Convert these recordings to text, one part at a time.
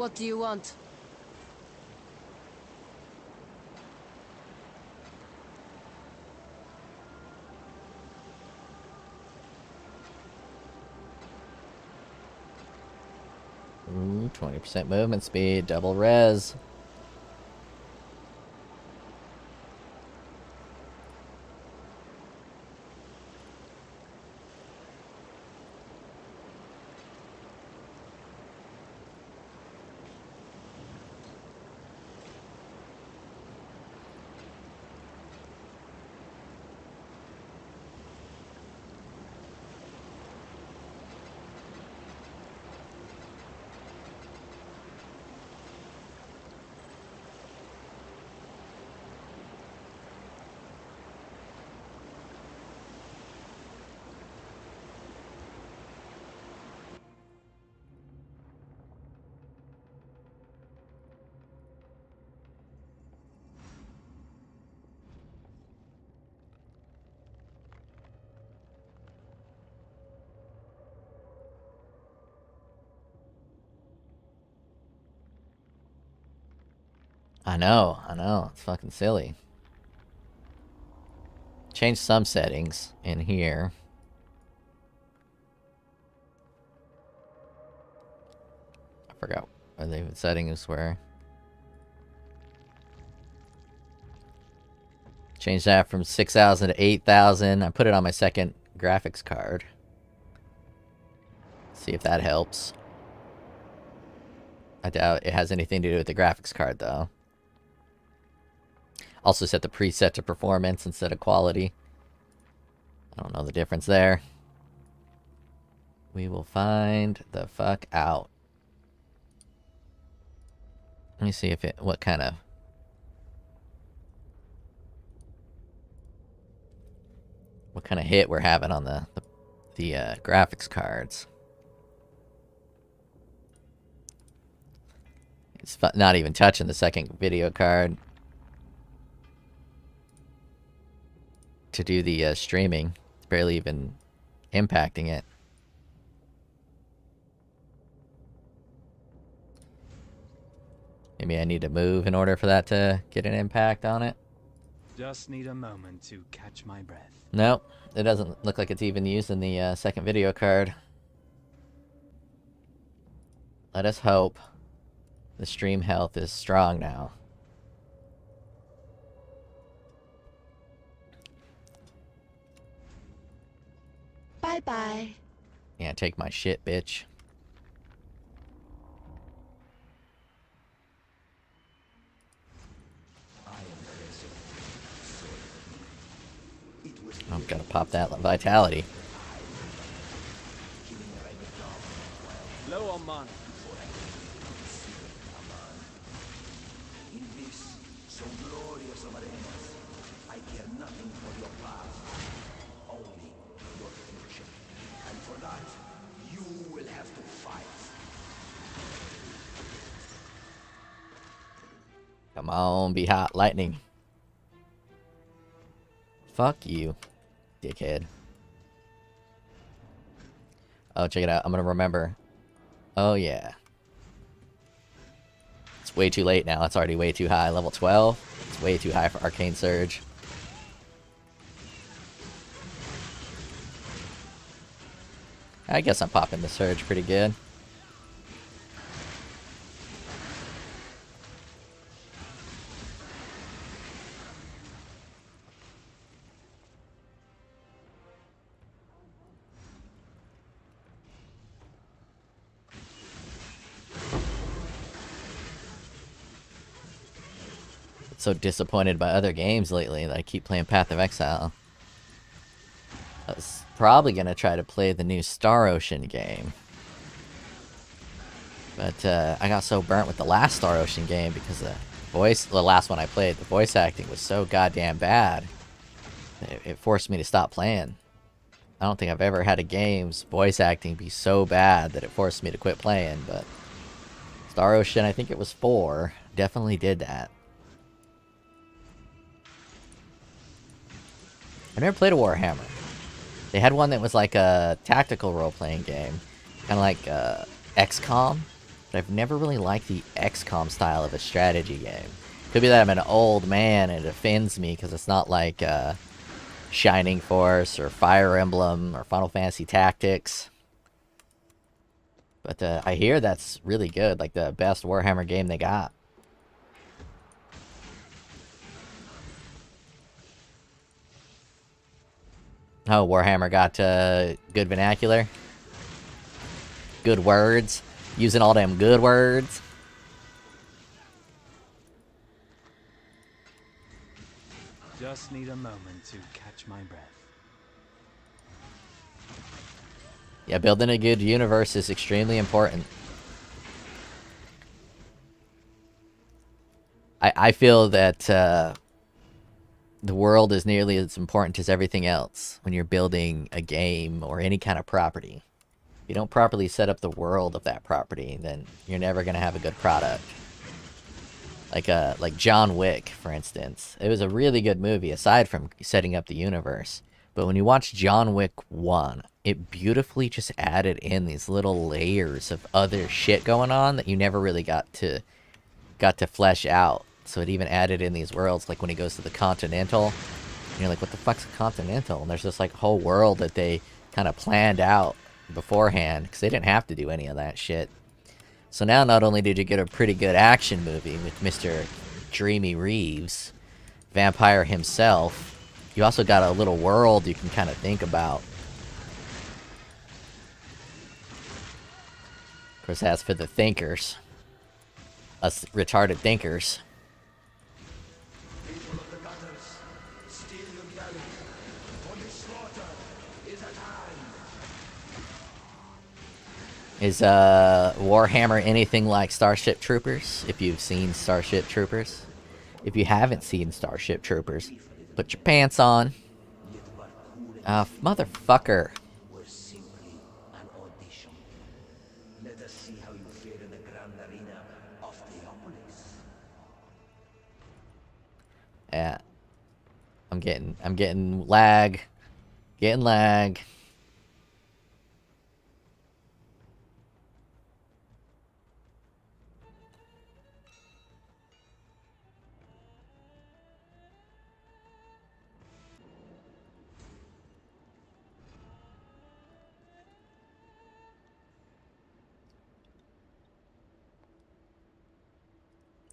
What do you want? Ooh, 20% movement speed, double res. I know. It's fucking silly. Change some settings in here. I forgot where the settings were. Change that from 6,000 to 8,000. I put it on my second graphics card. See if that helps. I doubt it has anything to do with the graphics card, though. Also set the preset to performance instead of quality. I don't know the difference there. We will find the fuck out. Let me see if it... what kind of hit we're having on the graphics cards. It's not even touching the second video card to do the streaming. It's barely even impacting it. Maybe I need to move in order for that to get an impact on it. Just need a moment to catch my breath. Nope, it doesn't look like it's even using the second video card. Let us hope the stream health is strong now. Bye-bye. Yeah, take my shit, bitch. I'm gonna pop that vitality. Low on mana. In this so glorious of arenas, I care nothing for your path, only your future. And for that, you will have to fight. Come on, be hot lightning. Fuck you, dickhead. Oh, check it out. I'm gonna remember. Oh, yeah. It's way too late now. It's already way too high. Level 12. It's way too high for Arcane Surge. I guess I'm popping the Surge pretty good. So disappointed by other games lately that I keep playing Path of Exile. I was probably gonna try to play the new Star Ocean game, but I got so burnt with the last Star Ocean game because the last one I played, the voice acting was so goddamn bad. It forced me to stop playing. I don't think I've ever had a game's voice acting be so bad that it forced me to quit playing, but Star Ocean, I think it was 4, definitely did that. I never played a Warhammer. They had one that was like a tactical role-playing game. Kind of like XCOM. But I've never really liked the XCOM style of a strategy game. Could be that I'm an old man and it offends me because it's not like Shining Force or Fire Emblem or Final Fantasy Tactics. But I hear that's really good, like the best Warhammer game they got. Oh, Warhammer got good vernacular? Good words? Using all them good words? Just need a moment to catch my breath. Yeah, building a good universe is extremely important. I feel that the world is nearly as important as everything else when you're building a game or any kind of property. If you don't properly set up the world of that property, then you're never going to have a good product. Like John Wick, for instance. It was a really good movie, aside from setting up the universe. But when you watch John Wick 1, it beautifully just added in these little layers of other shit going on that you never really got to flesh out. So it even added in these worlds, like when he goes to the Continental. And you're like, what the fuck's a Continental? And there's this like whole world that they kind of planned out beforehand, because they didn't have to do any of that shit. So now not only did you get a pretty good action movie with Mr. Dreamy Reeves, vampire himself, you also got a little world you can kind of think about. Of course, as for the thinkers, us retarded thinkers, People of the gutters, steel your belly, for the slaughter is at hand. is Warhammer anything like Starship Troopers? If you've seen Starship Troopers. If you haven't seen Starship Troopers, put your pants on. Motherfucker. We're simply an audition. Let us see how you fare in the grand arena of Theopolis. Yeah. I'm getting lag. Getting lag.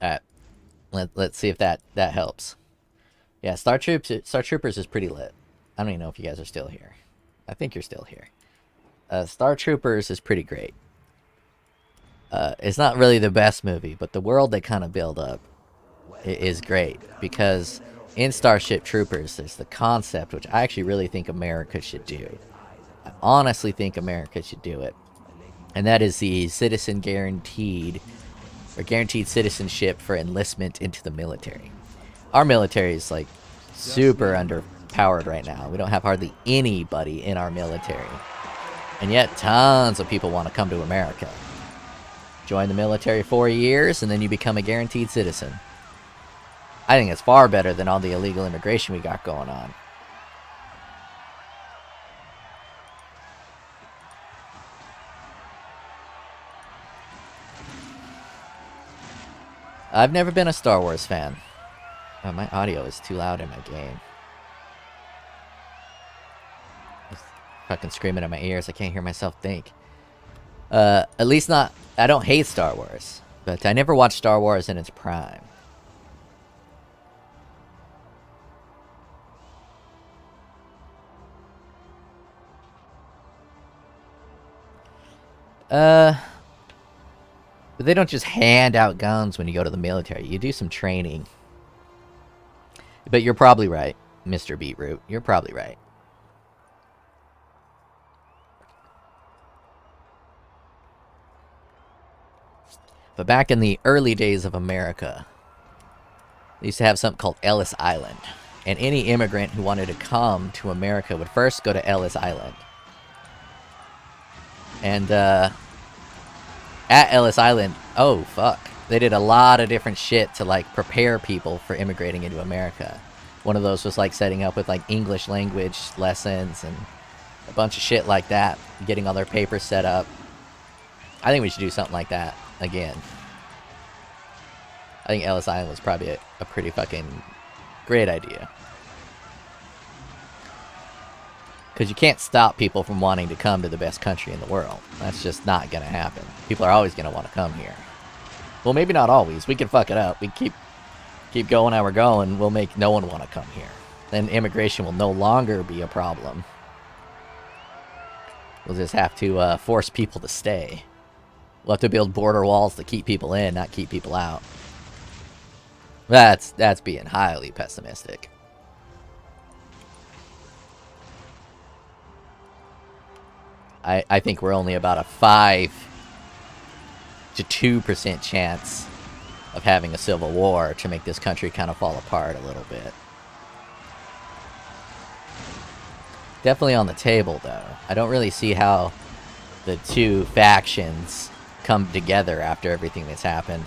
Alright. Let's see if that helps. Yeah, Star Troopers is pretty lit. I don't even know if you guys are still here. I think you're still here. Star Troopers is pretty great. It's not really the best movie, but the world they kind of build up is great. Because in Starship Troopers, there's the concept, which I actually really think America should do. I honestly think America should do it. And that is the citizen guaranteed citizenship for enlistment into the military. Our military is like super underpowered right now. We don't have hardly anybody in our military. And yet tons of people want to come to America. Join the military 4 years and then you become a guaranteed citizen. I think it's far better than all the illegal immigration we got going on. I've never been a Star Wars fan. Oh, my audio is too loud in my game. It's fucking screaming in my ears. I can't hear myself think. At least not... I don't hate Star Wars. But I never watched Star Wars in its prime. But they don't just hand out guns when you go to the military. You do some training. But you're probably right, Mr. Beetroot. You're probably right. But back in the early days of America, they used to have something called Ellis Island. And any immigrant who wanted to come to America would first go to Ellis Island. And, at Ellis Island, oh fuck, they did a lot of different shit to like prepare people for immigrating into America. One of those was like setting up with like English language lessons and a bunch of shit like that, getting all their papers set up. I think we should do something like that. again. I think Ellis Island was probably a pretty fucking great idea. Because you can't stop people from wanting to come to the best country in the world. That's just not going to happen. People are always going to want to come here. Well, maybe not always. We can fuck it up. We keep going how we're going. We'll make no one want to come here. Then immigration will no longer be a problem. We'll just have to force people to stay. We'll have to build border walls to keep people in, not keep people out. That's being highly pessimistic. I think we're only about a 5 to 2% chance of having a civil war to make this country kind of fall apart a little bit. Definitely on the table, though. I don't really see how the two factions come together after everything that's happened.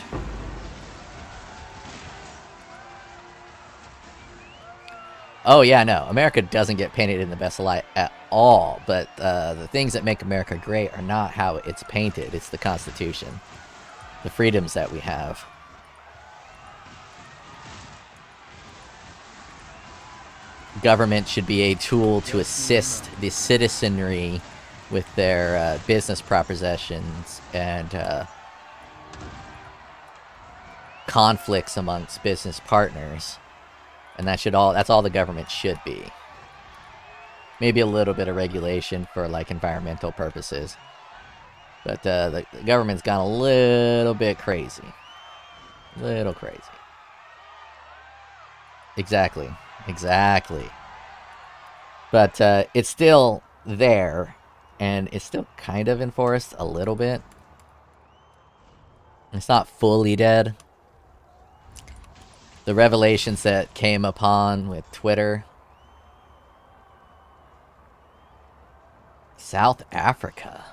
Oh, yeah, no. America doesn't get painted in the best light at all. But the things that make America great are not how it's painted. It's the Constitution. The freedoms that we have. Government should be a tool to assist the citizenry with their business propositions and conflicts amongst business partners. And that's all the government should be. Maybe a little bit of regulation for like environmental purposes. But the government's gone a little bit crazy. Little crazy. Exactly. But it's still there. And it's still kind of enforced a little bit. It's not fully dead. The revelations that came upon with Twitter. South Africa.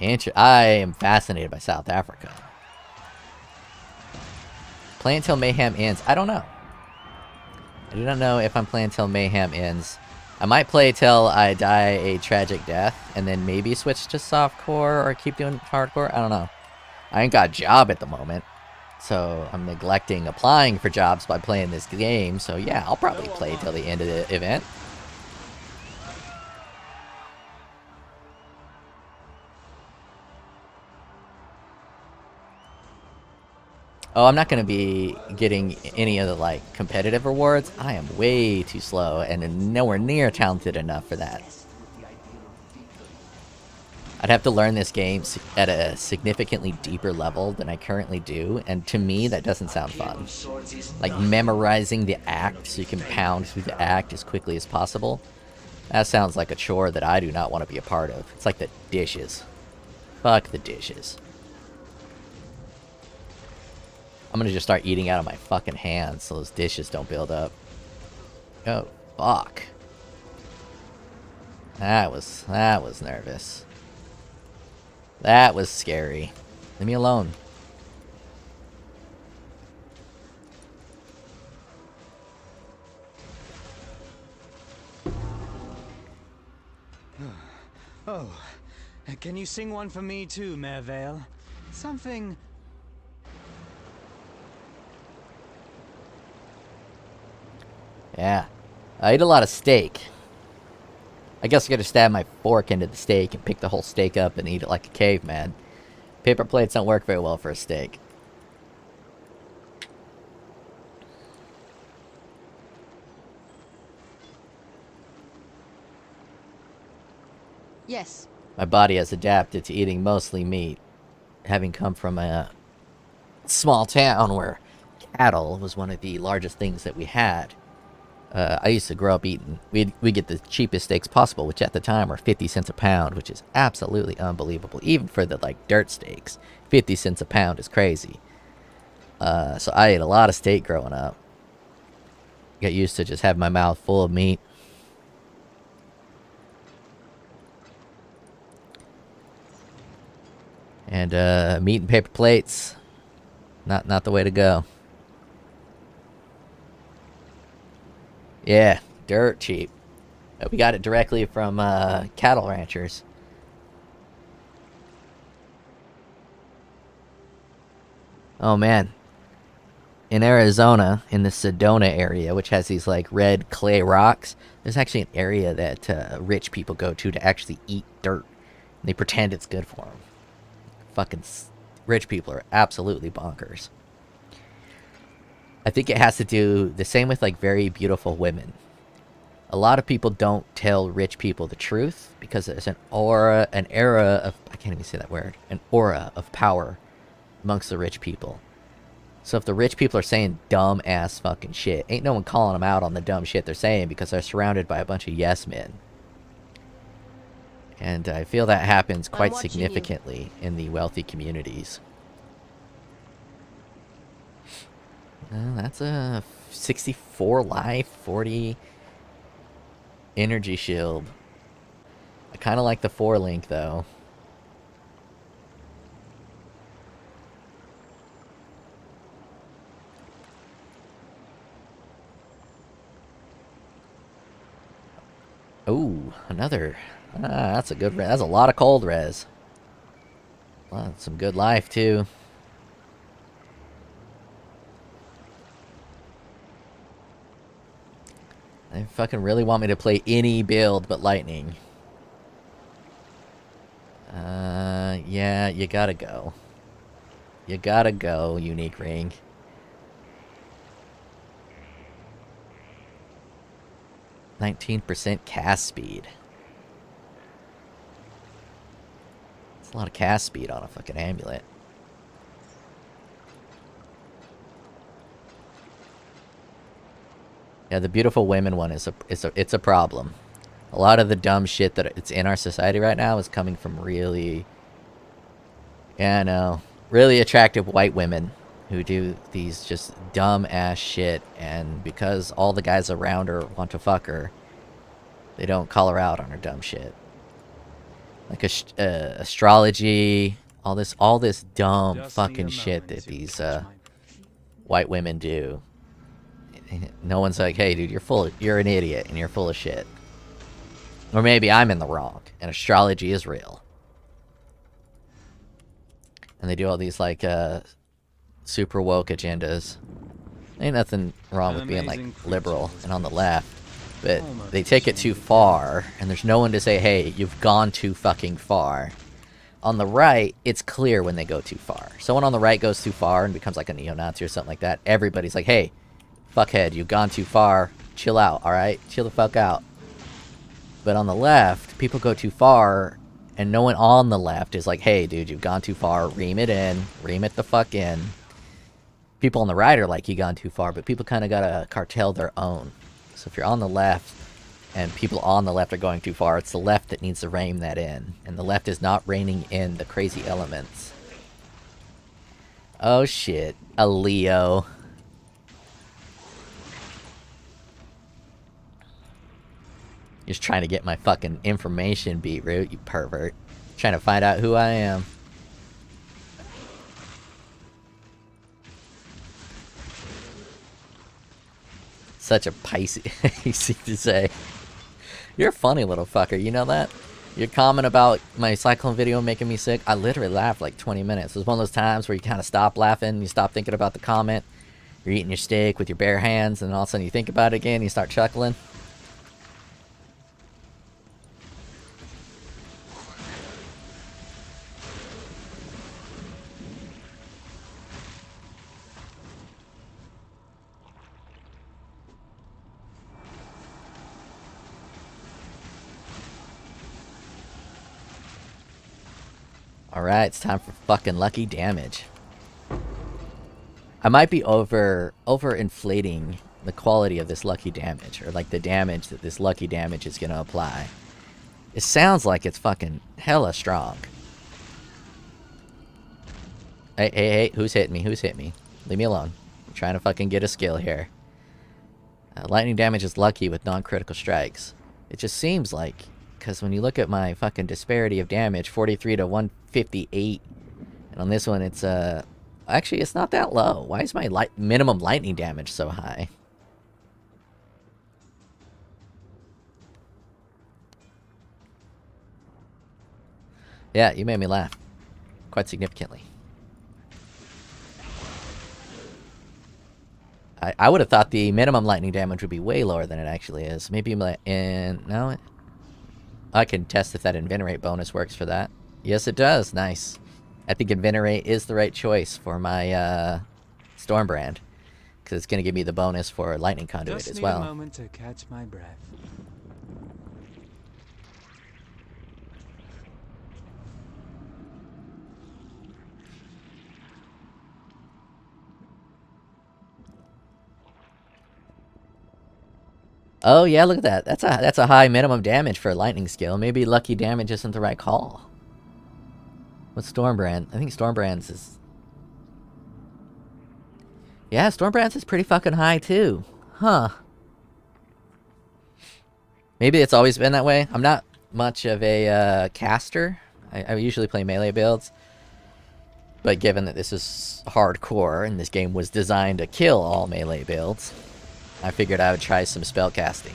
I am fascinated by South Africa. Play until Mayhem ends. I don't know. I do not know if I'm playing until Mayhem ends. I might play till I die a tragic death, and then maybe switch to softcore or keep doing hardcore. I don't know. I ain't got a job at the moment. So I'm neglecting applying for jobs by playing this game. So yeah, I'll probably play till the end of the event. Oh, I'm not going to be getting any of the like competitive rewards. I am way too slow and nowhere near talented enough for that. I'd have to learn this game at a significantly deeper level than I currently do, and to me, that doesn't sound fun. Like, memorizing the act so you can pound through the act as quickly as possible. That sounds like a chore that I do not want to be a part of. It's like the dishes. Fuck the dishes. I'm gonna just start eating out of my fucking hands so those dishes don't build up. Oh, fuck. That was nervous. That was scary. Leave me alone. Oh, can you sing one for me too, Mervale? Something... Yeah. I ate a lot of steak. I guess I could have stabbed my fork into the steak and pick the whole steak up and eat it like a caveman. Paper plates don't work very well for a steak. Yes. My body has adapted to eating mostly meat, having come from a small town where cattle was one of the largest things that we had. I used to grow up eating. We get the cheapest steaks possible, which at the time were 50 cents a pound, which is absolutely unbelievable. Even for the like dirt steaks, 50 cents a pound is crazy. So I ate a lot of steak growing up. Got used to just having my mouth full of meat. And meat and paper plates, not the way to go. Yeah, dirt cheap. We got it directly from cattle ranchers. Oh man. In Arizona, in the Sedona area, which has these like red clay rocks, there's actually an area that rich people go to actually eat dirt. And they pretend it's good for them. Fucking rich people are absolutely bonkers. I think it has to do the same with like very beautiful women. A lot of people don't tell rich people the truth because there's an era of, I can't even say that word, an aura of power amongst the rich people. So if the rich people are saying dumb ass fucking shit, ain't no one calling them out on the dumb shit they're saying because they're surrounded by a bunch of yes men. And I feel that happens quite significantly in the wealthy communities. That's a 64 life, 40 energy shield. I kind of like the 4 link though. Ooh, another. That's a good res. That's a lot of cold res. Well, that's some good life too. They fucking really want me to play any build but lightning. Yeah, you gotta go. You gotta go, unique ring. 19% cast speed. That's a lot of cast speed on a fucking amulet. Yeah, the beautiful women one is it's a problem. A lot of the dumb shit that it's in our society right now is coming from really, yeah, I know, really attractive white women who do these just dumb ass shit, and because all the guys around her want to fuck her, they don't call her out on her dumb shit. Like astrology, all this dumb fucking shit that these white women do. No one's like, hey dude, you're an idiot and you're full of shit. Or maybe I'm in the wrong and astrology is real. And they do all these like super woke agendas. Ain't nothing wrong with being like liberal and on the left, but they take it too far and there's no one to say, hey, you've gone too fucking far. On the right, it's clear when they go too far. Someone on the right goes too far and becomes like a neo-Nazi or something like that. Everybody's like, hey, fuckhead, you've gone too far. Chill out, alright? Chill the fuck out. But on the left, people go too far, and no one on the left is like, hey, dude, you've gone too far. Ream it in. Ream it the fuck in. People on the right are like, you gone too far, but people kind of gotta cartel their own. So if you're on the left, and people on the left are going too far, it's the left that needs to rein that in. And the left is not reining in the crazy elements. Oh shit. A Leo. Just trying to get my fucking information, Beetroot, you pervert. Trying to find out who I am. Such a Pisces, easy to say. You're a funny little fucker, you know that? Your comment about my Cyclone video making me sick, I literally laughed like 20 minutes. It was one of those times where you kind of stop laughing, you stop thinking about the comment. You're eating your steak with your bare hands, and all of a sudden you think about it again, and you start chuckling. Alright, it's time for fucking lucky damage. I might be over-inflating the quality of this lucky damage, or like the damage that this lucky damage is gonna apply. It sounds like it's fucking hella strong. Hey, who's hitting me? Who's hit me? Leave me alone. I'm trying to fucking get a skill here. Lightning damage is lucky with non-critical strikes. It just seems like, because when you look at my fucking disparity of damage, 43 to 158, and on this one it's actually it's not that low. Why is my minimum lightning damage so high? Yeah, you made me laugh quite significantly. I would have thought the minimum lightning damage would be way lower than it actually is. Maybe no. I can test if that Invenerate bonus works for that. Yes, it does. Nice. I think Invenerate is the right choice for my Stormbrand, because it's going to give me the bonus for Lightning Conduit Just as need well. a moment to catch my breath. Oh yeah, look at that. That's a high minimum damage for a lightning skill. Maybe lucky damage isn't the right call. What's Stormbrand? I think Stormbrand's is... Yeah, Stormbrand's is pretty fucking high too. Huh. Maybe it's always been that way. I'm not much of a caster. I usually play melee builds. But given that this is hardcore and this game was designed to kill all melee builds, I figured I would try some spell casting.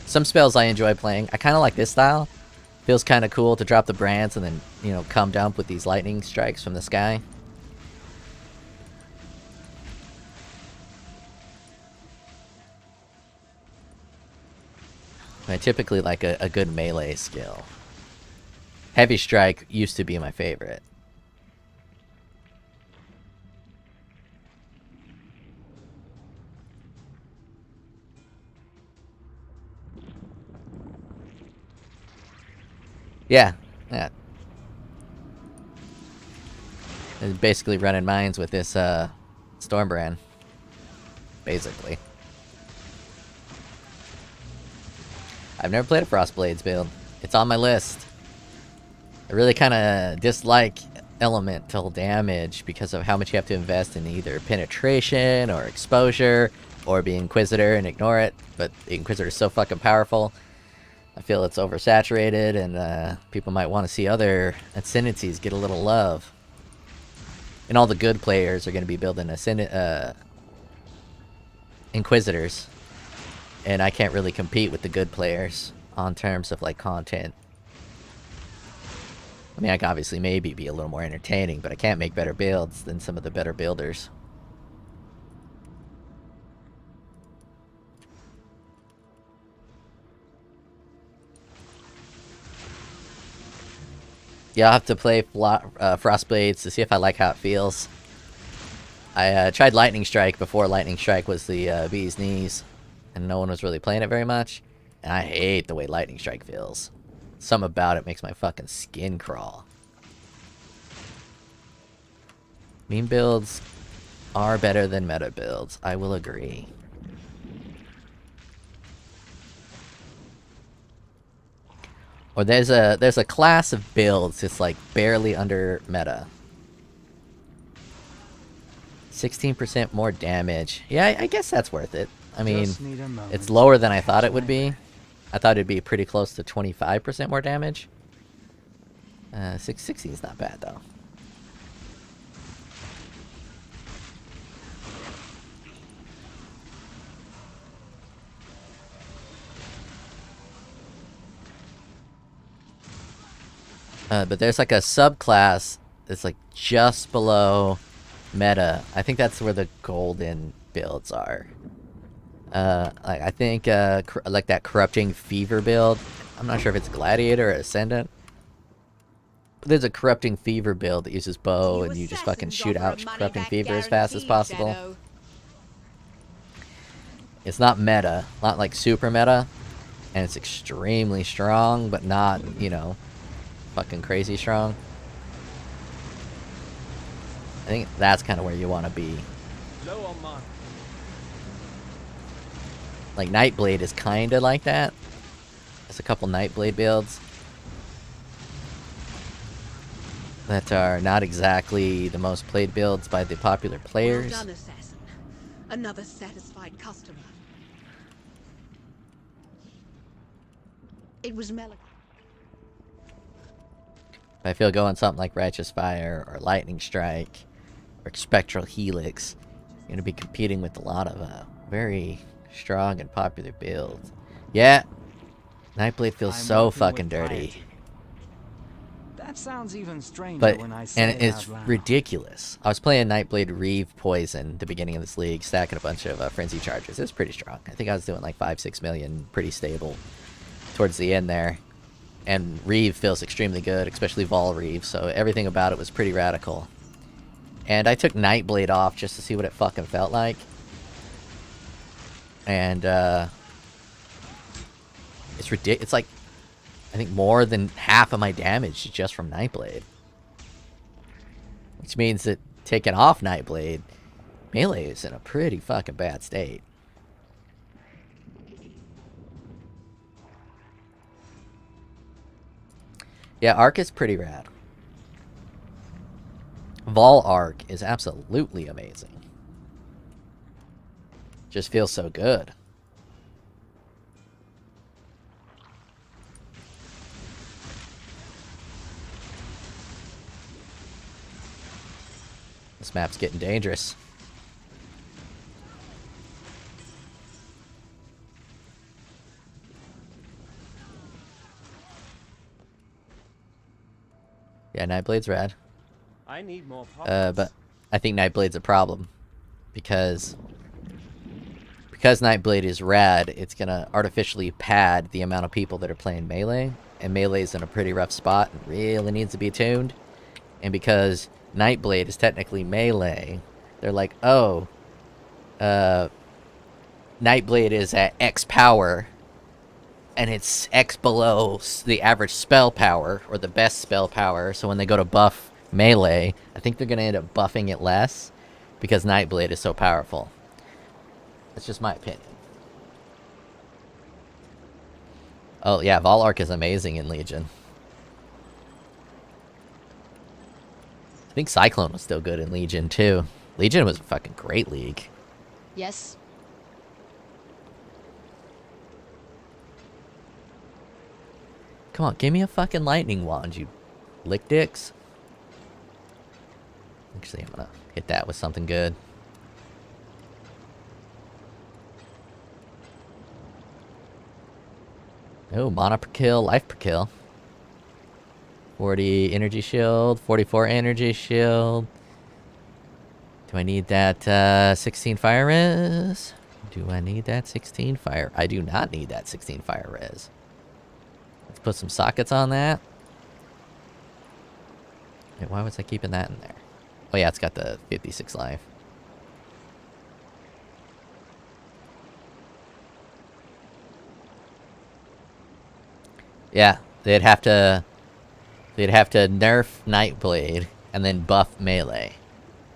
Some spells I enjoy playing. I kind of like this style. Feels kind of cool to drop the brands and then, you know, come dump with these lightning strikes from the sky. I typically like a good melee skill. Heavy Strike used to be my favorite. Yeah. It's basically running mines with this Stormbrand. Basically. I've never played a Frostblades build. It's on my list. I really kind of dislike elemental damage because of how much you have to invest in either penetration or exposure or be Inquisitor and ignore it. But the Inquisitor is so fucking powerful. I feel it's oversaturated, and people might want to see other ascendancies get a little love. And all the good players are going to be building Inquisitors. And I can't really compete with the good players on terms of, like, content. I mean, I can obviously maybe be a little more entertaining, but I can't make better builds than some of the better builders. Yeah, I'll have to play Frostblades to see if I like how it feels. I tried Lightning Strike before Lightning Strike was the bee's knees, and no one was really playing it very much. And I hate the way Lightning Strike feels. Something about it makes my fucking skin crawl. Meme builds are better than meta builds. I will agree. Or there's a class of builds that's like barely under meta. 16% more damage. Yeah, I guess that's worth it. I mean, it's lower than I thought it would be. I thought it'd be pretty close to 25% more damage. 660 is not bad though. But there's like a subclass that's like just below meta. I think that's where the golden builds are. Like I think like that corrupting fever build. I'm not sure if it's gladiator or ascendant. But there's a corrupting fever build that uses bow and you just fucking shoot out corrupting fever as fast as possible. It's not meta, not like super meta, and it's extremely strong, but not, you know, fucking crazy strong. I think that's kind of where you want to be. Like Nightblade is kind of like that. There's a couple Nightblade builds that are not exactly the most played builds by the popular players. Well done, assassin. Another satisfied customer. It was Melican. I feel going something like Righteous Fire or Lightning Strike or Spectral Helix, you're going to be competing with a lot of very strong and popular builds. Yeah, Nightblade feels so fucking dirty. That sounds even stranger But when I say and it it's out loud. ridiculous. I was playing Nightblade Reeve Poison at the beginning of this league, stacking a bunch of frenzy charges. It was pretty strong. I think I was doing like 5-6 million, pretty stable towards the end there. And Reeve feels extremely good, especially Vol Reeve. So everything about it was pretty radical. And I took Nightblade off just to see what it fucking felt like. And it's ridiculous. It's like, I think more than half of my damage is just from Nightblade. Which means that taking off Nightblade, melee is in a pretty fucking bad state. Yeah, Arc is pretty rad. Vol Arc is absolutely amazing. Just feels so good. This map's getting dangerous. Yeah, Nightblade's rad. I need more pockets. But I think Nightblade's a problem. Because Nightblade is rad, it's gonna artificially pad the amount of people that are playing melee. And melee's in a pretty rough spot and really needs to be tuned. And because Nightblade is technically melee, they're like, oh, Nightblade is at X power, and it's X below the average spell power, or the best spell power, so when they go to buff melee, I think they're going to end up buffing it less, because Nightblade is so powerful. That's just my opinion. Oh yeah, Vol Arc is amazing in Legion. I think Cyclone was still good in Legion, too. Legion was a fucking great league. Yes? Come on, give me a fucking lightning wand, you lick dicks. Actually, I'm gonna hit that with something good. Oh, mana per kill, life per kill. 40 energy shield, 44 energy shield. Do I need that 16 fire res? Do I need that 16 fire? I do not need that 16 fire res. Let's put some sockets on that. Wait, why was I keeping that in there? Oh yeah, it's got the 56 life. Yeah, they'd have to nerf Nightblade and then buff melee.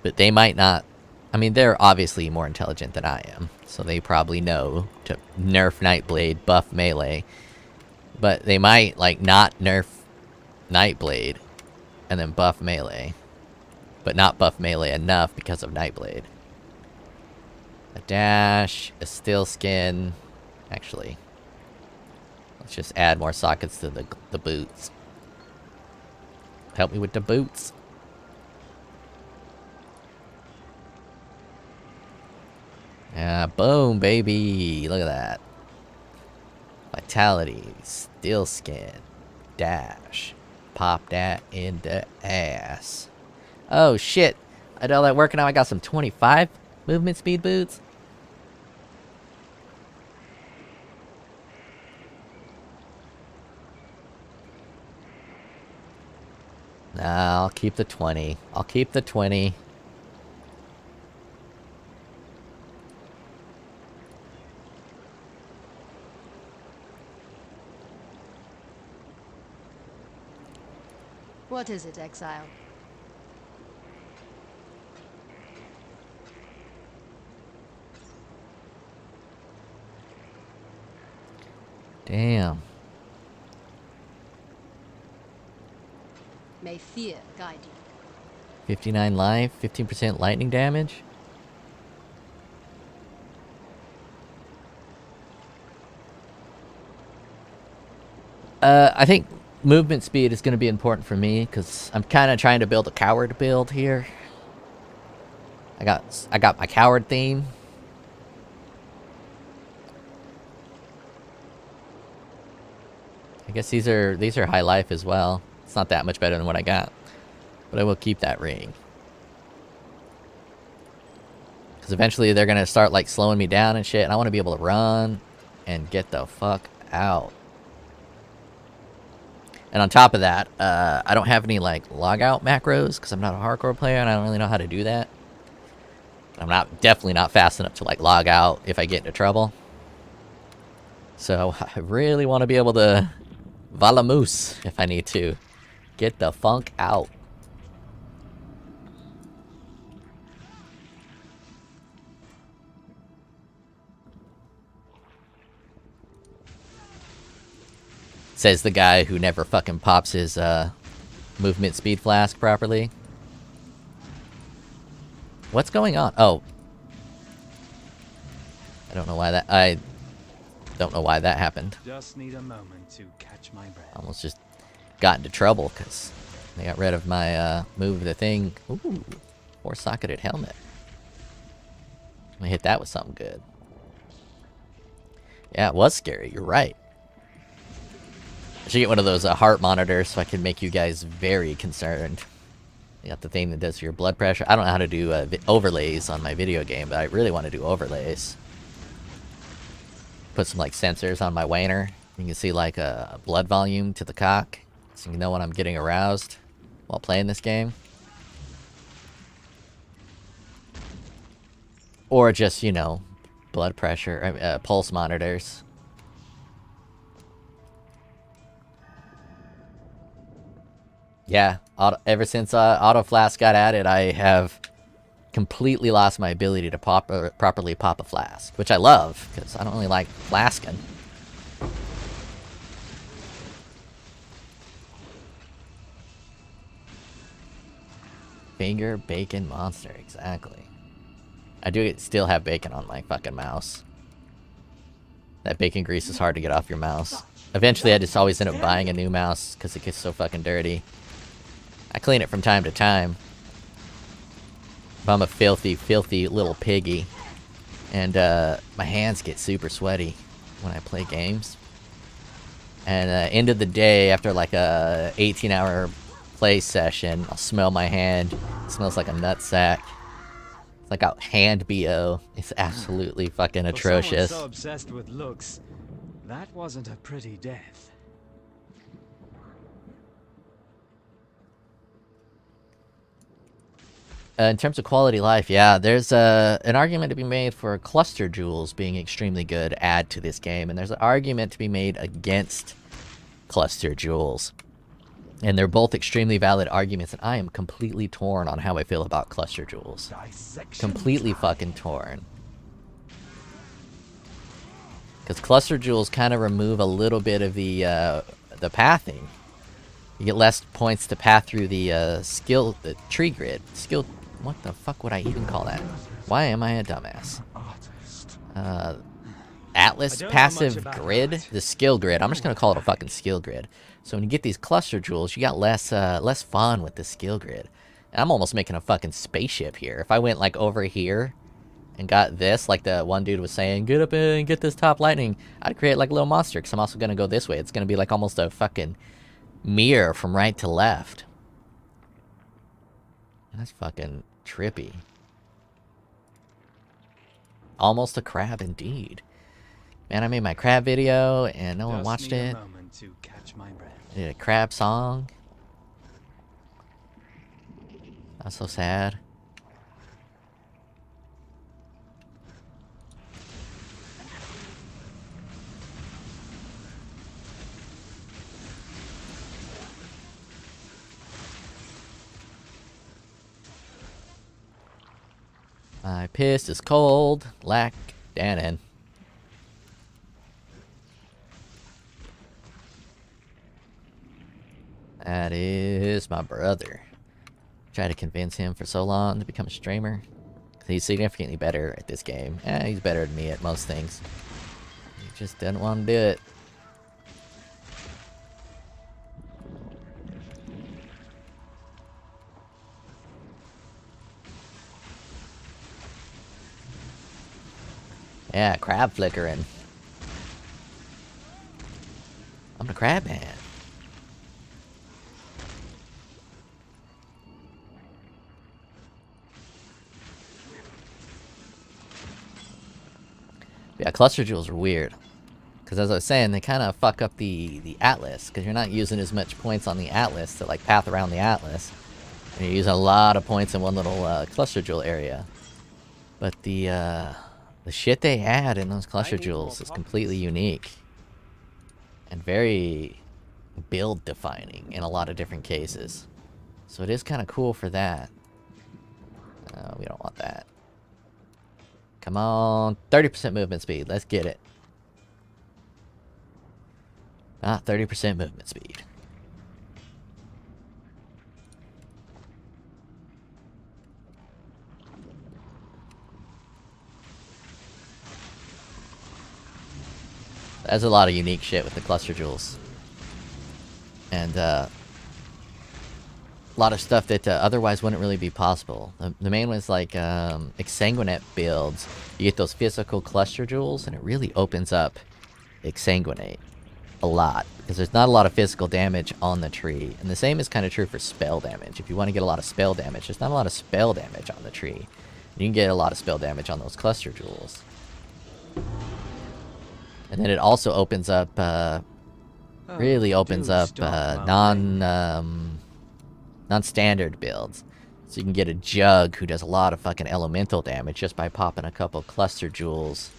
But they might not. I mean, they're obviously more intelligent than I am, so they probably know to nerf Nightblade, buff melee. But they might, like, not nerf Nightblade and then buff melee. But not buff melee enough because of Nightblade. A dash, a steel skin. Actually, let's just add more sockets to the boots. Help me with the boots. Yeah, boom, baby. Look at that. Vitality, steel skin, dash. Pop that in the ass. Oh, shit. I did all that work and now I got some 25 movement speed boots. Nah, I'll keep the 20. I'll keep the 20. What is it, Exile? Damn. May fear guide you. 59 life, 15% lightning damage. I think movement speed is going to be important for me because I'm kind of trying to build a coward build here. I got my coward theme. I guess these are high life as well. It's not that much better than what I got. But I will keep that ring. Because eventually they're going to start like slowing me down and shit. And I want to be able to run and get the fuck out. And on top of that, I don't have any like logout macros because I'm not a hardcore player and I don't really know how to do that. I'm definitely not fast enough to like log out if I get into trouble. So I really want to be able to Valamoose if I need to. Get the funk out. Says the guy who never fucking pops his movement speed flask properly. What's going on? Oh. I don't know why that happened. Just need a moment to catch my breath. Almost just got into trouble because they got rid of my move the thing. Ooh. 4-socketed helmet. I'm gonna hit that with something good. Yeah, it was scary. You're right. I should get one of those heart monitors so I can make you guys very concerned. You got the thing that does your blood pressure. I don't know how to do overlays on my video game, but I really want to do overlays. Put some like sensors on my wainer. You can see like a blood volume to the cock, so you know when I'm getting aroused while playing this game. Or just, you know, blood pressure, pulse monitors. Yeah, ever since Auto Flask got added, I have completely lost my ability to properly pop a flask, which I love, because I don't really like flasking. Finger bacon monster, exactly. I do still have bacon on my fucking mouse. That bacon grease is hard to get off your mouse. Eventually, I just always end up buying a new mouse, because it gets so fucking dirty. I clean it from time to time. But I'm a filthy, filthy little piggy. And my hands get super sweaty when I play games. And end of the day, after like a 18-hour play session, I'll smell my hand. It smells like a nutsack. It's like a hand BO. It's absolutely fucking atrocious. So obsessed with looks, that wasn't a pretty death. In terms of quality life, yeah, there's an argument to be made for cluster jewels being extremely good add to this game, and there's an argument to be made against cluster jewels. And they're both extremely valid arguments, and I am completely torn on how I feel about cluster jewels. Completely fucking torn. Because cluster jewels kind of remove a little bit of the pathing. You get less points to path through the tree grid. What the fuck would I even call that? Why am I a dumbass? Atlas passive grid? The skill grid. I'm just gonna call it a fucking skill grid. So when you get these cluster jewels, you got less fun with the skill grid. And I'm almost making a fucking spaceship here. If I went like over here and got this, like the one dude was saying, get up and get this top lightning, I'd create like a little monster, because I'm also gonna go this way. It's gonna be like almost a fucking mirror from right to left. That's fucking trippy. Almost a crab indeed. Man, I made my crab video and no one watched it. To catch my breath. I did a crab song. That's so sad. My piss is cold. Lack Dannon. That is my brother. Tried to convince him for so long to become a streamer. He's significantly better at this game. He's better than me at most things. He just doesn't want to do it. Yeah, crab flickering. I'm the crab man. Yeah, cluster jewels are weird. Because as I was saying, they kind of fuck up the atlas. Because you're not using as much points on the atlas to like path around the atlas. And you're using a lot of points in one little cluster jewel area. But the shit they add in those cluster jewels is completely unique. And very build defining in a lot of different cases. So it is kind of cool for that. We don't want that. Come on, 30% movement speed. Let's get it. Ah, 30% movement speed. There's a lot of unique shit with the cluster jewels. And, a lot of stuff that otherwise wouldn't really be possible. The main one's like exsanguinate builds. You get those physical cluster jewels, and it really opens up exsanguinate a lot because there's not a lot of physical damage on the tree. And the same is kind of true for spell damage. If you want to get a lot of spell damage, there's not a lot of spell damage on the tree. You can get a lot of spell damage on those cluster jewels. And then it also opens up, really opens up non-standard builds. So you can get a Jug who does a lot of fucking elemental damage just by popping a couple cluster jewels.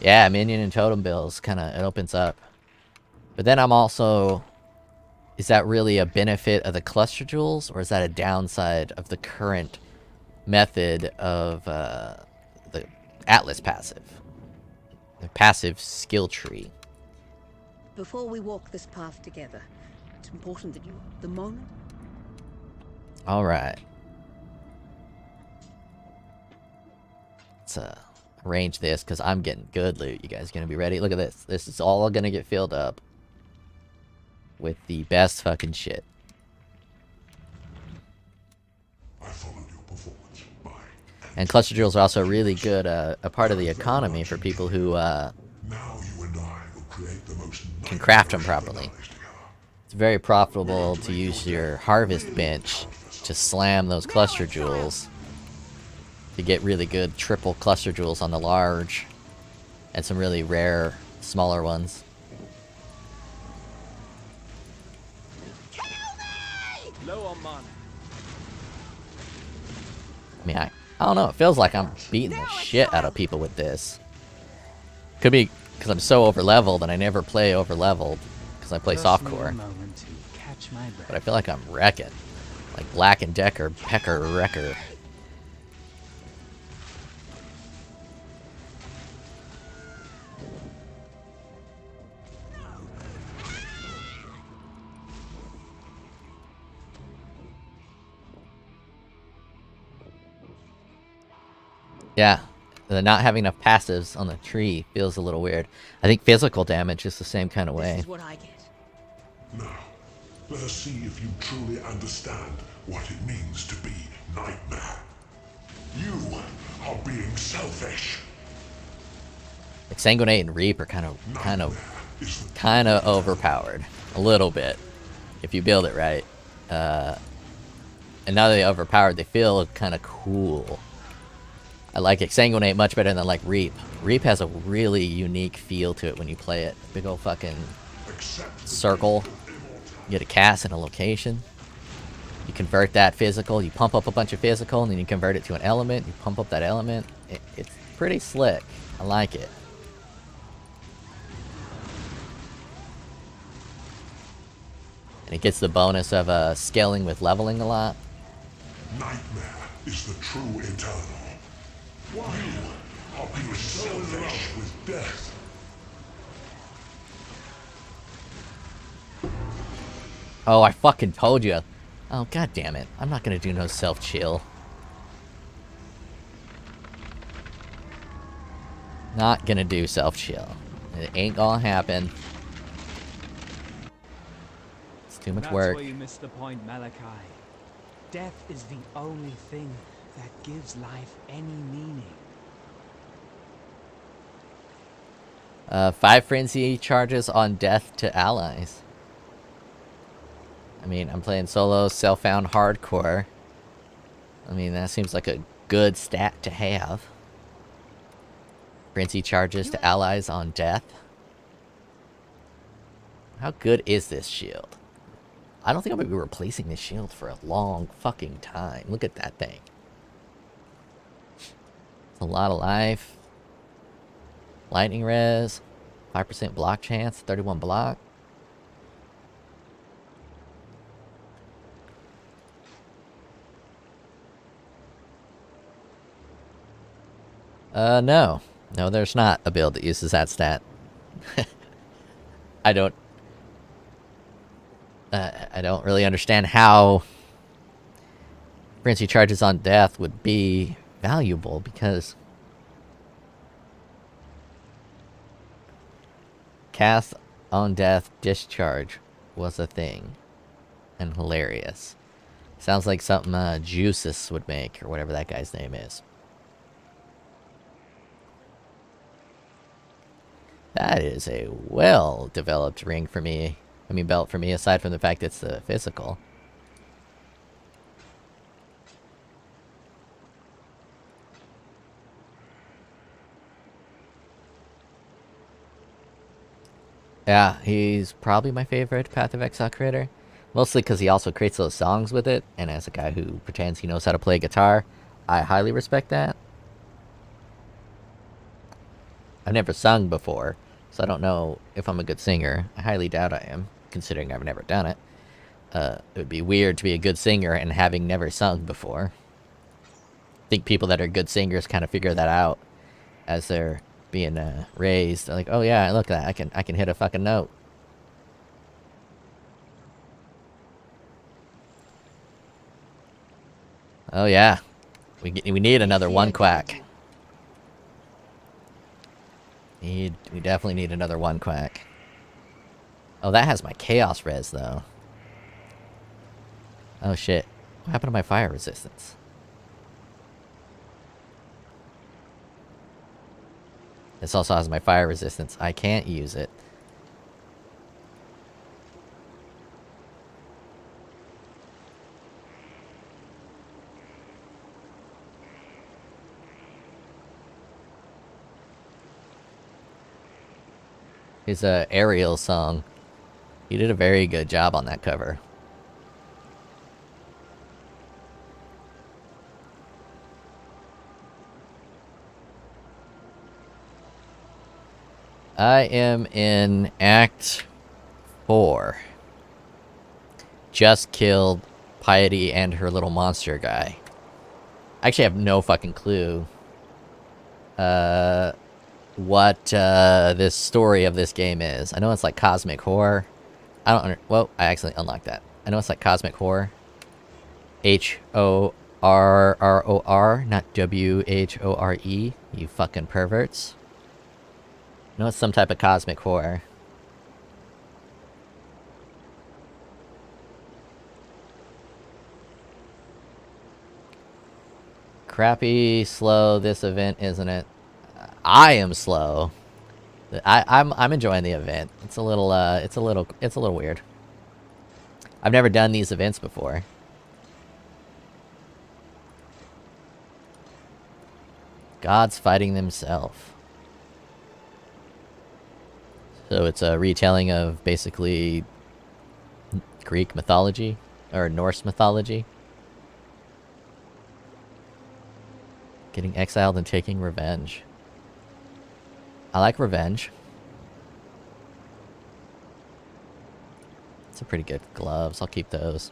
Yeah, minion and totem builds, it opens up. But then I'm also... Is that really a benefit of the cluster jewels? Or is that a downside of the current method of the Atlas passive? The passive skill tree. Before we walk this path together, it's important that you... The moment... Alright. Let's arrange this, because I'm getting good loot. You guys gonna be ready? Look at this. This is all gonna get filled up with the best fucking shit. And cluster jewels are also really good, a part of the economy for people who can craft them properly. It's very profitable to use your harvest bench to slam those cluster jewels to get really good triple cluster jewels on the large and some really rare smaller ones. Low on mana. I mean, I don't know. It feels like I'm beating the shit out of people with this. Could be because I'm so over-leveled and I never play over-leveled because I play softcore. But I feel like I'm wrecking. Like Black and Decker, Pecker, Wrecker. Yeah, the not having enough passives on the tree feels a little weird. I think physical damage is the same kind of way. This is what I get. Now, let us see if you truly understand what it means to be Nightmare. You are being selfish. Exsanguinate and Reap are kind of overpowered a little bit if you build it right. And now that they're overpowered, they feel kind of cool. I like Exsanguinate much better than like Reap. Reap has a really unique feel to it when you play it. Big old fucking circle. You get a cast in a location. You convert that physical. You pump up a bunch of physical, and then you convert it to an element. You pump up that element. It's pretty slick. I like it. And it gets the bonus of scaling with leveling a lot. Nightmare is the true eternal. You are being selfish with death. Oh, I fucking told you. Oh, god damn it. I'm not gonna do no self-chill. Not gonna do self-chill. It ain't gonna happen. It's too much work. That's where you missed the point, Malachi. Death is the only thing that gives life any meaning. 5 frenzy charges on death to allies. I mean, I'm playing solo, self-found hardcore. I mean, that seems like a good stat to have. Frenzy charges to allies on death. How good is this shield? I don't think I'm going to be replacing this shield for a long fucking time. Look at that thing. It's a lot of life. Lightning res. 5% block chance. 31 block. No. No, there's not a build that uses that stat. I don't really understand how Frenzy charges on death would be valuable, because cast on death discharge was a thing and hilarious. Sounds like something Juices would make, or whatever that guy's name is. That is a well-developed ring for me. I mean, belt for me, aside from the fact it's the physical. Yeah, he's probably my favorite Path of Exile creator. Mostly because he also creates those songs with it, and as a guy who pretends he knows how to play guitar, I highly respect that. I've never sung before, so I don't know if I'm a good singer. I highly doubt I am, considering I've never done it. It would be weird to be a good singer and having never sung before. I think people that are good singers kind of figure that out as they're being raised. They're like, oh yeah, look at that, I can hit a fucking note. Oh yeah, we need another one quack. We definitely need another one quack. Oh, that has my chaos res though. Oh shit, what happened to my fire resistance? This also has my fire resistance. I can't use it. His Ariel song. He did a very good job on that cover. I am in Act 4. Just killed Piety and her little monster guy. I actually have no fucking clue what this story of this game is. I know it's like cosmic horror. Whoa, I accidentally unlocked that. I know it's like cosmic horror. H-O-R-R-O-R, not W-H-O-R-E, you fucking perverts. I know it's some type of cosmic horror. Crappy, slow, this event, isn't it? I am slow. I'm enjoying the event. It's a little weird. I've never done these events before. Gods fighting themselves. So it's a retelling of basically Greek mythology or Norse mythology. Getting exiled and taking revenge. I like revenge. It's a pretty good gloves. I'll keep those.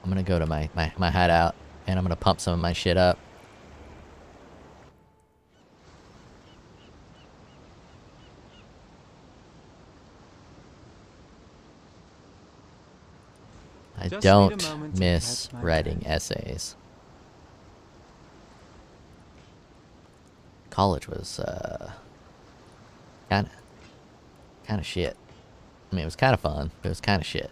I'm gonna go to my hideout, and I'm gonna pump some of my shit up. I don't miss writing essays. College was kinda shit. I mean, it was kind of fun, but it was kind of shit.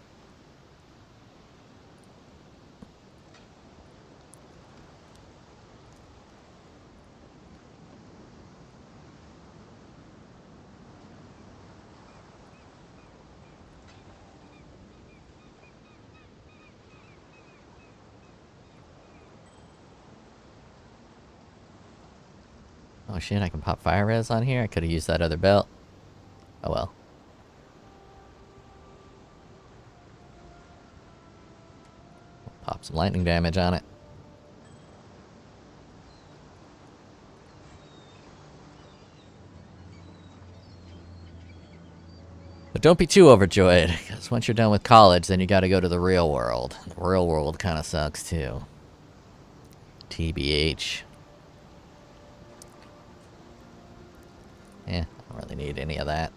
Oh shit, I can pop fire res on here? I could have used that other belt. Oh well. Pop some lightning damage on it. But don't be too overjoyed, because once you're done with college, then you gotta go to the real world. The real world kind of sucks too. TBH. I don't really need any of that.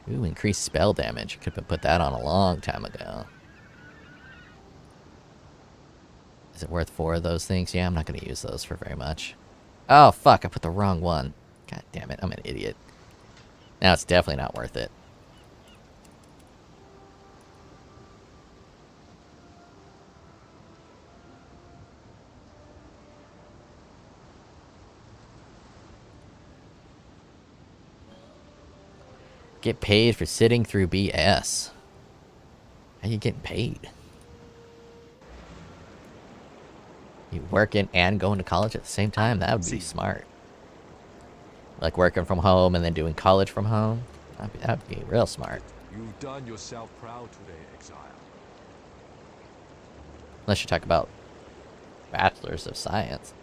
Ooh, increased spell damage. Could have put that on a long time ago. Is it worth 4 of those things? Yeah, I'm not going to use those for very much. Oh, fuck, I put the wrong one. God damn it, I'm an idiot. Now it's definitely not worth it. Get paid for sitting through BS. How you getting paid? You working and going to college at the same time? That would be smart. Like working from home and then doing college from home? That'd be real smart. You've done yourself proud today, Exile. Unless you talk about bachelors of science.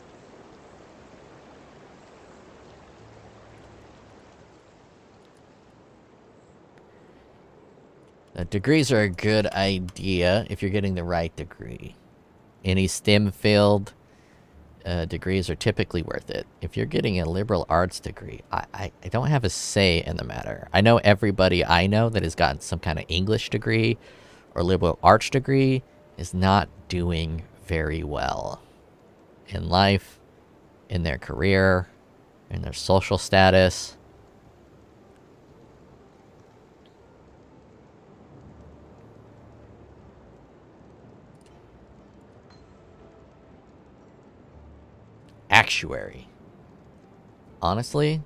Degrees are a good idea if you're getting the right degree. Any STEM field degrees are typically worth it. If you're getting a liberal arts degree, I don't have a say in the matter. I know everybody I know that has gotten some kind of English degree or liberal arts degree is not doing very well in life, in their career, in their social status. Actuary. Honestly,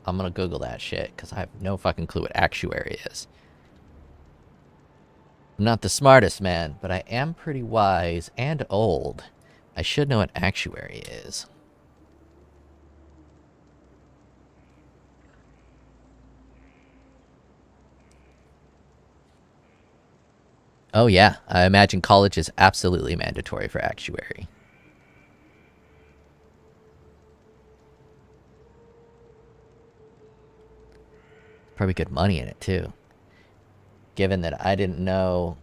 I'm gonna Google that shit, because I have no fucking clue what actuary is. I'm not the smartest man, but I am pretty wise and old. I should know what actuary is. Oh yeah, I imagine college is absolutely mandatory for actuary. Probably good money in it too. Given that I didn't know...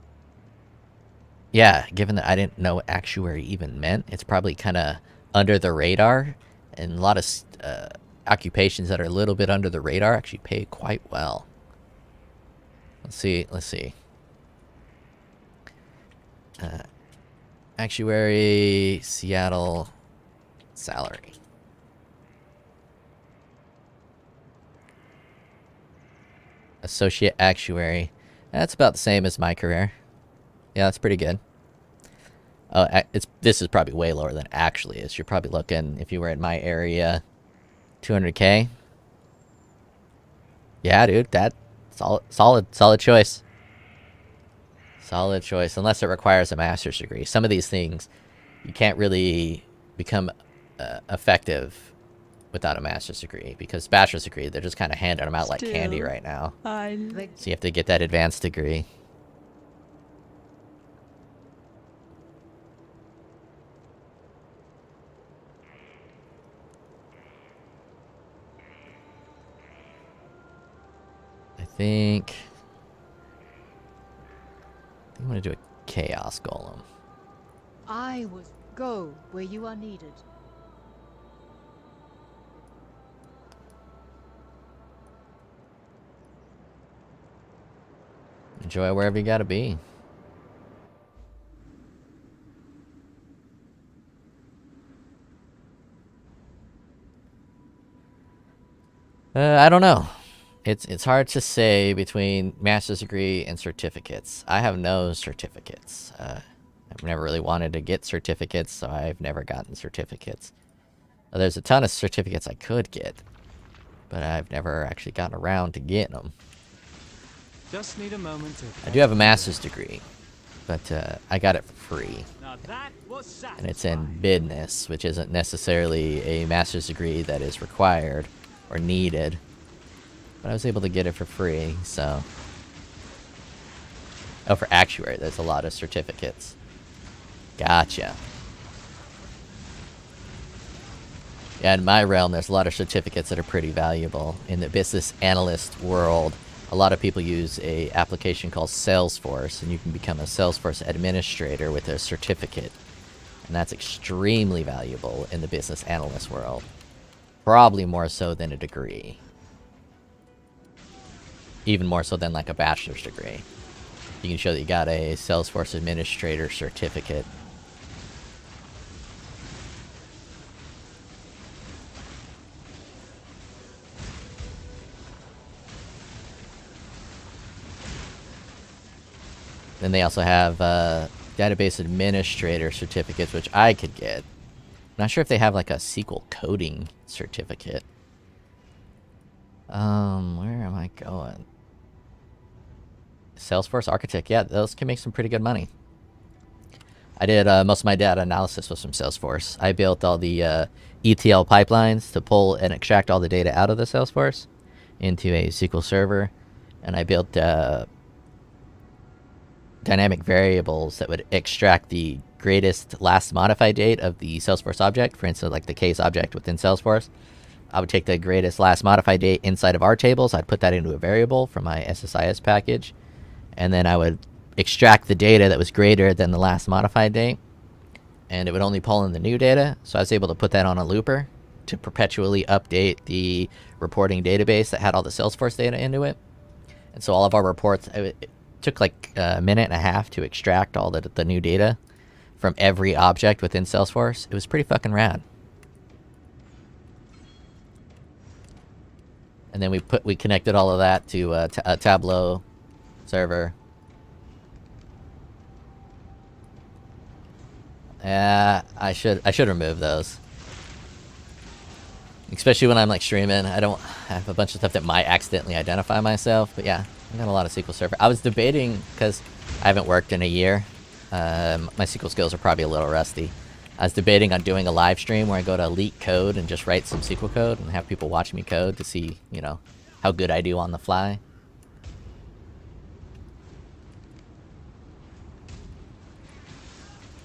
Yeah, given that I didn't know what actuary even meant, it's probably kind of under the radar. And a lot of occupations that are a little bit under the radar actually pay quite well. Let's see. Actuary, Seattle, salary. Associate actuary. That's about the same as my career. Yeah, that's pretty good. This is probably way lower than it actually is. You're probably looking, if you were in my area, 200K. Yeah, dude, that solid choice. Solid choice, unless it requires a master's degree. Some of these things, you can't really become effective without a master's degree, because bachelor's degree, they're just kind of handing them out like candy right now. So you have to get that advanced degree. I think I'm gonna do a chaos golem. I was go where you are needed. Enjoy wherever you gotta be. I don't know. It's hard to say between master's degree and certificates. I have no certificates. I've never really wanted to get certificates, so I've never gotten certificates. There's a ton of certificates I could get, but I've never actually gotten around to getting them. Just need a moment to... I do have a master's degree, but I got it for free. Now that was And it's in business, which isn't necessarily a master's degree that is required or needed. But I was able to get it for free, so... Oh, for actuary, there's a lot of certificates. Gotcha. Yeah, in my realm, there's a lot of certificates that are pretty valuable. In the business analyst world, a lot of people use a application called Salesforce, and you can become a Salesforce administrator with a certificate. And that's extremely valuable in the business analyst world. Probably more so than a degree. Even more so than like a bachelor's degree. You can show that you got a Salesforce administrator certificate. Then they also have database administrator certificates, which I could get. Not sure if they have like a SQL coding certificate. Where am I going? Salesforce architect, yeah, those can make some pretty good money. I did most of my data analysis was from Salesforce. I built all the ETL pipelines to pull and extract all the data out of the Salesforce into a SQL server, and I built dynamic variables that would extract the greatest last modified date of the Salesforce object. For instance, like the case object within Salesforce. I would take the greatest last modified date inside of our tables. I'd put that into a variable from my SSIS package. And then I would extract the data that was greater than the last modified date. And it would only pull in the new data. So I was able to put that on a looper to perpetually update the reporting database that had all the Salesforce data into it. And so all of our reports, it took like a minute and a half to extract all the new data from every object within Salesforce. It was pretty fucking rad. And then we connected all of that to a Tableau server. I should remove those. Especially when I'm like streaming. I don't have a bunch of stuff that might accidentally identify myself. But yeah, I got a lot of SQL Server. I was debating, because I haven't worked in a year. My SQL skills are probably a little rusty. I was debating on doing a live stream where I go to Elite Code and just write some SQL code and have people watch me code to see, you know, how good I do on the fly.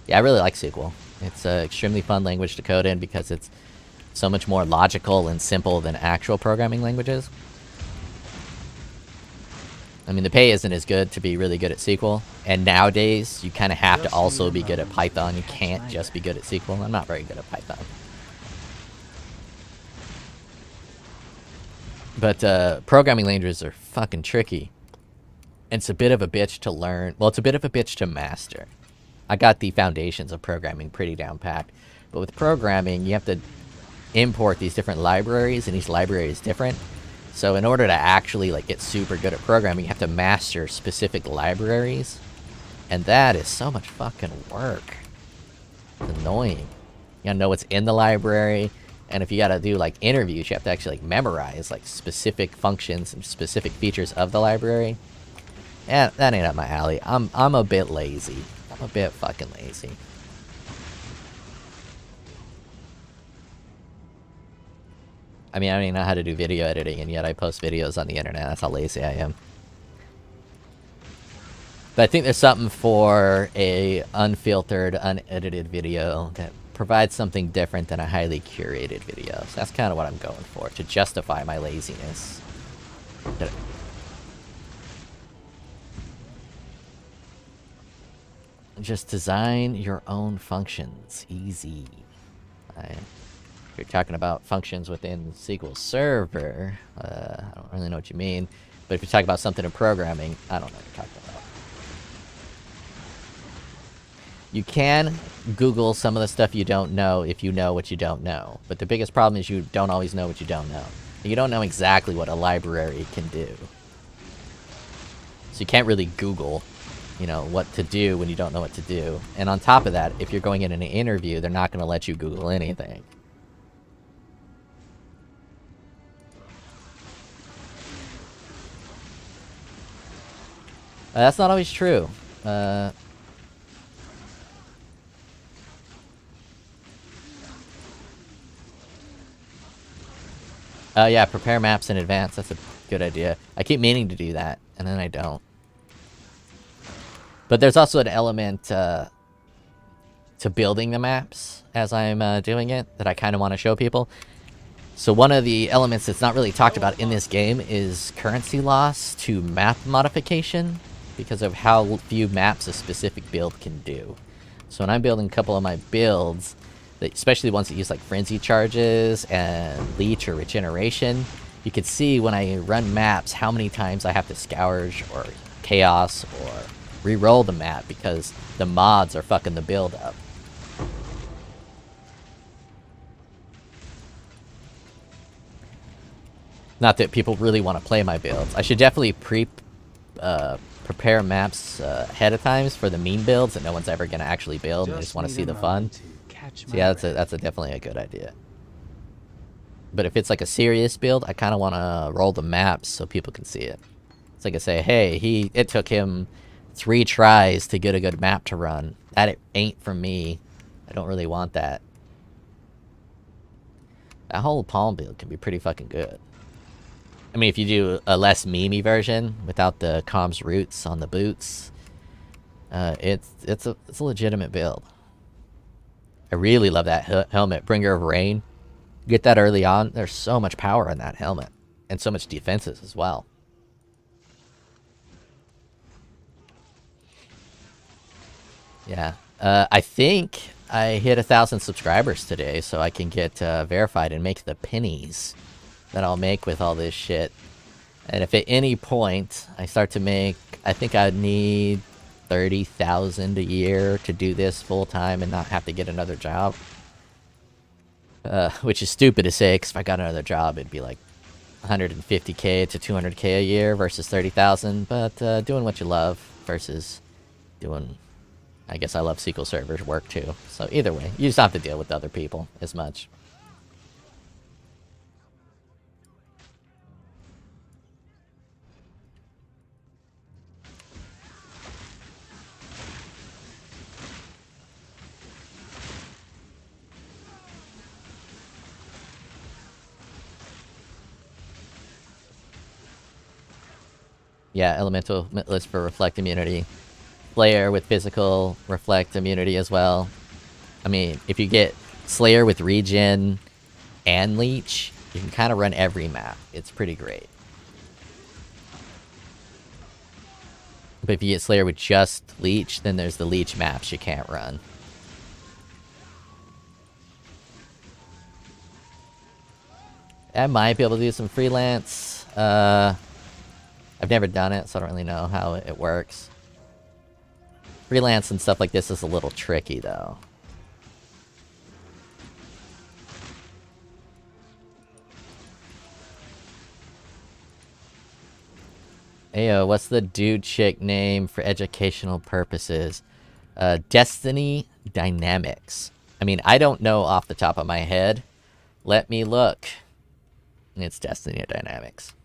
Yeah, I really like SQL. It's an extremely fun language to code in because it's so much more logical and simple than actual programming languages. I mean, the pay isn't as good to be really good at SQL. And nowadays, you kind of have to also be good at Python. You can't just be good at SQL. I'm not very good at Python. But programming languages are fucking tricky. And it's a bit of a bitch to learn. Well, it's a bit of a bitch to master. I got the foundations of programming pretty down packed. But with programming, you have to import these different libraries, and each library is different. So in order to actually like get super good at programming, you have to master specific libraries. And that is so much fucking work. It's annoying. You gotta know what's in the library. And if you gotta do like interviews, you have to actually like memorize like specific functions and specific features of the library. Yeah, that ain't up my alley. I'm a bit lazy. I'm a bit fucking lazy. I mean, I don't even know how to do video editing, and yet I post videos on the internet. That's how lazy I am. But I think there's something for a unfiltered, unedited video that provides something different than a highly curated video. So that's kind of what I'm going for, to justify my laziness. Just design your own functions. Easy. If you're talking about functions within SQL Server, I don't really know what you mean. But if you're talking about something in programming, I don't know what you're talking about. You can Google some of the stuff you don't know if you know what you don't know. But the biggest problem is you don't always know what you don't know. You don't know exactly what a library can do. So you can't really Google, you know, what to do when you don't know what to do. And on top of that, if you're going in an interview, they're not going to let you Google anything. That's not always true. Yeah, prepare maps in advance. That's a good idea. I keep meaning to do that, and then I don't. But there's also an element to building the maps as I'm doing it that I kind of want to show people. So one of the elements that's not really talked about in this game is currency loss to map modification because of how few maps a specific build can do. So when I'm building a couple of my builds, especially ones that use like frenzy charges and leech or regeneration, you can see when I run maps how many times I have to scourge or chaos or re-roll the map because the mods are fucking the build up. Not that people really want to play my builds. I should definitely prepare maps ahead of times for the meme builds that no one's ever going to actually build. And I just want to see the fun. So yeah, that's definitely a good idea. But if it's like a serious build, I kind of want to roll the maps so people can see it. It's like I say, hey, it took him 3 tries to get a good map to run. That ain't for me. I don't really want that. That whole palm build can be pretty fucking good. I mean, if you do a less memey version without the comms roots on the boots, it's a legitimate build. I really love that helmet, Bringer of Rain. Get that early on. There's so much power in that helmet, and so much defenses as well. Yeah, I think I hit 1,000 subscribers today, so I can get verified and make the pennies that I'll make with all this shit. And if at any point I start to make, I think I'd need 30,000 a year to do this full time and not have to get another job. Which is stupid to say, because if I got another job, it'd be like 150k to 200k a year versus 30,000. But doing what you love versus doing, I guess I love SQL Server's work too. So either way, you just don't have to deal with other people as much. Yeah, elemental list for reflect immunity. Slayer with physical reflect immunity as well. I mean, if you get Slayer with regen and leech, you can kind of run every map. It's pretty great. But if you get Slayer with just leech, then there's the leech maps you can't run. I might be able to do some freelance. I've never done it, so I don't really know how it works. Freelance and stuff like this is a little tricky, though. Ayo, what's the dude chick name for educational purposes? Destiny Dynamics. I mean, I don't know off the top of my head. Let me look. It's Destiny Dynamics.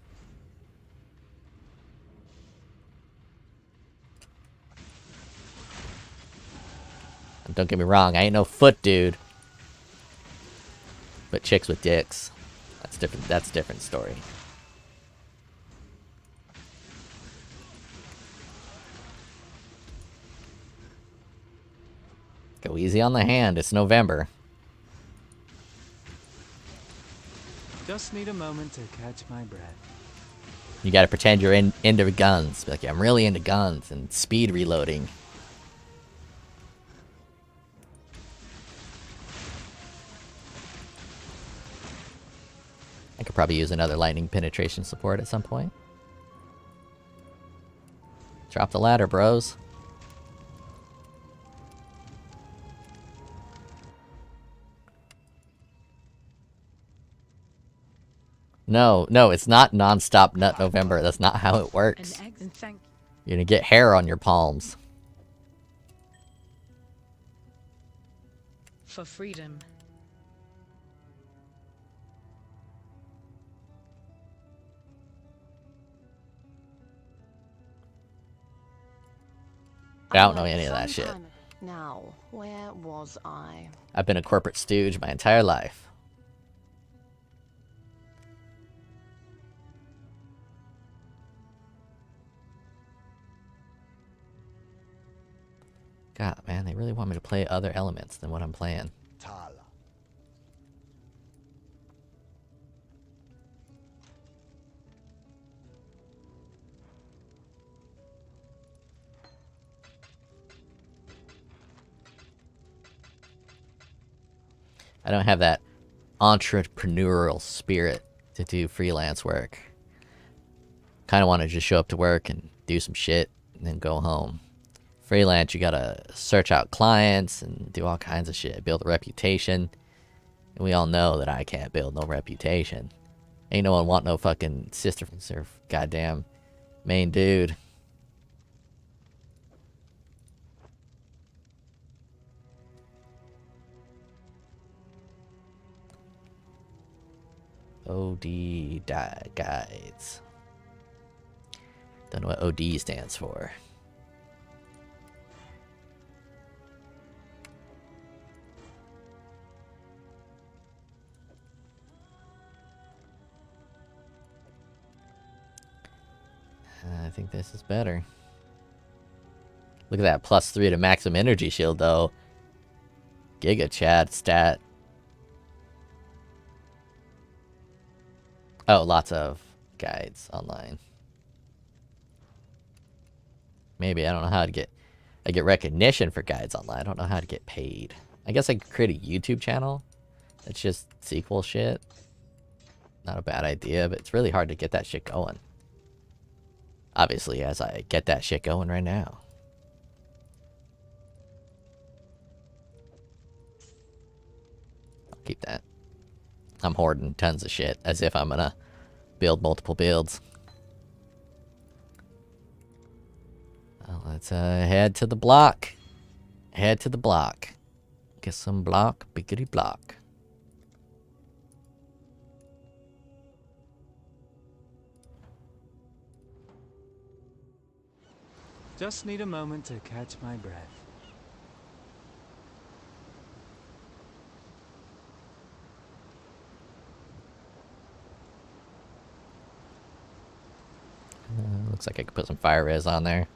Don't get me wrong, I ain't no foot dude. But chicks with dicks. That's different. That's a different story. Go easy on the hand. It's November. Just need a moment to catch my breath. You gotta pretend you're into guns. Be like, yeah, I'm really into guns and speed reloading. I could probably use another lightning penetration support at some point. Drop the ladder, bros. No, it's not non-stop Nut November. That's not how it works. An egg and thank You're gonna get hair on your palms. for freedom. I don't know any of that shit. Now, where was I? I've been a corporate stooge my entire life. God, man, they really want me to play other elements than what I'm playing. Tala. I don't have that entrepreneurial spirit to do freelance work. Kind of want to just show up to work and do some shit and then go home. Freelance, you gotta search out clients and do all kinds of shit, build a reputation. And we all know that I can't build no reputation. Ain't no one want no fucking sister or goddamn main dude. OD guides. Don't know what OD stands for. I think this is better. Look at that, +3 to maximum energy shield though. Giga Chad stat. Oh, lots of guides online. Maybe, I don't know how to get... I get recognition for guides online. I don't know how to get paid. I guess I could create a YouTube channel. That's just sequel shit. Not a bad idea, but it's really hard to get that shit going. Obviously, as I get that shit going right now. I'll keep that. I'm hoarding tons of shit, as if I'm gonna build multiple builds. Well, let's head to the block. Head to the block. Get some block, biggity block. Just need a moment to catch my breath. Looks like I could put some fire res on there.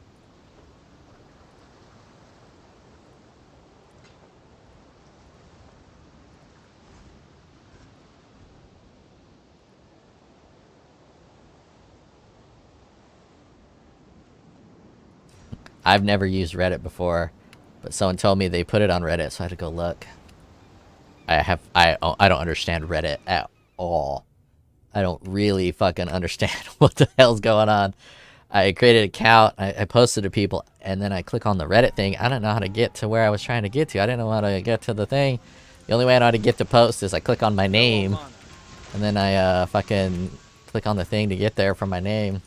I've never used Reddit before, but someone told me they put it on Reddit, so I had to go look. I don't understand Reddit at all. I don't really fucking understand what the hell's going on. I created an account, I posted to people, and then I click on the Reddit thing. I don't know how to get to where I was trying to get to. I didn't know how to get to the thing. The only way I know how to get to post is I click on my name, and then I fucking click on the thing to get there from my name.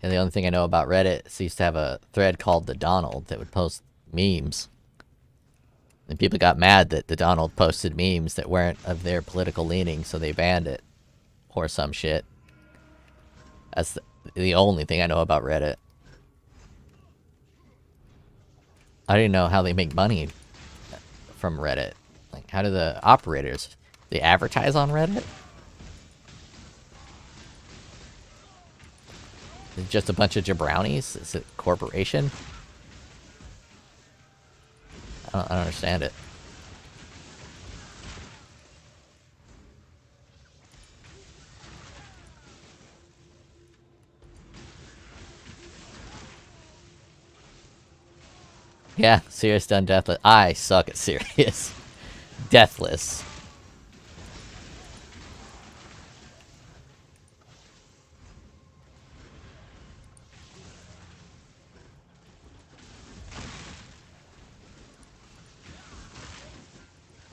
And the only thing I know about Reddit is it used to have a thread called the Donald that would post memes. And people got mad that the Donald posted memes that weren't of their political leaning, so they banned it. Or some shit. That's the only thing I know about Reddit. I didn't know how they make money from Reddit. Like, how do the operators... They advertise on Reddit? Is it just a bunch of jabronis? Is it a corporation? I don't understand it. Yeah, serious done deathless. I suck at serious. deathless.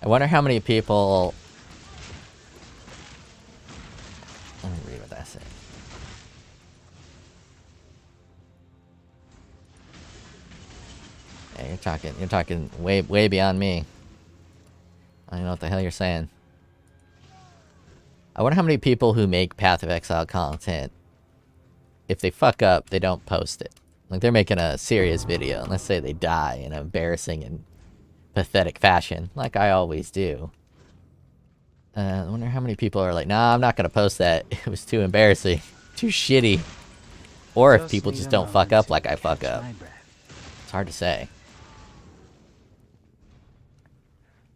I wonder how many people... Let me read what that said. Yeah, you're talking way beyond me. I don't know what the hell you're saying. I wonder how many people who make Path of Exile content, if they fuck up, they don't post it. Like, they're making a serious video, and let's say they die in an embarrassing and pathetic fashion, like I always do. I wonder how many people are like, nah, I'm not gonna post that. It was too embarrassing. Too shitty. Or if people just don't fuck up like I fuck up. It's hard to say.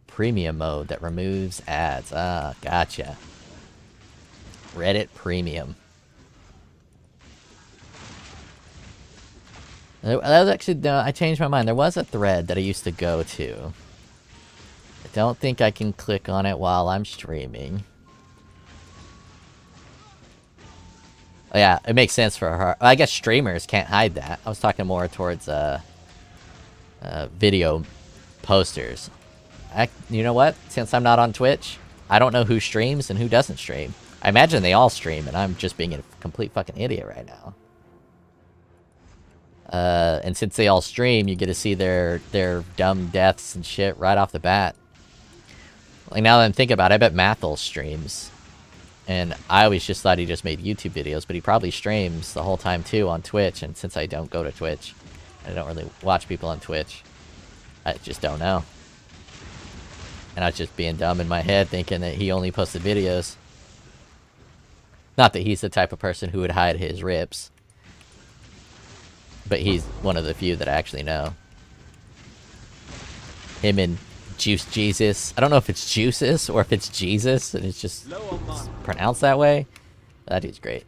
Premium mode that removes ads. Ah, gotcha. Reddit Premium. That was actually, no, I changed my mind. There was a thread that I used to go to. I don't think I can click on it while I'm streaming. Oh, yeah, it makes sense for her. I guess streamers can't hide that. I was talking more towards video posters. You know what? Since I'm not on Twitch, I don't know who streams and who doesn't stream. I imagine they all stream, and I'm just being a complete fucking idiot right now. And since they all stream, you get to see their dumb deaths and shit right off the bat. Like, now that I'm thinking about it, I bet Mathel streams. And I always just thought he just made YouTube videos, but he probably streams the whole time too on Twitch. And since I don't go to Twitch, I don't really watch people on Twitch, I just don't know. And I was just being dumb in my head thinking that he only posted videos. Not that he's the type of person who would hide his rips. But he's one of the few that I actually know. Him and Juice Jesus. I don't know if it's Juices or if it's Jesus, and it's just pronounced that way. That dude's great.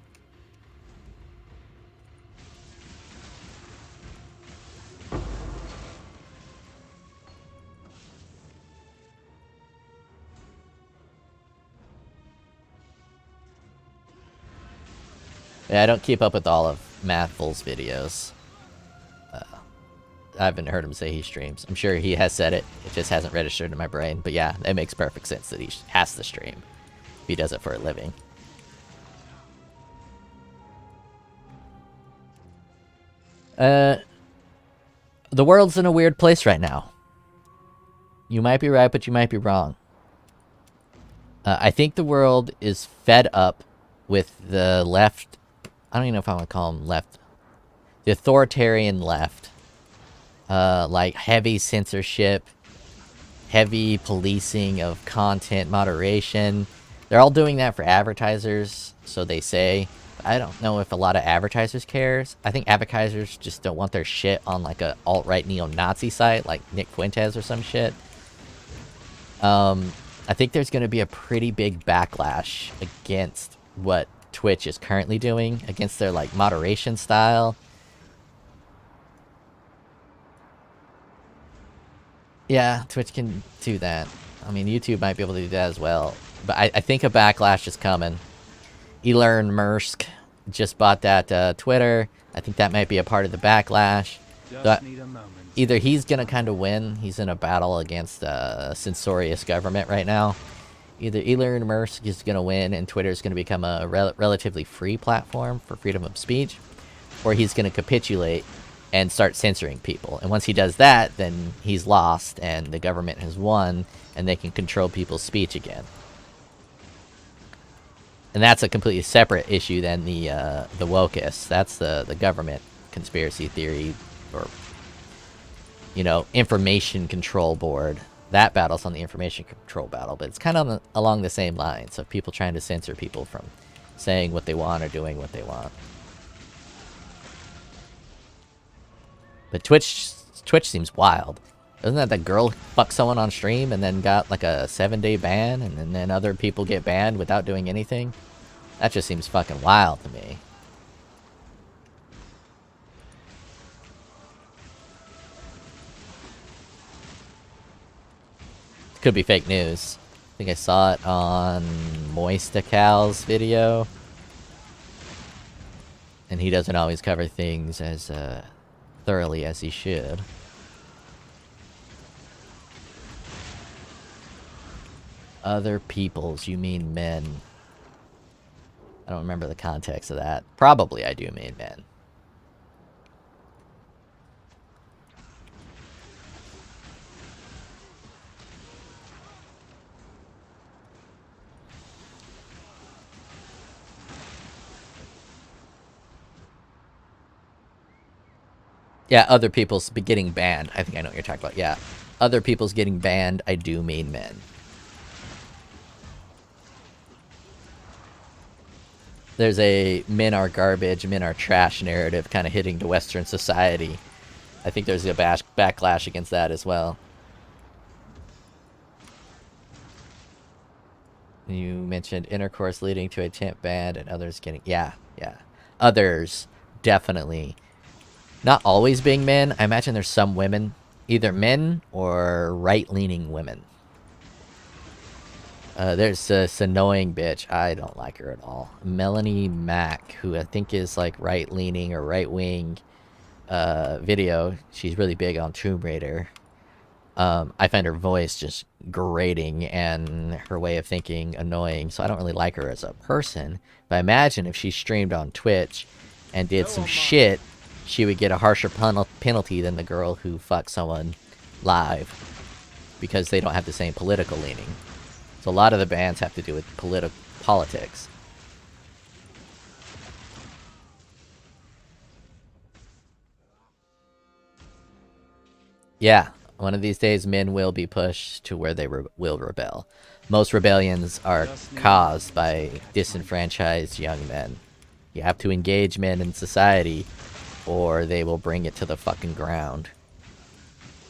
Yeah, I don't keep up with all of Mathel's videos. I haven't heard him say he streams. I'm sure he has said it. It just hasn't registered in my brain. But yeah, it makes perfect sense that he has to stream if he does it for a living. The world's in a weird place right now. You might be right, but you might be wrong. I think the world is fed up with the left. I don't even know if I want to call them left. The authoritarian left. Like heavy censorship, heavy policing of content moderation. They're all doing that for advertisers, so they say. I don't know if a lot of advertisers cares. I think advertisers just don't want their shit on like a alt-right neo-Nazi site like Nick Fuentes or some shit. I think there's going to be a pretty big backlash against what Twitch is currently doing, against their like moderation style. Yeah, Twitch can do that. I mean, YouTube might be able to do that as well. But I think a backlash is coming. Elon Musk just bought that Twitter. I think that might be a part of the backlash. So either he's going to kind of win. He's in a battle against a censorious government right now. Either Elon Musk is going to win and Twitter is going to become a relatively free platform for freedom of speech. Or he's going to capitulate and start censoring people. And once he does that, then he's lost and the government has won and they can control people's speech again. And that's a completely separate issue than the wokists. That's the government conspiracy theory, or, you know, information control board. That battle's on the information control battle, but it's kind of along the same lines of people trying to censor people from saying what they want or doing what they want. But Twitch seems wild. Doesn't that girl fuck someone on stream and then got like a 7-day ban, and then other people get banned without doing anything? That just seems fucking wild to me. Could be fake news. I think I saw it on Moistical's video. And he doesn't always cover things as thoroughly as he should. Other peoples, you mean men. I don't remember the context of that. Probably I do mean men. Yeah, other people's getting banned. I think I know what you're talking about. Yeah. Other people's getting banned, I do mean men. There's a men are garbage, men are trash narrative kind of hitting to Western society. I think there's a backlash against that as well. You mentioned intercourse leading to a temp ban and others getting... Yeah. Others, definitely. Not always being men. I imagine there's some women, either men or right-leaning women. There's this annoying bitch. I don't like her at all. Melanie Mack, who I think is like right-leaning or right-wing video. She's really big on Tomb Raider. I find her voice just grating and her way of thinking annoying, so I don't really like her as a person. But I imagine if she streamed on Twitch and did some shit, she would get a harsher penalty than the girl who fucked someone live, because they don't have the same political leaning. So a lot of the bans have to do with politics. Yeah, one of these days men will be pushed to where they will rebel. Most rebellions are caused by disenfranchised young men. You have to engage men in society, or they will bring it to the fucking ground.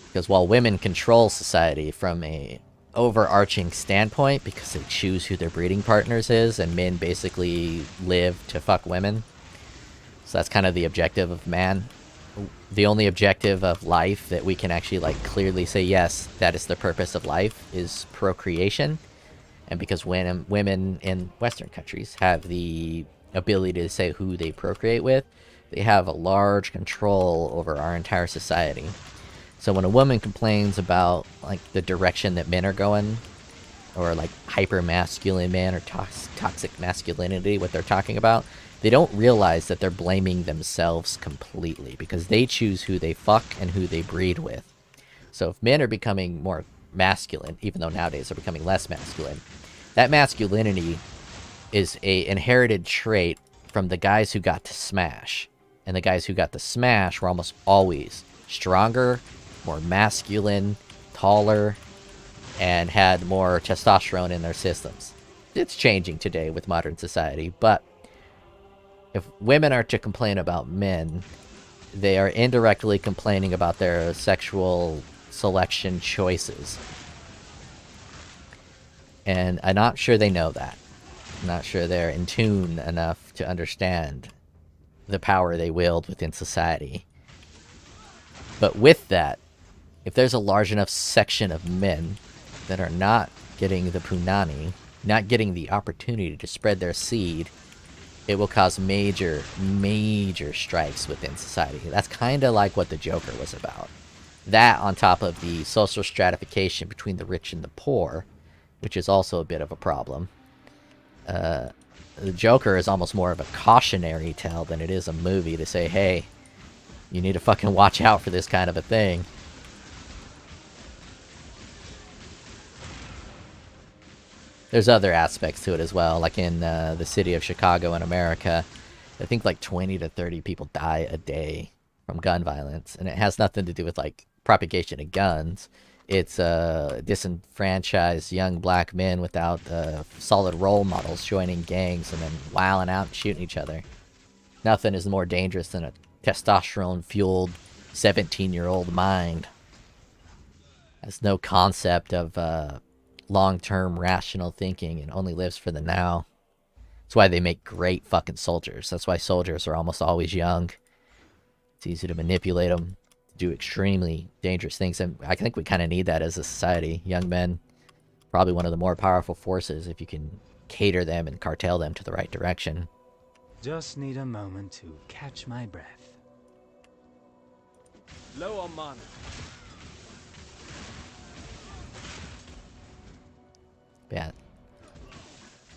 Because while women control society from a overarching standpoint, because they choose who their breeding partners is, and men basically live to fuck women, so that's kind of the objective of man. The only objective of life that we can actually like clearly say yes, that is the purpose of life, is procreation. And because when women in Western countries have the ability to say who they procreate with, they have a large control over our entire society. So when a woman complains about like the direction that men are going, or like hyper masculine men or toxic masculinity, what they're talking about, they don't realize that they're blaming themselves completely, because they choose who they fuck and who they breed with. So if men are becoming more masculine, even though nowadays they're becoming less masculine, that masculinity is a inherited trait from the guys who got to smash. And the guys who got to smash were almost always stronger, more masculine, taller, and had more testosterone in their systems. It's changing today with modern society, but if women are to complain about men, they are indirectly complaining about their sexual selection choices. And I'm not sure they know that. I'm not sure they're in tune enough to understand the power they wield within society. But with that, if there's a large enough section of men that are not getting the punani, not getting the opportunity to spread their seed, it will cause major, major strikes within society. That's kind of like what the Joker was about. That on top of the social stratification between the rich and the poor, which is also a bit of a problem. The Joker is almost more of a cautionary tale than it is a movie to say, hey, you need to fucking watch out for this kind of a thing. There's other aspects to it as well, like in the city of Chicago in America. I think like 20 to 30 people die a day from gun violence, and it has nothing to do with like propagation of guns. It's disenfranchised young black men without solid role models joining gangs and then wilding out and shooting each other. Nothing is more dangerous than a testosterone-fueled 17-year-old mind. Has no concept of long-term rational thinking and only lives for the now. That's why they make great fucking soldiers. That's why soldiers are almost always young. It's easy to manipulate them, do extremely dangerous things, and I think we kind of need that as a society. Young men Probably one of the more powerful forces if you can cater them and cartel them to the right direction. Just need a moment to catch my breath. Low on mana. Yeah.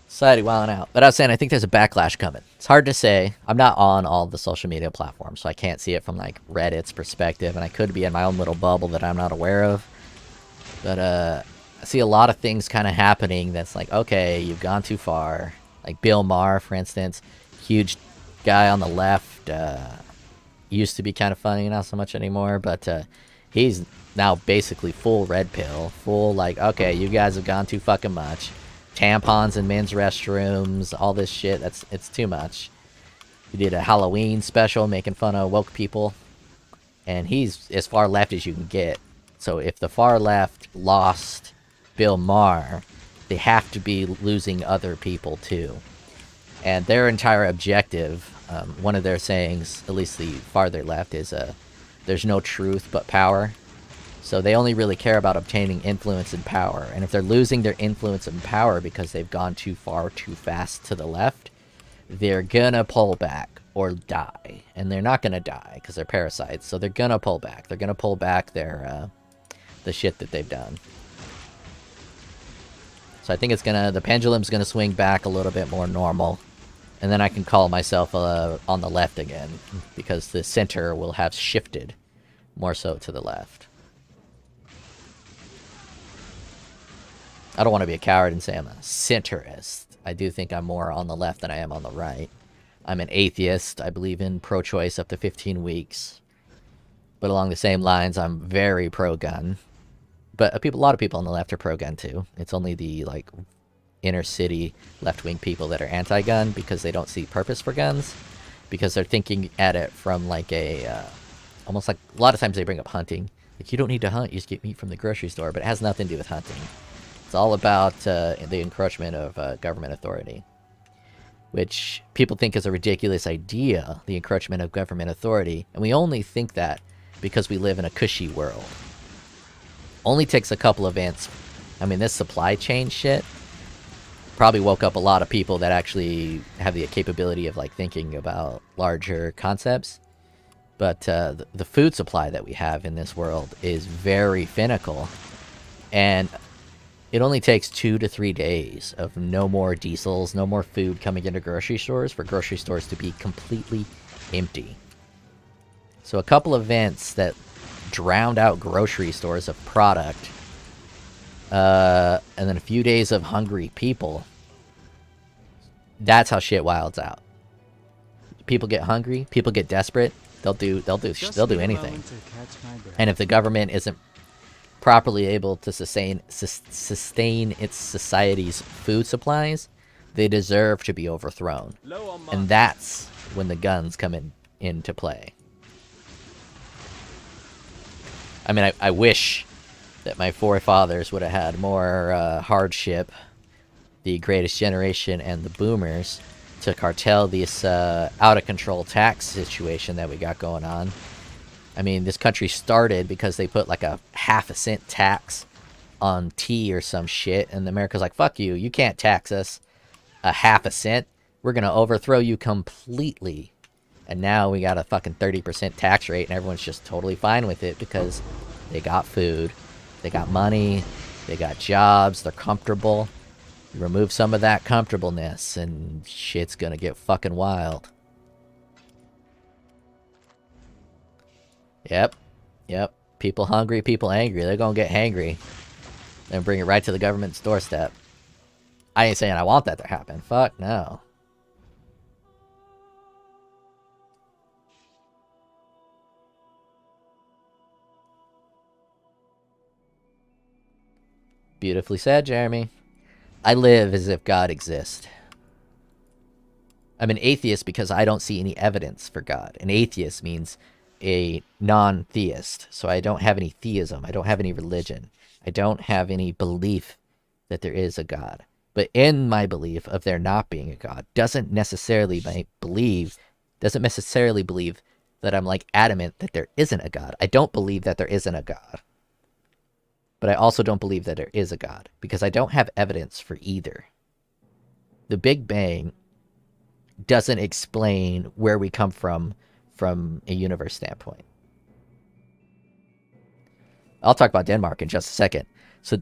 Society wilding out. But I was saying, I think there's a backlash coming. It's hard to say. I'm not on all the social media platforms, so I can't see it from like Reddit's perspective, and I could be in my own little bubble that I'm not aware of. But I see a lot of things kind of happening that's like, okay, you've gone too far. Like Bill Maher, for instance, huge guy on the left, used to be kind of funny, not so much anymore, but he's now basically full red pill, full like, okay, you guys have gone too fucking much. Tampons in men's restrooms, all this shit, it's too much. He did a Halloween special making fun of woke people, and he's as far left as you can get. So if the far left lost Bill Maher, they have to be losing other people too. And their entire objective, one of their sayings, at least the farther left, is there's no truth but power. So they only really care about obtaining influence and power. And if they're losing their influence and power because they've gone too far too fast to the left, they're gonna pull back or die. And they're not gonna die because they're parasites. So they're gonna pull back. They're gonna pull back their the shit that they've done. So I think it's gonna, the pendulum's gonna swing back a little bit more normal. And then I can call myself on the left again, because the center will have shifted more so to the left. I don't want to be a coward and say I'm a centrist. I do think I'm more on the left than I am on the right. I'm an atheist. I believe in pro-choice up to 15 weeks. But along the same lines, I'm very pro-gun. But a lot of people on the left are pro-gun too. It's only the like inner city left-wing people that are anti-gun because they don't see purpose for guns, because they're thinking at it from like a almost like, a lot of times they bring up hunting. Like, you don't need to hunt, you just get meat from the grocery store, but it has nothing to do with hunting. It's all about the encroachment of government authority, which people think is a ridiculous idea, the encroachment of government authority, and we only think that because we live in a cushy world. Only takes a couple events. I mean, this supply chain shit probably woke up a lot of people that actually have the capability of like thinking about larger concepts. But the food supply that we have in this world is very finical, and it only takes 2 to 3 days of no more diesels, no more food coming into grocery stores for grocery stores to be completely empty. So a couple events that drowned out grocery stores of product, and then a few days of hungry people. That's how shit wilds out. People get hungry, people get desperate, they'll do anything. And if the government isn't properly able to sustain its society's food supplies, they deserve to be overthrown. And that's when the guns come into play. I mean, I wish that my forefathers would have had more hardship, the greatest generation and the boomers, to cartel this out-of-control tax situation that we got going on. I mean, this country started because they put like a half-a-cent tax on tea or some shit, and America's like, fuck you, you can't tax us a half a cent. We're gonna overthrow you completely. And now we got a fucking 30% tax rate, and everyone's just totally fine with it because they got food, they got money, they got jobs, they're comfortable. You remove some of that comfortableness, and shit's gonna get fucking wild. Yep. People hungry, people angry. They're gonna get hangry. And bring it right to the government's doorstep. I ain't saying I want that to happen. Fuck no. Beautifully said, Jeremy. I live as if God exists. I'm an atheist because I don't see any evidence for God. An atheist means a non-theist. So I don't have any theism. I don't have any religion. I don't have any belief that there is a God. But in my belief of there not being a God doesn't necessarily believe that I'm like adamant that there isn't a God. I don't believe that there isn't a God. but I also don't believe that there is a God, because I don't have evidence for either. The Big Bang doesn't explain where we come from a universe standpoint. I'll talk about Denmark in just a second. So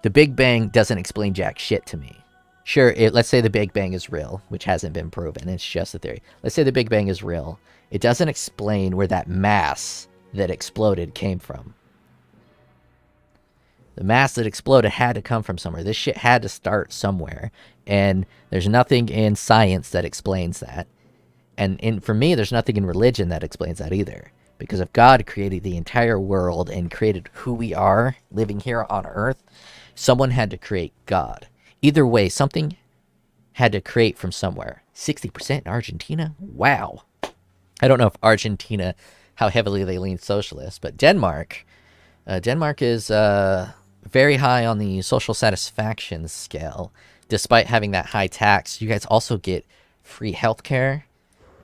the Big Bang doesn't explain jack shit to me. Sure, let's say the Big Bang is real, which hasn't been proven. It's just a theory. Let's say the Big Bang is real. It doesn't explain where that mass that exploded came from. The mass that exploded had to come from somewhere. This shit had to start somewhere. And there's nothing in science that explains that. And for me, there's nothing in religion that explains that either. Because if God created the entire world and created who we are living here on Earth, someone had to create God. Either way, something had to create from somewhere. 60% in Argentina? Wow. I don't know if Argentina, how heavily they lean socialist, but Denmark is very high on the social satisfaction scale. Despite having that high tax, you guys also get free healthcare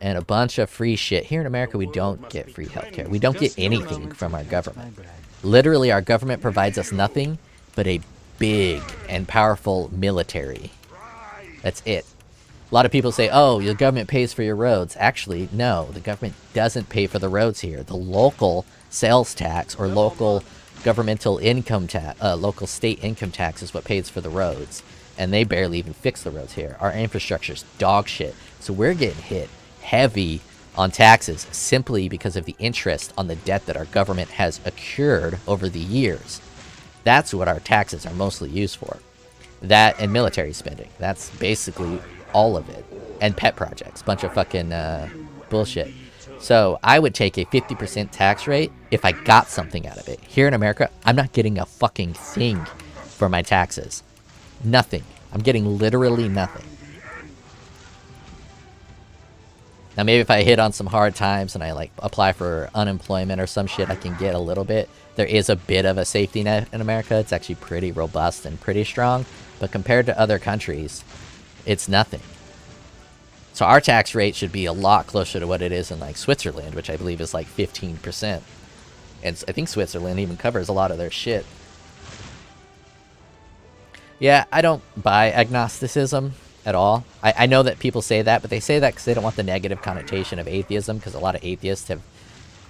and a bunch of free shit. Here in America, we don't get free healthcare. We don't get anything from our government. Literally, our government provides us nothing but a big and powerful military. That's it. A lot of people say, oh, the government pays for your roads. Actually, no, the government doesn't pay for the roads here. The local sales tax or local governmental income tax, local state income tax is what pays for the roads. And they barely even fix the roads here. Our infrastructure's dog shit. So we're getting hit heavy on taxes simply because of the interest on the debt that our government has accrued over the years. That's what our taxes are mostly used for. That and military spending. That's basically all of it. And pet projects. Bunch of fucking bullshit. So I would take a 50% tax rate if I got something out of it. Here in America, I'm not getting a fucking thing for my taxes. Nothing. I'm getting literally nothing. Now maybe if I hit on some hard times and I like apply for unemployment or some shit, I can get a little bit. There is a bit of a safety net in America. It's actually pretty robust and pretty strong. But compared to other countries, it's nothing. So our tax rate should be a lot closer to what it is in like Switzerland, which I believe is like 15%. And I think Switzerland even covers a lot of their shit. Yeah, I don't buy agnosticism at all. I know that people say that, but they say that because they don't want the negative connotation of atheism, because a lot of atheists have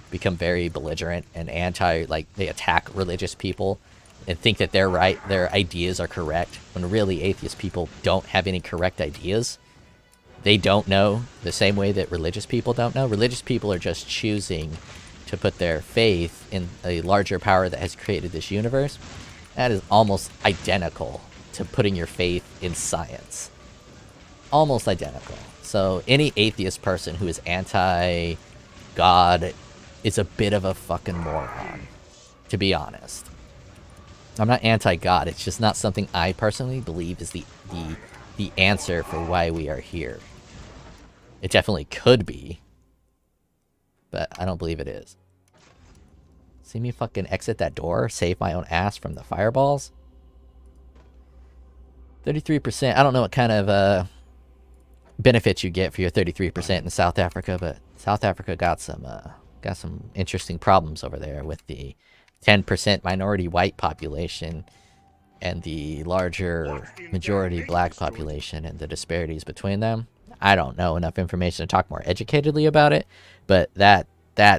become very belligerent and anti, like they attack religious people and think that they're right, their ideas are correct, when really atheist people don't have any correct ideas. They don't know the same way that religious people don't know. Religious people are just choosing to put their faith in a larger power that has created this universe. That is almost identical to putting your faith in science. Almost identical. So any atheist person who is anti-God is a bit of a fucking moron, to be honest. I'm not anti-God, it's just not something I personally believe is the answer for why we are here. It definitely could be, but I don't believe it is. See me fucking exit that door, save my own ass from the fireballs? 33%, I don't know what kind of benefits you get for your 33% in South Africa, but South Africa got some interesting problems over there with the 10% minority white population and the larger majority black population and the disparities between them. I don't know enough information to talk more educatedly about it, but that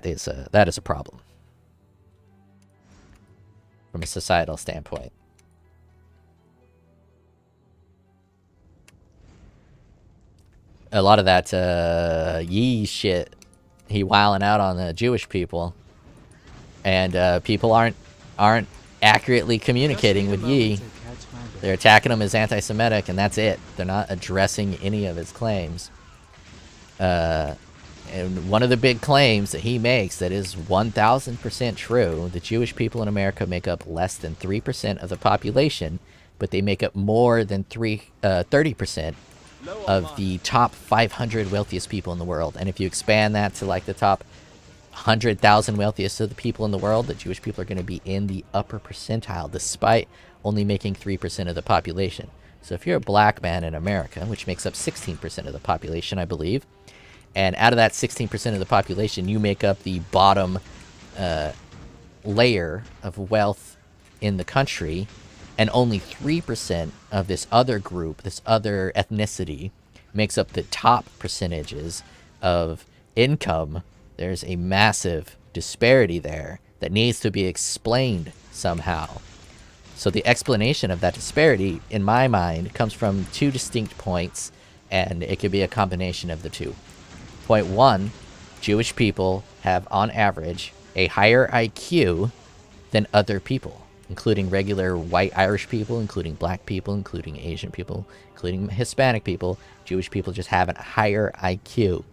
is a problem from a societal standpoint. A lot of that Yee shit, he wilding out on the Jewish people, and people aren't accurately communicating with Yee. They're attacking him as anti-Semitic, and that's it. They're not addressing any of his claims. And one of the big claims that he makes that is 1,000% true, the Jewish people in America make up less than 3% of the population, but they make up more than 30% of the top 500 wealthiest people in the world. And if you expand that to like the top 100,000 wealthiest of the people in the world, the Jewish people are going to be in the upper percentile, despite only making 3% of the population. So if you're a black man in America, which makes up 16% of the population, I believe, and out of that 16% of the population, you make up the bottom layer of wealth in the country, and only 3% of this other group, this other ethnicity, makes up the top percentages of income, there's a massive disparity there that needs to be explained somehow. So the explanation of that disparity, in my mind, comes from two distinct points, and it could be a combination of the two. Point one, Jewish people have, on average, a higher IQ than other people, including regular white Irish people, including black people, including Asian people, including Hispanic people. Jewish people just have a higher IQ.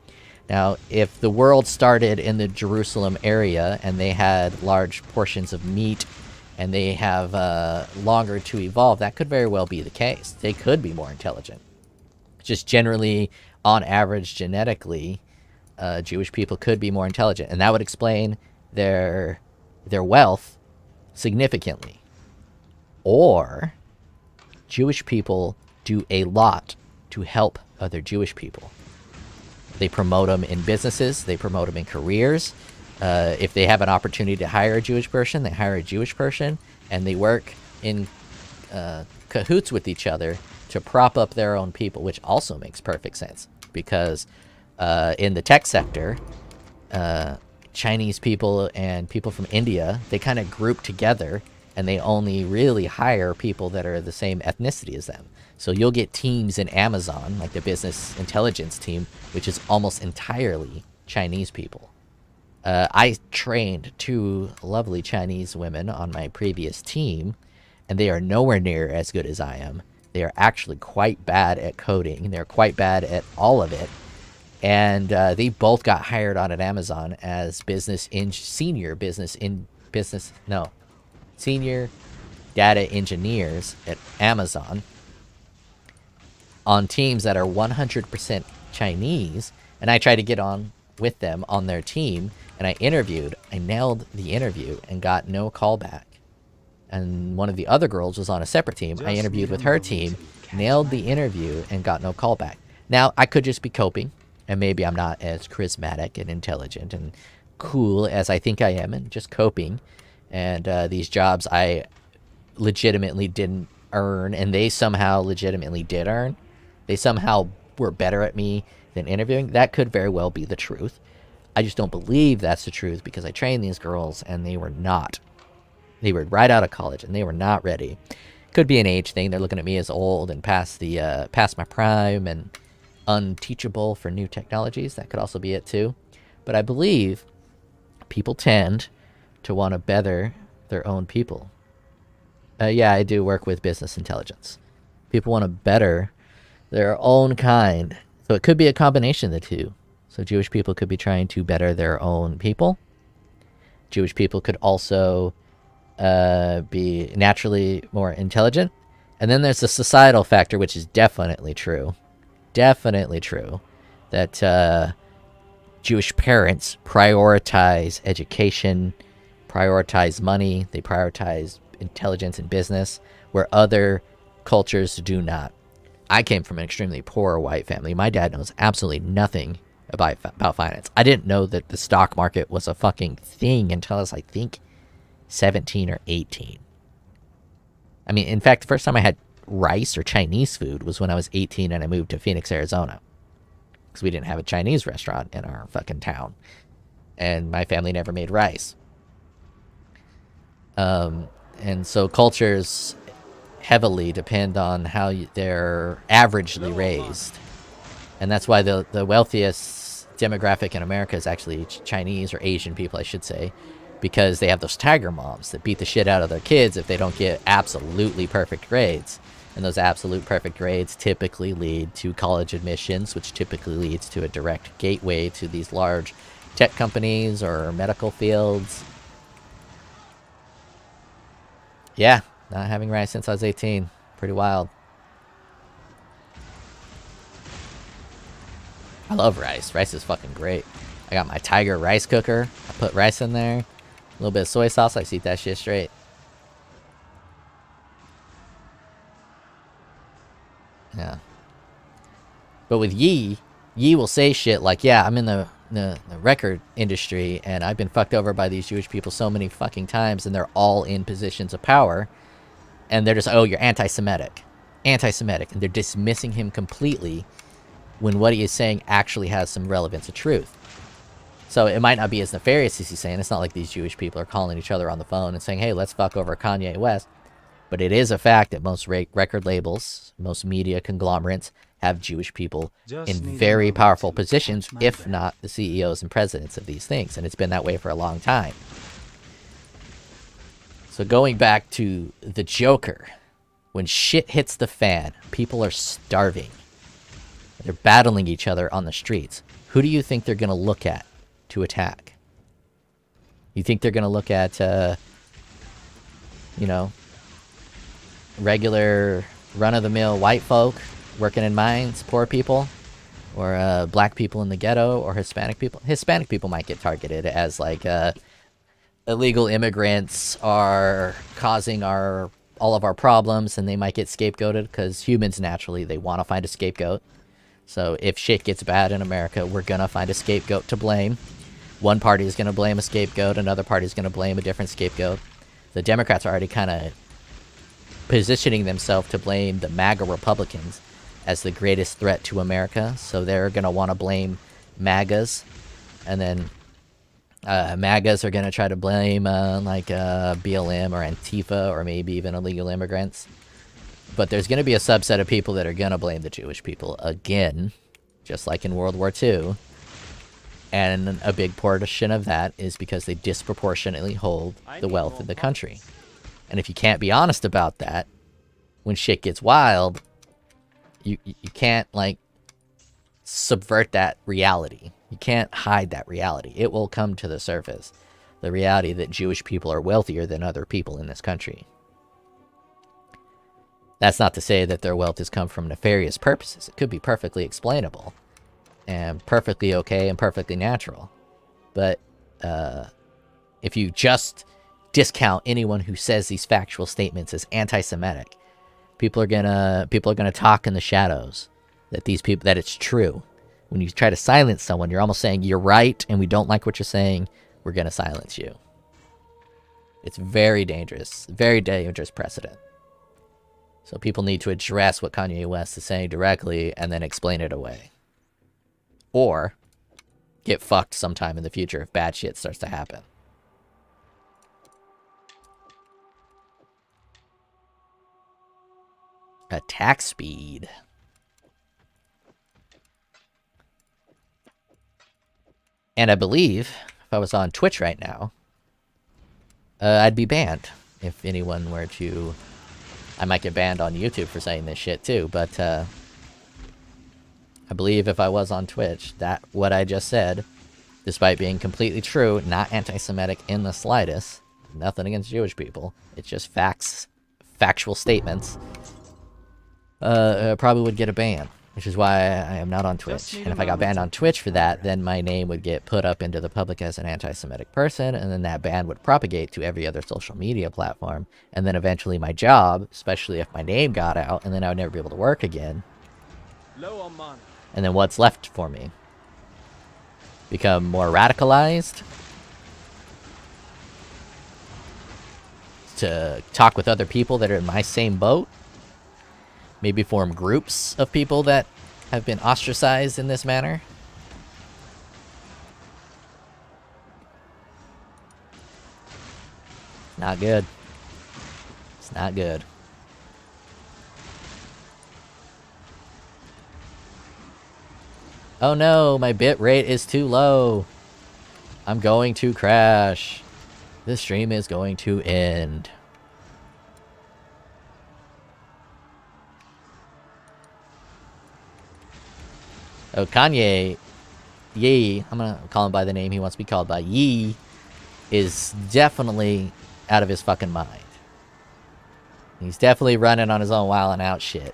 Now, if the world started in the Jerusalem area and they had large portions of meat and they have longer to evolve, that could very well be the case. They could be more intelligent. Just generally, on average, genetically, Jewish people could be more intelligent, and that would explain their wealth significantly. Or Jewish people do a lot to help other Jewish people. They promote them in businesses, they promote them in careers. If they have an opportunity to hire a Jewish person, they hire a Jewish person, and they work in cahoots with each other to prop up their own people, which also makes perfect sense, because in the tech sector, Chinese people and people from India, they kind of group together, and they only really hire people that are the same ethnicity as them. So you'll get teams in Amazon, like the business intelligence team, which is almost entirely Chinese people. I trained 2 lovely Chinese women on my previous team, and they are nowhere near as good as I am. They are actually quite bad at coding. They're quite bad at all of it. And they both got hired on at Amazon as senior data engineers at Amazon on teams that are 100% Chinese. And I tried to get on with them on their team, and I nailed the interview and got no callback. And one of the other girls was on a separate team. I interviewed with her team, nailed the interview, and got no callback. Now, I could just be coping, and maybe I'm not as charismatic and intelligent and cool as I think I am, and just coping. And these jobs I legitimately didn't earn, and they somehow legitimately did earn. They somehow were better at me than interviewing. That could very well be the truth. I just don't believe that's the truth, because I trained these girls and they were not. They were right out of college and they were not ready. Could be an age thing. They're looking at me as old and past my prime and unteachable for new technologies. That could also be it too. But I believe people tend to want to better their own people. Yeah, I do work with business intelligence. People want to better their own kind. So it could be a combination of the two. So Jewish people could be trying to better their own people. Jewish people could also be naturally more intelligent. And then there's the societal factor, which is definitely true. Definitely true. That Jewish parents prioritize education, prioritize money, they prioritize intelligence and business, where other cultures do not. I came from an extremely poor white family. My dad knows absolutely nothing about finance. I didn't know that the stock market was a fucking thing until I was, I think, 17 or 18. I mean, in fact, the first time I had rice or Chinese food was when I was 18 and I moved to Phoenix, Arizona. Because we didn't have a Chinese restaurant in our fucking town. And my family never made rice. And so cultures heavily depend on how they're averagely raised. And that's why the wealthiest demographic in America is actually Chinese or Asian people, I should say. Because they have those tiger moms that beat the shit out of their kids if they don't get absolutely perfect grades. And those absolute perfect grades typically lead to college admissions, which typically leads to a direct gateway to these large tech companies or medical fields. Yeah, not having rice since I was 18. Pretty wild. I love rice. Rice is fucking great. I got my Tiger rice cooker. I put rice in there. A little bit of soy sauce. I just eat that shit straight. Yeah. But with Yi will say shit like, yeah, I'm in the the record industry, and I've been fucked over by these Jewish people so many fucking times, and they're all in positions of power, and they're just, oh, you're anti-Semitic, and they're dismissing him completely when what he is saying actually has some relevance of truth. So it might not be as nefarious as he's saying. It's not like these Jewish people are calling each other on the phone and saying, hey, let's fuck over Kanye West. But it is a fact that most record labels, most media conglomerates have Jewish people in very powerful positions, if not the CEOs and presidents of these things. And it's been that way for a long time. So going back to the Joker, when shit hits the fan, people are starving. They're battling each other on the streets. Who do you think they're going to look at to attack? You think they're going to look at, you know, regular run-of-the-mill white folk working in mines, poor people, or black people in the ghetto, or Hispanic people? Hispanic people might get targeted as, like, illegal immigrants are causing all of our problems, and they might get scapegoated, because humans, naturally, they want to find a scapegoat. So if shit gets bad in America, we're going to find a scapegoat to blame. One party is going to blame a scapegoat, another party is going to blame a different scapegoat. The Democrats are already kind of positioning themselves to blame the MAGA Republicans as the greatest threat to America. So they're going to want to blame MAGAs. And then MAGAs are going to try to blame BLM or Antifa or maybe even illegal immigrants. But there's going to be a subset of people that are going to blame the Jewish people again, just like in World War II. And a big portion of that is because they disproportionately hold the wealth of the country. And if you can't be honest about that, when shit gets wild, you can't, like, subvert that reality. You can't hide that reality. It will come to the surface. The reality that Jewish people are wealthier than other people in this country. That's not to say that their wealth has come from nefarious purposes. It could be perfectly explainable and perfectly okay and perfectly natural. But if you just discount anyone who says these factual statements as anti-Semitic, people are gonna talk in the shadows that it's true. When you try to silence someone, you're almost saying you're right and we don't like what you're saying. We're gonna silence you. It's very dangerous precedent. So people need to address what Kanye West is saying directly and then explain it away. Or get fucked sometime in the future if bad shit starts to happen. Attack speed. And I believe if I was on Twitch right now, I'd be banned if anyone were to... I might get banned on YouTube for saying this shit too, but I believe if I was on Twitch, that what I just said, despite being completely true, not anti-Semitic in the slightest, nothing against Jewish people, it's just factual statements, probably would get a ban, which is why I am not on Twitch. And if I got banned on Twitch for that, then my name would get put up into the public as an anti-Semitic person, and then that ban would propagate to every other social media platform, and then eventually my job, especially if my name got out, and then I would never be able to work again. And then what's left for me? Become more radicalized? To talk with other people that are in my same boat? Maybe form groups of people that have been ostracized in this manner? Not good. It's not good. Oh no, my bit rate is too low. I'm going to crash. This stream is going to end. Oh, Kanye, Yee, I'm gonna call him by the name he wants to be called by, Yee, is definitely out of his fucking mind. He's definitely running on his own wildin' out shit.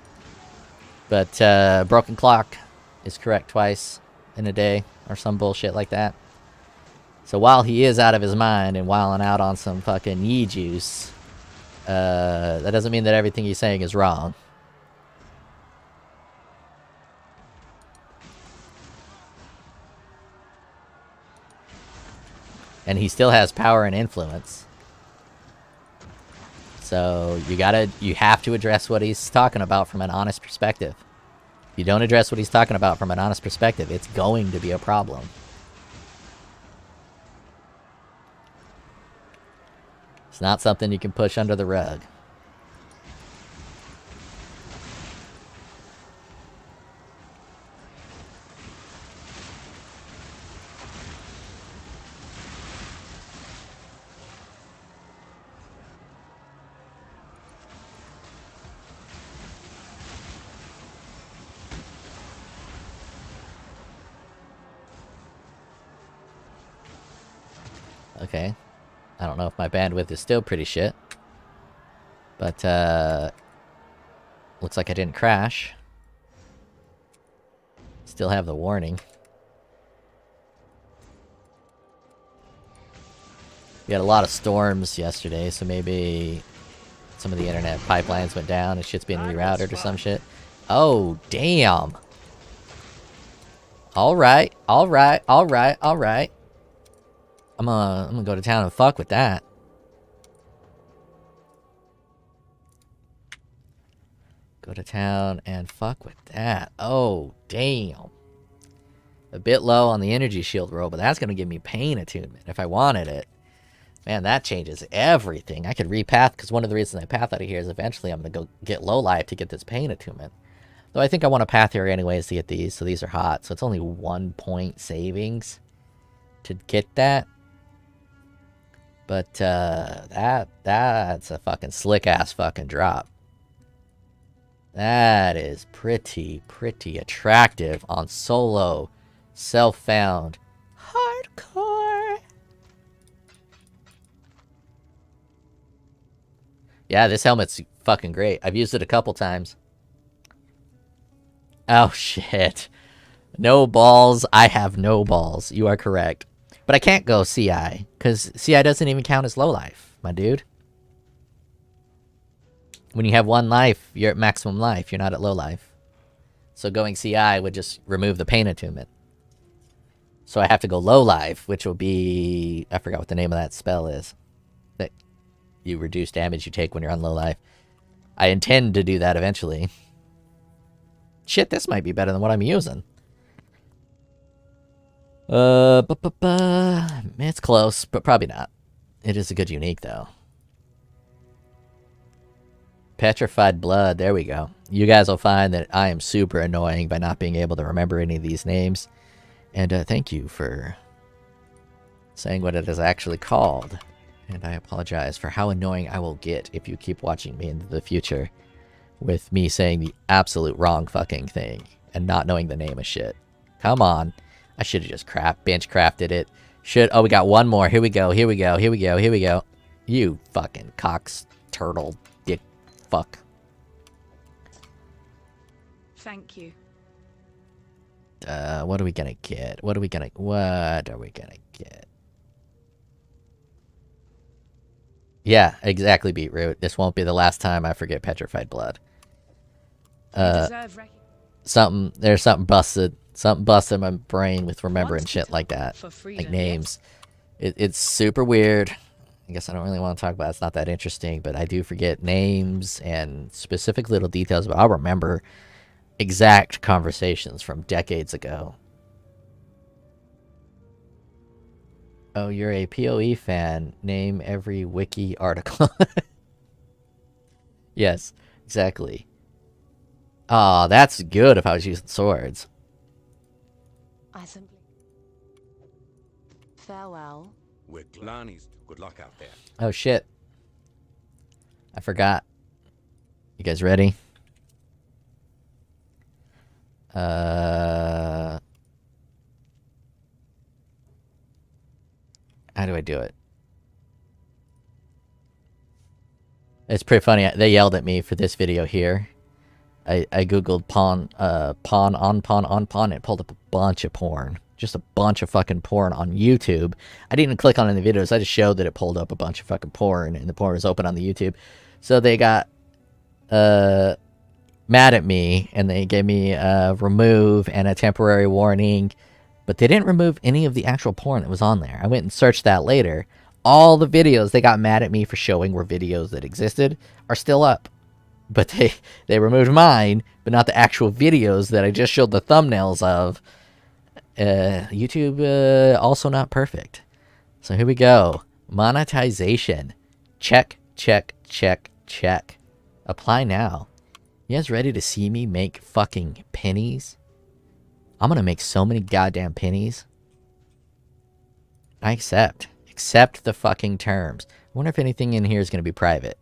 But, broken clock is correct twice in a day, or some bullshit like that. So while he is out of his mind and wildin' out on some fucking Yee juice, that doesn't mean that everything he's saying is wrong. And he still has power and influence. So you have to address what he's talking about from an honest perspective. If you don't address what he's talking about from an honest perspective, it's going to be a problem. It's not something you can push under the rug. Okay. I don't know if my bandwidth is still pretty shit. But, looks like I didn't crash. Still have the warning. We had a lot of storms yesterday, so maybe some of the internet pipelines went down and shit's being rerouted or some shit. Oh, damn! Alright, alright, alright, alright. I'm gonna go to town and fuck with that. Go to town and fuck with that. Oh, damn. A bit low on the energy shield roll, but that's gonna give me pain attunement if I wanted it. Man, that changes everything. I could repath, because one of the reasons I path out of here is eventually I'm gonna go get low life to get this pain attunement. Though I think I want to path here anyways to get these, so these are hot. So it's only 1 point savings to get that. But, that's a fucking slick-ass fucking drop. That is pretty attractive on solo, self-found, hardcore. Yeah, this helmet's fucking great. I've used it a couple times. Oh, shit. No balls. I have no balls. You are correct. But I can't go CI, because CI doesn't even count as low life, my dude. When you have 1 life, you're at maximum life. You're not at low life. So going CI would just remove the pain attunement. So I have to go low life, which will be... I forgot what the name of that spell is. That you reduce damage you take when you're on low life. I intend to do that eventually. Shit, this might be better than what I'm using. It's close, but probably not. It is a good unique, though. Petrified Blood, there we go. You guys will find that I am super annoying by not being able to remember any of these names. And thank you for saying what it is actually called. And I apologize for how annoying I will get if you keep watching me into the future with me saying the absolute wrong fucking thing and not knowing the name of shit. Come on. I should have just bench crafted it. Oh, we got one more. Here we go. Here we go. Here we go. Here we go. You fucking cox turtle dick fuck. Thank you. What are we gonna get? What are we gonna get? Yeah, exactly, Beetroot. This won't be the last time I forget Petrified Blood. There's something busted. Something busted my brain with remembering shit like that. Like names. It's super weird. I guess I don't really want to talk about it. It's not that interesting, but I do forget names and specific little details, but I'll remember exact conversations from decades ago. Oh, you're a POE fan. Name every wiki article. Yes, exactly. Oh, that's good if I was using swords. I simply... Farewell. We're Glani's. Good luck out there. Oh, shit. I forgot. You guys ready? How do I do it? It's pretty funny. They yelled at me for this video here. I googled pawn on pawn, and it pulled up a bunch of porn. Just a bunch of fucking porn on YouTube. I didn't even click on any videos. I just showed that it pulled up a bunch of fucking porn, and the porn was open on the YouTube. So they got mad at me, and they gave me a remove and a temporary warning But they didn't remove any of the actual porn that was on there. I went and searched that later. All the videos they got mad at me for showing were videos that existed are still up. But they removed mine, but not the actual videos that I just showed the thumbnails of. YouTube, also not perfect. So here we go. Monetization. Check, check, check, check. Apply now. You guys ready to see me make fucking pennies? I'm gonna make so many goddamn pennies. I accept. Accept the fucking terms. I wonder if anything in here is gonna be private.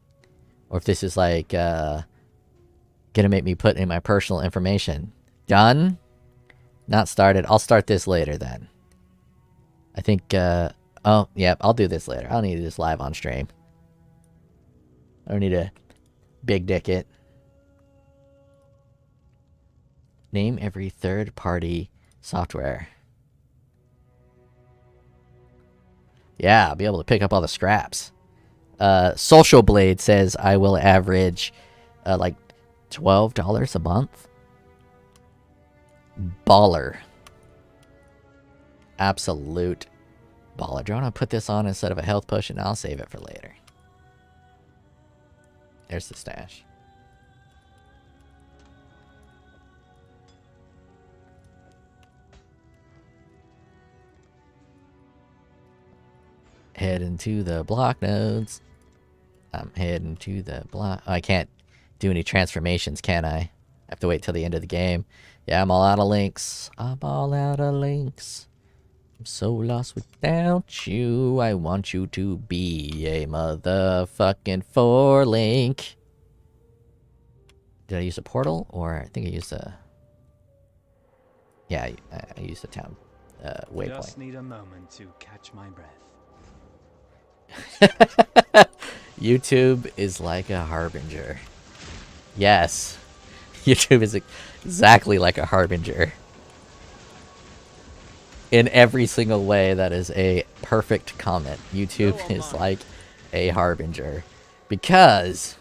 Or if this is like, gonna make me put in my personal information. Done? Not started. I'll start this later then. I think, oh, yeah, I'll do this later. I don't need to do this live on stream. I don't need to big dick it. Name every third-party software. Yeah, I'll be able to pick up all the scraps. Social Blade says I will average, like, $12 a month. Baller. Absolute baller. Do you want to put this on instead of a health potion? I'll save it for later. There's the stash. Heading to the block nodes. I'm heading to the block. Oh, I can't do any transformations, can I? I have to wait till the end of the game. Yeah, I'm all out of links. I'm all out of links. I'm so lost without you. I want you to be a motherfucking 4-link. Did I use a portal? Or I think I used a... Yeah, I used a town waypoint. Just need a moment to catch my breath. YouTube is like a harbinger. Yes. YouTube is exactly like a harbinger. In every single way, that is a perfect comment. YouTube is like a harbinger. Because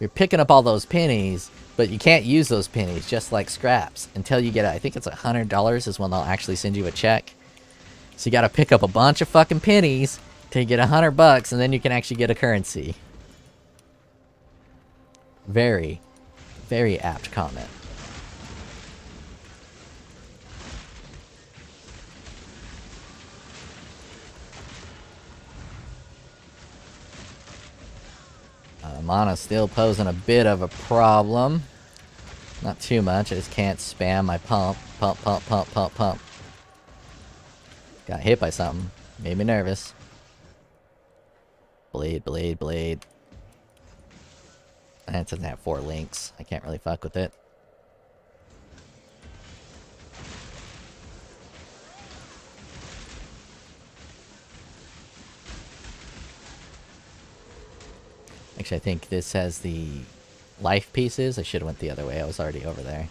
you're picking up all those pennies, but you can't use those pennies just like scraps until you get, I think it's $100 is when they'll actually send you a check. So you gotta pick up a bunch of fucking pennies till you get $100, and then you can actually get a currency. Very, very apt comment. Mana's still posing a bit of a problem. Not too much, I just can't spam my pump. Pump, pump, pump, pump, pump. Got hit by something. Made me nervous. Blade, blade, blade. That doesn't have 4 links. I can't really fuck with it. Actually, I think this has the life pieces. I should have went the other way. I was already over there.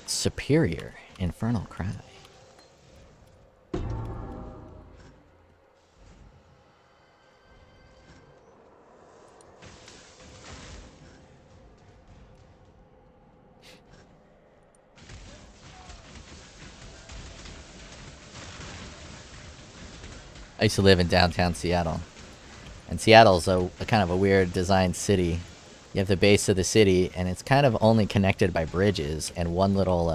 Superior Infernal Cry. I used to live in downtown Seattle. And Seattle's a kind of a weird designed city. You have the base of the city, and it's kind of only connected by bridges and one little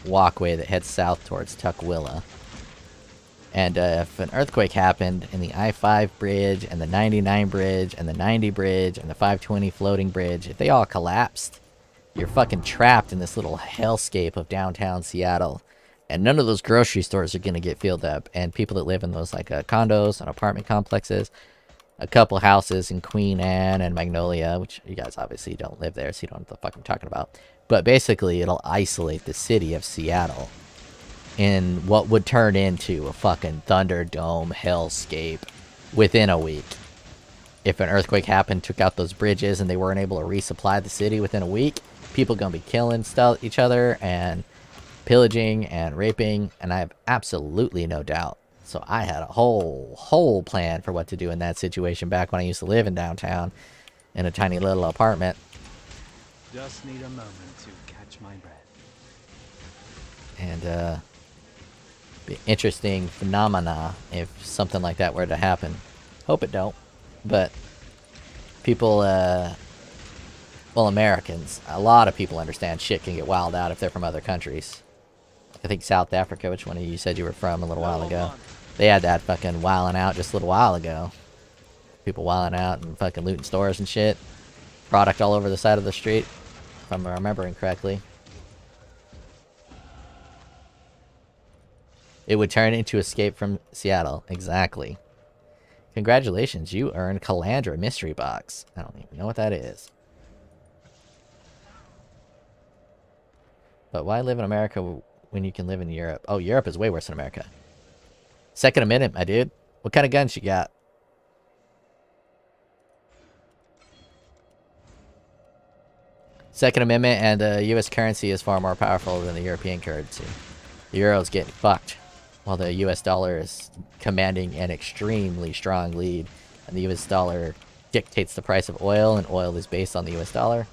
walkway that heads south towards Tukwila. And if an earthquake happened, and the I-5 bridge, and the 99 bridge, and the 90 bridge, and the 520 floating bridge, if they all collapsed, you're fucking trapped in this little hellscape of downtown Seattle. And none of those grocery stores are going to get filled up. And people that live in those like condos and apartment complexes, a couple houses in Queen Anne and Magnolia, which you guys obviously don't live there, so you don't know what the fuck I'm talking about. But basically, it'll isolate the city of Seattle in what would turn into a fucking Thunderdome hellscape within a week. If an earthquake happened, took out those bridges, and they weren't able to resupply the city within a week, people gonna be killing each other and pillaging and raping, and I have absolutely no doubt So I had a whole plan for what to do in that situation back when I used to live in downtown in a tiny little apartment. Just need a moment to catch my breath. And be interesting phenomena if something like that were to happen. Hope it don't. But people, well, Americans, a lot of people understand shit can get wild out if they're from other countries. I think South Africa, which one of you said you were from a little while ago. They had that fucking wilding out just a little while ago. People wilding out and fucking looting stores and shit. Product all over the side of the street, if I'm remembering correctly. It would turn into Escape from Seattle. Exactly. Congratulations, you earned Calandra Mystery Box. I don't even know what that is. But why live in America when you can live in Europe? Oh, Europe is way worse than America. Second Amendment, my dude. What kind of guns you got? Second Amendment and the U.S. currency is far more powerful than the European currency. The euro's getting fucked, while the U.S. dollar is commanding an extremely strong lead. And the U.S. dollar dictates the price of oil, and oil is based on the U.S. dollar.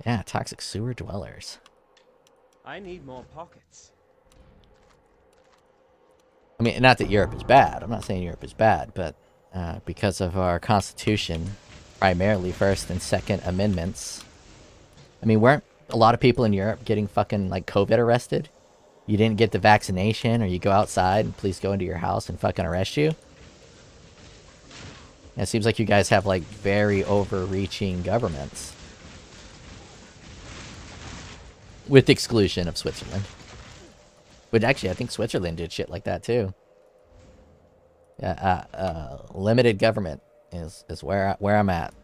Yeah, toxic sewer dwellers. I need more pockets. I mean, not that Europe is bad. I'm not saying Europe is bad, but because of our Constitution, primarily First and Second Amendments. I mean, weren't a lot of people in Europe getting fucking, like, COVID arrested? You didn't get the vaccination, or you go outside and police go into your house and fucking arrest you? And it seems like you guys have, like, very overreaching governments. With the exclusion of Switzerland. Which actually, I think Switzerland did shit like that too. Yeah, limited government is where I'm at.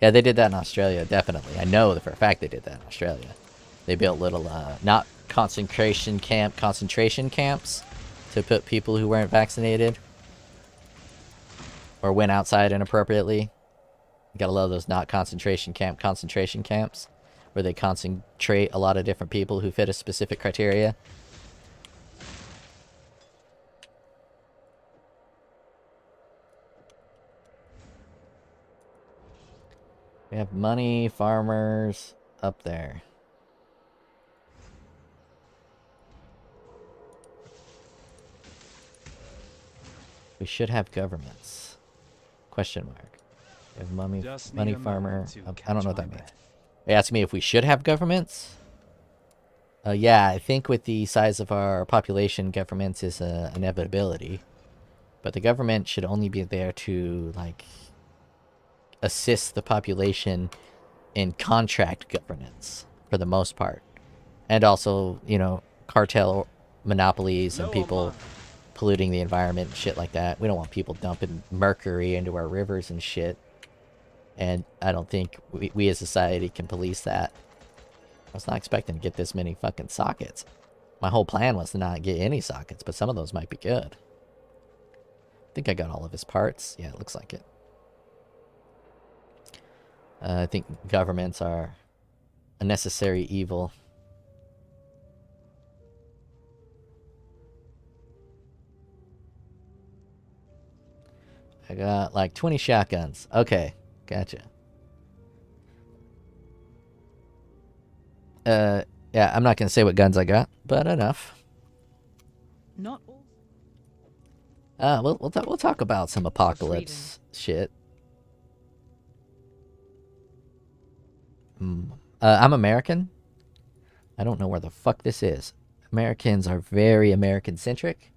Yeah, they did that in Australia, definitely. I know for a fact they did that in Australia. They built little, not concentration camps to put people who weren't vaccinated or went outside inappropriately. You gotta love those not concentration camps, where they concentrate a lot of different people who fit a specific criteria. We have money, farmers, up there. We should have governments. Question mark. We have money farmer. I don't know what that means. Are you asking me if we should have governments? Yeah, I think with the size of our population, governments is an inevitability. But the government should only be there to, like, assist the population in contract governance, for the most part. And also, you know, cartel monopolies and people polluting the environment and shit like that. We don't want people dumping mercury into our rivers and shit. And I don't think we as a society can police that. I was not expecting to get this many fucking sockets. My whole plan was to not get any sockets, but some of those might be good. I think I got all of his parts. Yeah, it looks like it. I think governments are a necessary evil. I got like 20 shotguns. Okay, gotcha. Yeah, I'm not gonna say what guns I got, but enough. Not all. We'll talk about some apocalypse shit. I'm American. I don't know where the fuck this is. Americans are very American-centric.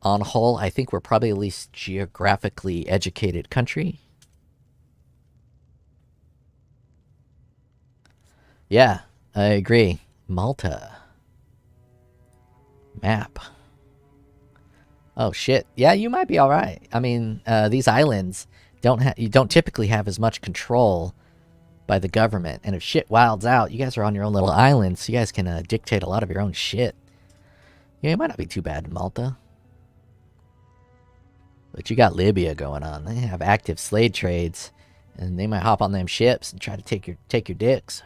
On whole, I think we're probably the least geographically educated country. Yeah, I agree. Malta. Map. Oh shit. Yeah, you might be alright. I mean, these islands you don't typically have as much control by the government. And if shit wilds out, you guys are on your own little island, so you guys can dictate a lot of your own shit. Yeah, it might not be too bad in Malta. But you got Libya going on. They have active slave trades, and they might hop on them ships and try to take your dicks.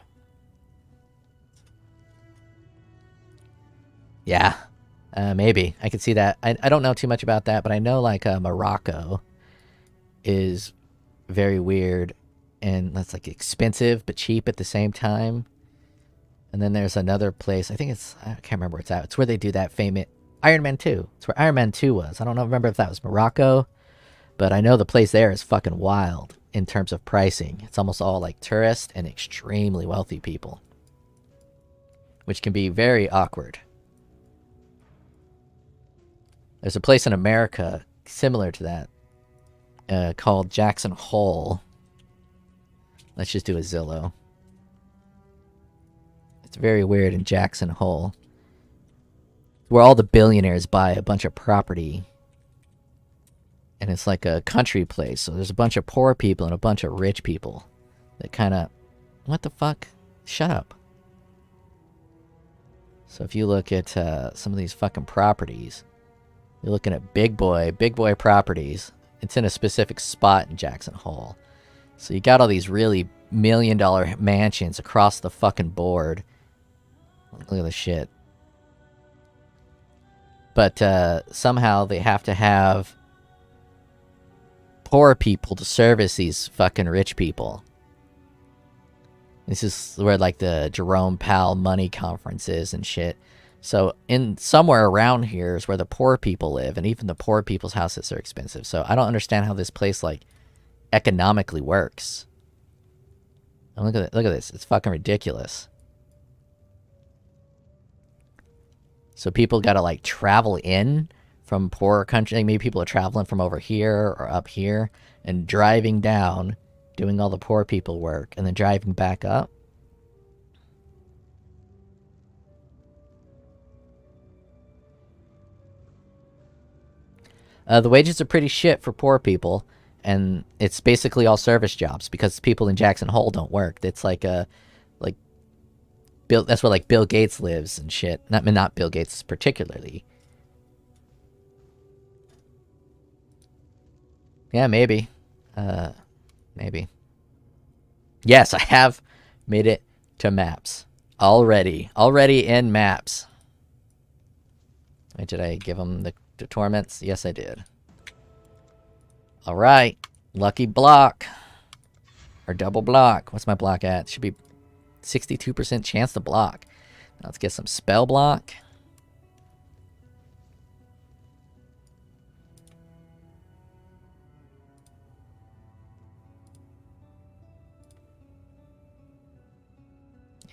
Yeah, maybe. I could see that. I don't know too much about that, but I know, like, Morocco is very weird, and that's, like, expensive but cheap at the same time. And then there's another place, I can't remember where it's at. It's where they do that famous Iron Man 2. It's where Iron Man 2 was. I don't remember if that was Morocco, but I know the place there is fucking wild in terms of pricing. It's almost all, like, tourists and extremely wealthy people, which can be very awkward. There's a place in America similar to that called Jackson Hole. Let's just do a Zillow. It's very weird in Jackson Hole, where all the billionaires buy a bunch of property. And it's like a country place. So there's a bunch of poor people and a bunch of rich people that kind of... What the fuck? Shut up. So if you look at some of these fucking properties... You're looking at big boy properties. It's in a specific spot in Jackson Hole. So you got all these really million-dollar mansions across the fucking board. Look at this shit. But somehow they have to have poor people to service these fucking rich people. This is where, like, the Jerome Powell money conference is and shit. So in somewhere around here is where the poor people live, and even the poor people's houses are expensive. So I don't understand how this place, like, economically works. And look at this. It's fucking ridiculous. So people gotta, like, travel in from poorer countries. Like, maybe people are traveling from over here or up here and driving down, doing all the poor people work, and then driving back up. The wages are pretty shit for poor people, and it's basically all service jobs because people in Jackson Hole don't work. It's like that's where, like, Bill Gates lives and shit. Not Bill Gates particularly. Yeah, maybe. Maybe. Yes, I have made it to maps already. Already in maps. Wait, did I give them the torments? Yes, I did. Alright. Lucky block. Or double block. What's my block at? Should be 62% chance to block. Now let's get some spell block.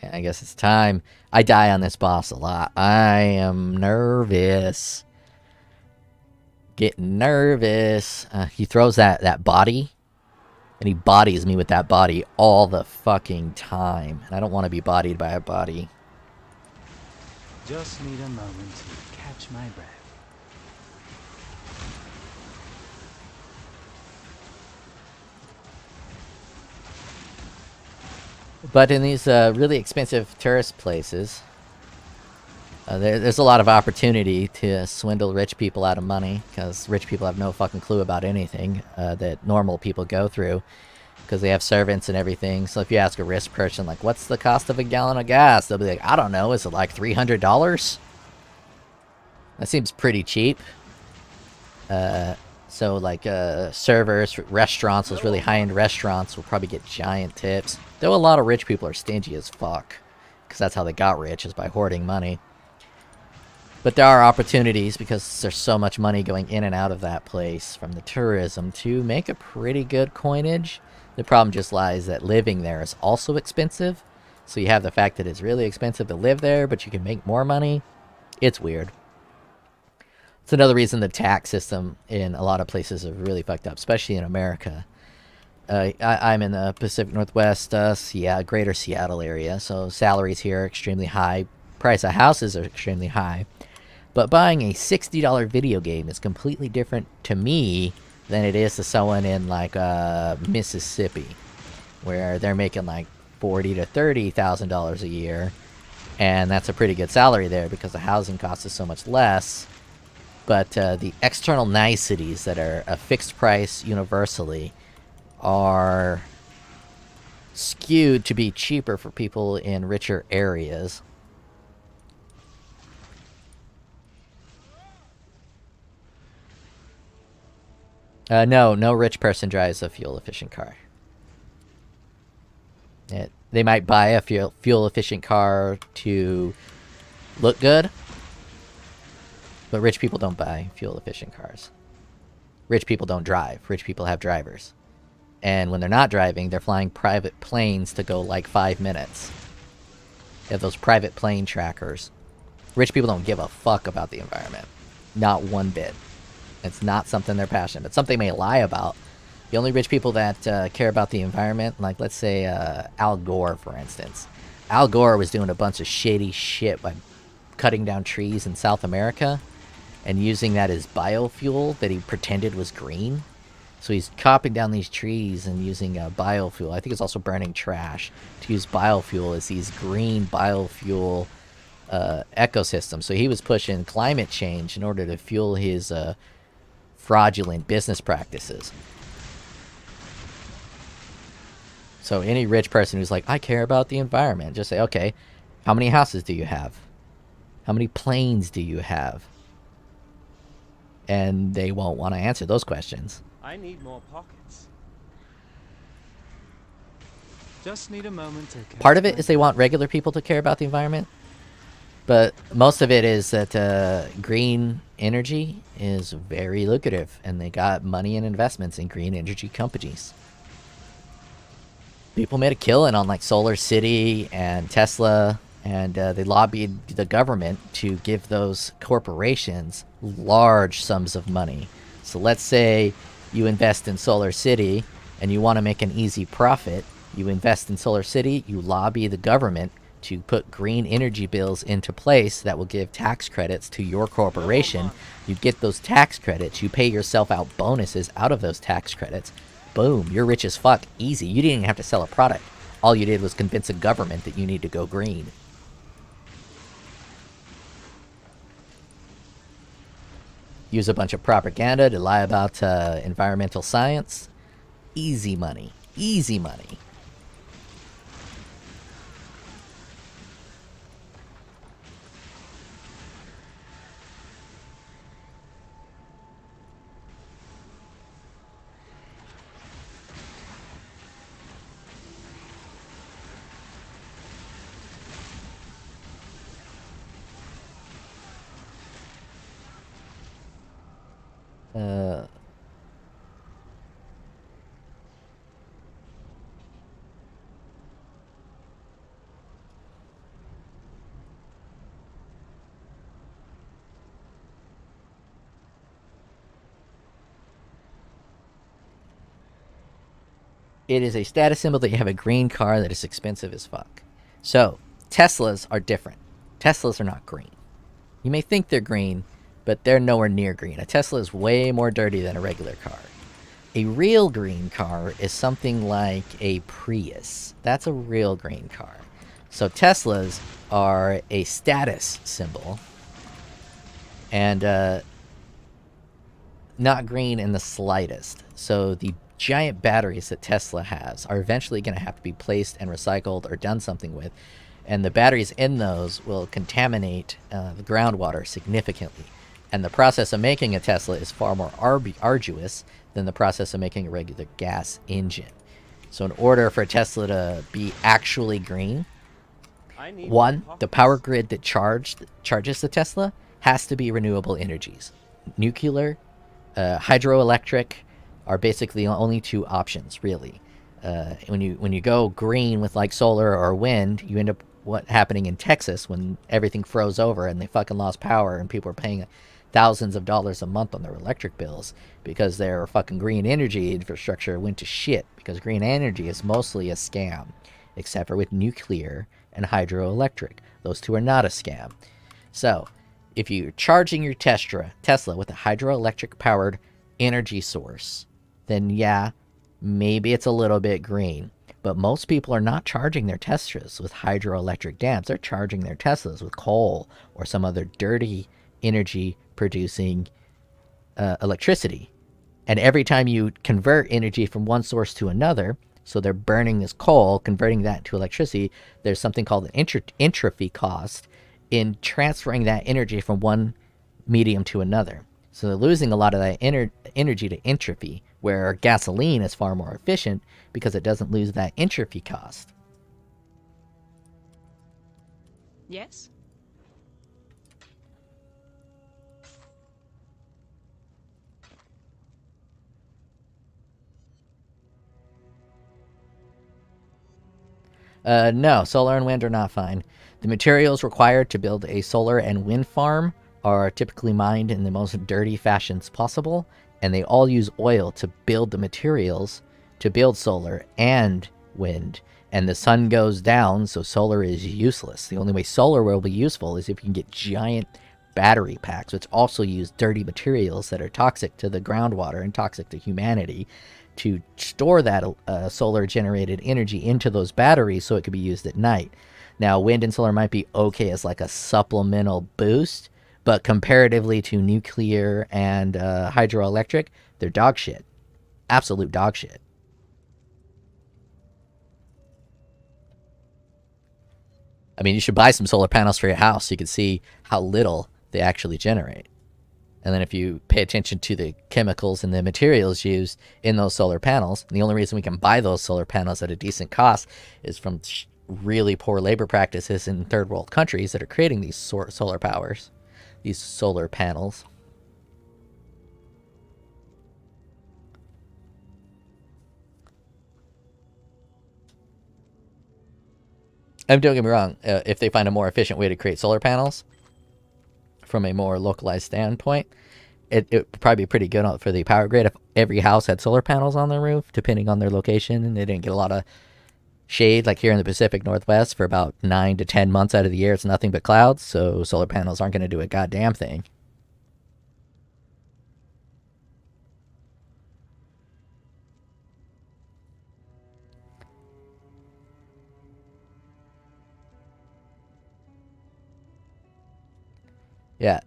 Yeah, I guess it's time. I die on this boss a lot. I am nervous. Getting nervous. He throws that body, and he bodies me with that body all the fucking time. And I don't want to be bodied by a body. Just need a moment to catch my breath. But in these really expensive tourist places, there's a lot of opportunity to swindle rich people out of money, because rich people have no fucking clue about anything that normal people go through, because they have servants and everything. So if you ask a rich person, like, what's the cost of a gallon of gas? They'll be like, I don't know, is it like $300? That seems pretty cheap. So, like, servers, restaurants, those really high-end restaurants will probably get giant tips. Though a lot of rich people are stingy as fuck, because that's how they got rich, is by hoarding money. But there are opportunities, because there's so much money going in and out of that place from the tourism, to make a pretty good coinage. The problem just lies that living there is also expensive. So you have the fact that it's really expensive to live there, but you can make more money. It's weird. It's another reason the tax system in a lot of places is really fucked up, especially in America. I'm in the Pacific Northwest, greater Seattle area, so salaries here are extremely high. Price of houses are extremely high. But buying a $60 video game is completely different to me than it is to someone in, like, Mississippi, where they're making, like, $40,000 to $30,000 a year, and that's a pretty good salary there because the housing cost is so much less. But the external niceties that are a fixed price universally are skewed to be cheaper for people in richer areas. No rich person drives a fuel-efficient car. They might buy a fuel-efficient car to look good, but rich people don't buy fuel-efficient cars. Rich people don't drive. Rich people have drivers. And when they're not driving, they're flying private planes to go like 5 minutes. They have those private plane trackers. Rich people don't give a fuck about the environment. Not one bit. It's not something they're passionate about. It's something they may lie about. The only rich people that care about the environment, like let's say Al Gore, for instance. Al Gore was doing a bunch of shady shit by cutting down trees in South America and using that as biofuel that he pretended was green. So he's chopping down these trees and using biofuel. I think it's also burning trash to use biofuel as these green biofuel ecosystems. So he was pushing climate change in order to fuel his fraudulent business practices. So any rich person who's like, I care about the environment, just say, okay, how many houses do you have? How many planes do you have? And they won't want to answer those questions. I need more pockets. Just need a moment to... Part of it is they want regular people to care about the environment. But most of it is that green energy is very lucrative. And they got money and investments in green energy companies. People made a killing on like Solar City and Tesla. And they lobbied the government to give those corporations large sums of money. So let's say you invest in Solar City and you want to make an easy profit. You invest in Solar City, you lobby the government to put green energy bills into place that will give tax credits to your corporation. You get those tax credits, you pay yourself out bonuses out of those tax credits. Boom, you're rich as fuck. Easy. You didn't even have to sell a product. All you did was convince a government that you need to go green. Use a bunch of propaganda to lie about environmental science. Easy money. Easy money. It is a status symbol that you have a green car that is expensive as fuck. So, Teslas are different. Teslas are not green. You may think they're green, but they're nowhere near green. A Tesla is way more dirty than a regular car. A real green car is something like a Prius. That's a real green car. So Teslas are a status symbol. And not green in the slightest. So the giant batteries that Tesla has are eventually going to have to be placed and recycled or done something with. And the batteries in those will contaminate the groundwater significantly. And the process of making a Tesla is far more arduous than the process of making a regular gas engine. So in order for a Tesla to be actually green, one, the power grid that charges the Tesla has to be renewable energies. Nuclear, hydroelectric are basically the only two options, really. When you go green with like solar or wind, you end up what happening in Texas when everything froze over and they fucking lost power and people are paying thousands of dollars a month on their electric bills because their fucking green energy infrastructure went to shit, because green energy is mostly a scam, except for with nuclear and hydroelectric. Those two are not a scam. So if you're charging your Tesla with a hydroelectric powered energy source, then yeah, maybe it's a little bit green. But most people are not charging their Teslas with hydroelectric dams. They're charging their Teslas with coal or some other dirty energy producing electricity. And every time you convert energy from one source to another, so they're burning this coal, converting that to electricity, there's something called an entropy cost in transferring that energy from one medium to another. So they're losing a lot of that energy to entropy, where gasoline is far more efficient because it doesn't lose that entropy cost. Yes? No, solar and wind are not fine. The materials required to build a solar and wind farm are typically mined in the most dirty fashions possible, and they all use oil to build the materials to build solar and wind. And the sun goes down, so solar is useless. The only way solar will be useful is if you can get giant battery packs, which also use dirty materials that are toxic to the groundwater and toxic to humanity, to store that solar generated energy into those batteries so it could be used at night. Now, wind and solar might be okay as like a supplemental boost, but comparatively to nuclear and hydroelectric, they're dog shit. Absolute dog shit. I mean, you should buy some solar panels for your house so you can see how little they actually generate. And then if you pay attention to the chemicals and the materials used in those solar panels, and the only reason we can buy those solar panels at a decent cost is from really poor labor practices in third world countries that are creating these solar powers, these solar panels. Don't get me wrong, if they find a more efficient way to create solar panels from a more localized standpoint, it would probably be pretty good for the power grid if every house had solar panels on their roof, depending on their location, and they didn't get a lot of shade. Like here in the Pacific Northwest, for about 9 to 10 months out of the year, it's nothing but clouds, so solar panels aren't going to do a goddamn thing. Yeah,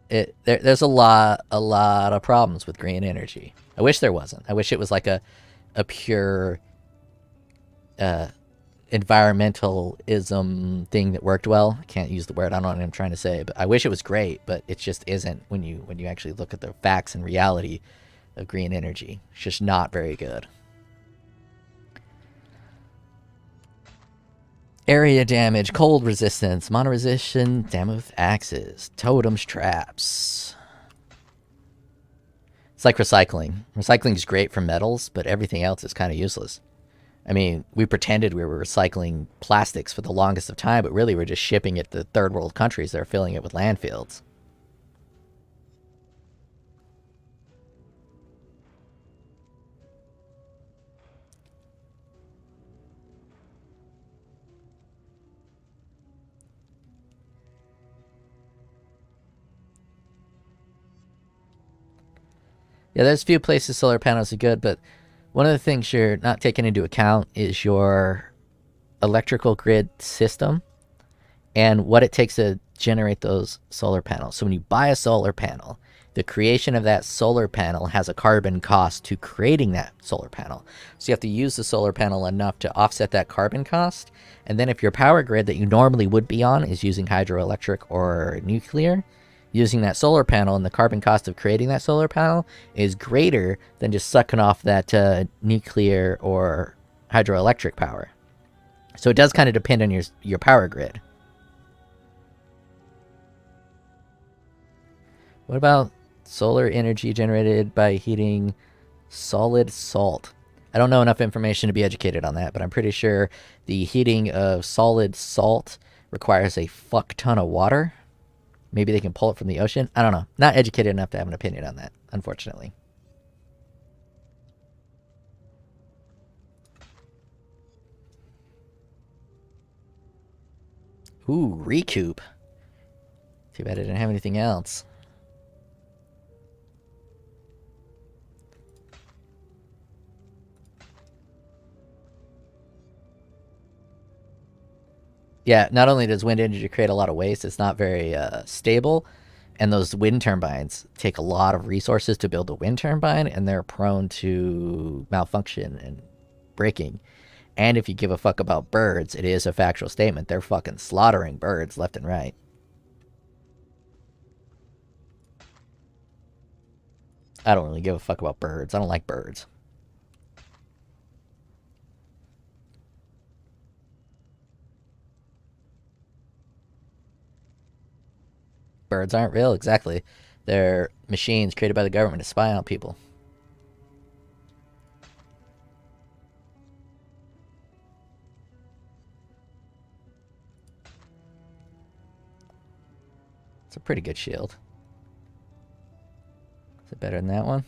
there's a lot of problems with green energy. I wish there wasn't. I wish it was like a pure environmentalism thing that worked well. I can't use the word. I don't know what I'm trying to say, but I wish it was great, but it just isn't when you actually look at the facts and reality of green energy. It's just not very good. Area damage, cold resistance, mono resistance, damage with axes, totems, traps. It's like recycling. Recycling is great for metals, but everything else is kind of useless. I mean, we pretended we were recycling plastics for the longest of time, but really we're just shipping it to third world countries that are filling it with landfills. Yeah, there's a few places solar panels are good, but one of the things you're not taking into account is your electrical grid system and what it takes to generate those solar panels. So when you buy a solar panel, the creation of that solar panel has a carbon cost to creating that solar panel. So you have to use the solar panel enough to offset that carbon cost. And then if your power grid that you normally would be on is using hydroelectric or nuclear, using that solar panel and the carbon cost of creating that solar panel is greater than just sucking off that nuclear or hydroelectric power. So it does kind of depend on your power grid. What about solar energy generated by heating solid salt? I don't know enough information to be educated on that, but I'm pretty sure the heating of solid salt requires a fuck ton of water. Maybe they can pull it from the ocean. I don't know. Not educated enough to have an opinion on that, unfortunately. Ooh, recoup. Too bad I didn't have anything else. Yeah, not only does wind energy create a lot of waste, it's not very stable, and those wind turbines take a lot of resources to build a wind turbine, and they're prone to malfunction and breaking. And if you give a fuck about birds, it is a factual statement. They're fucking slaughtering birds left and right. I don't really give a fuck about birds. I don't like birds. Birds aren't real, exactly. They're machines created by the government to spy on people. It's a pretty good shield. Is it better than that one?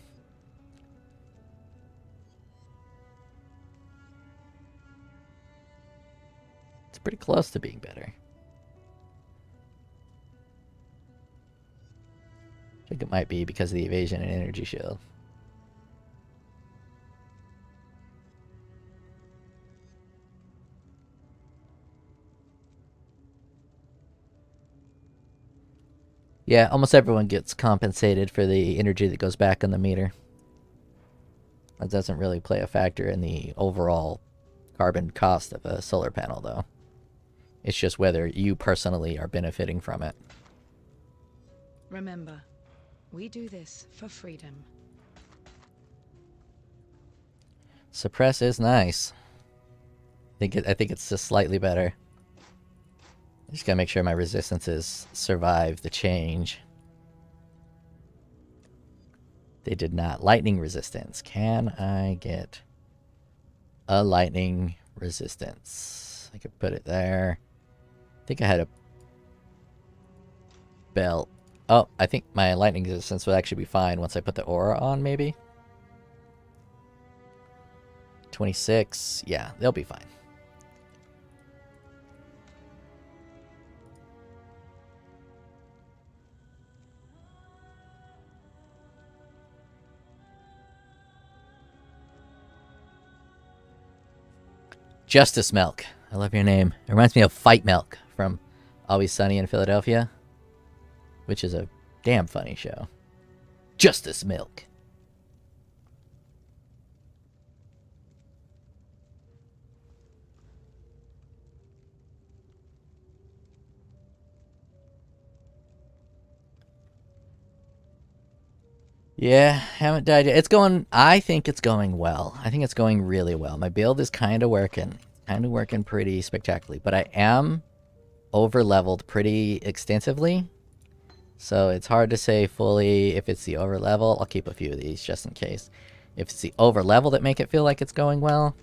It's pretty close to being better. I think it might be because of the evasion and energy shield. Yeah, almost everyone gets compensated for the energy that goes back on the meter. That doesn't really play a factor in the overall carbon cost of a solar panel, though. It's just whether you personally are benefiting from it. Remember, we do this for freedom. Suppress is nice. I think it's just slightly better. I just gotta make sure my resistances survive the change. They did not. Lightning resistance. Can I get a lightning resistance? I could put it there. I think I had a belt. Oh, I think my lightning resistance would actually be fine once I put the aura on, maybe? 26. Yeah, they'll be fine. Justice Milk. I love your name. It reminds me of Fight Milk from Always Sunny in Philadelphia, which is a damn funny show. Justice Milk. Yeah, haven't died yet. It's going, I think it's going well. I think it's going really well. My build is kind of working. Kind of working pretty spectacularly. But I am over-leveled pretty extensively. So it's hard to say fully if it's the over-level. I'll keep a few of these just in case. If it's the over-level that make it feel like it's going well.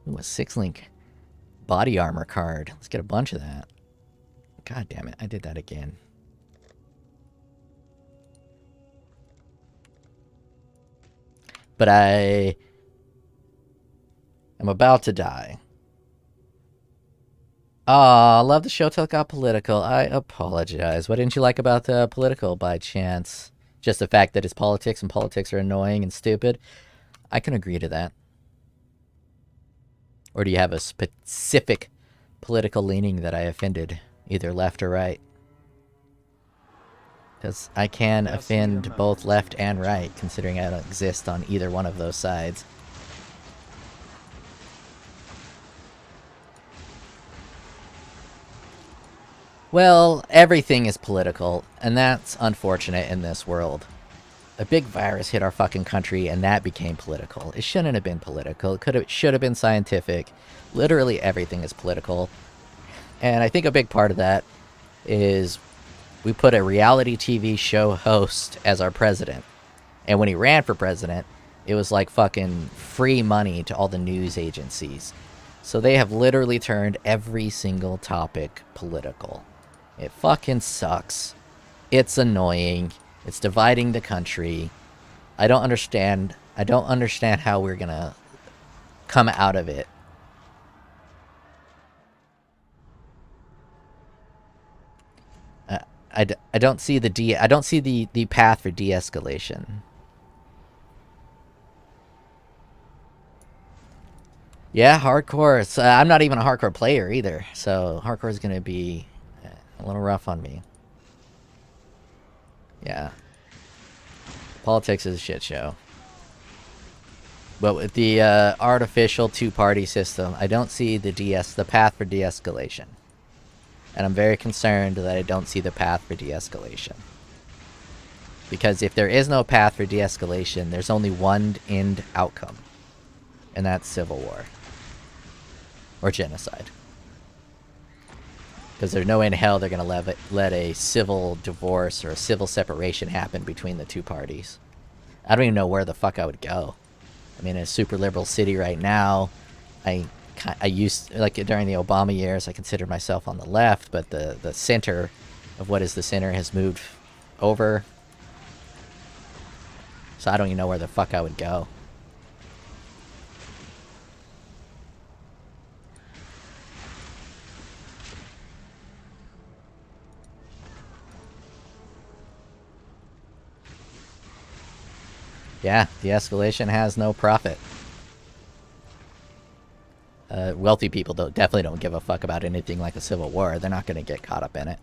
Ooh, a 6-link body armor card. Let's get a bunch of that. God damn it, I did that again. But I'm about to die. Aw, love the show till it got political. I apologize. What didn't you like about the political by chance? Just the fact that it's politics and politics are annoying and stupid? I can agree to that. Or do you have a specific political leaning that I offended, either left or right? Because I can offend both left and right, considering I don't exist on either one of those sides. Well, everything is political, and that's unfortunate in this world. A big virus hit our fucking country, and that became political. It shouldn't have been political. It should have been scientific. Literally everything is political. And I think a big part of that is we put a reality TV show host as our president. And when he ran for president, it was like fucking free money to all the news agencies. So they have literally turned every single topic political. It fucking sucks. It's annoying. It's dividing the country. I don't understand how we're gonna come out of it. I don't see the path for de-escalation. Yeah, hardcore. I'm not even a hardcore player either, so hardcore is gonna be a little rough on me. Yeah. Politics is a shit show. But with the artificial two-party system, I don't see the path for de-escalation. And I'm very concerned that I don't see the path for de-escalation. Because if there is no path for de-escalation, there's only one end outcome. And that's civil war. Or genocide. Because there's no way in hell they're going to let a civil divorce or a civil separation happen between the two parties. I don't even know where the fuck I would go. I mean, in a super liberal city right now, I used, like during the Obama years, I considered myself on the left, but the center of what is the center has moved over. So I don't even know where the fuck I would go. Yeah, de-escalation has no profit. Wealthy people definitely don't give a fuck about anything like a civil war. They're not going to get caught up in it.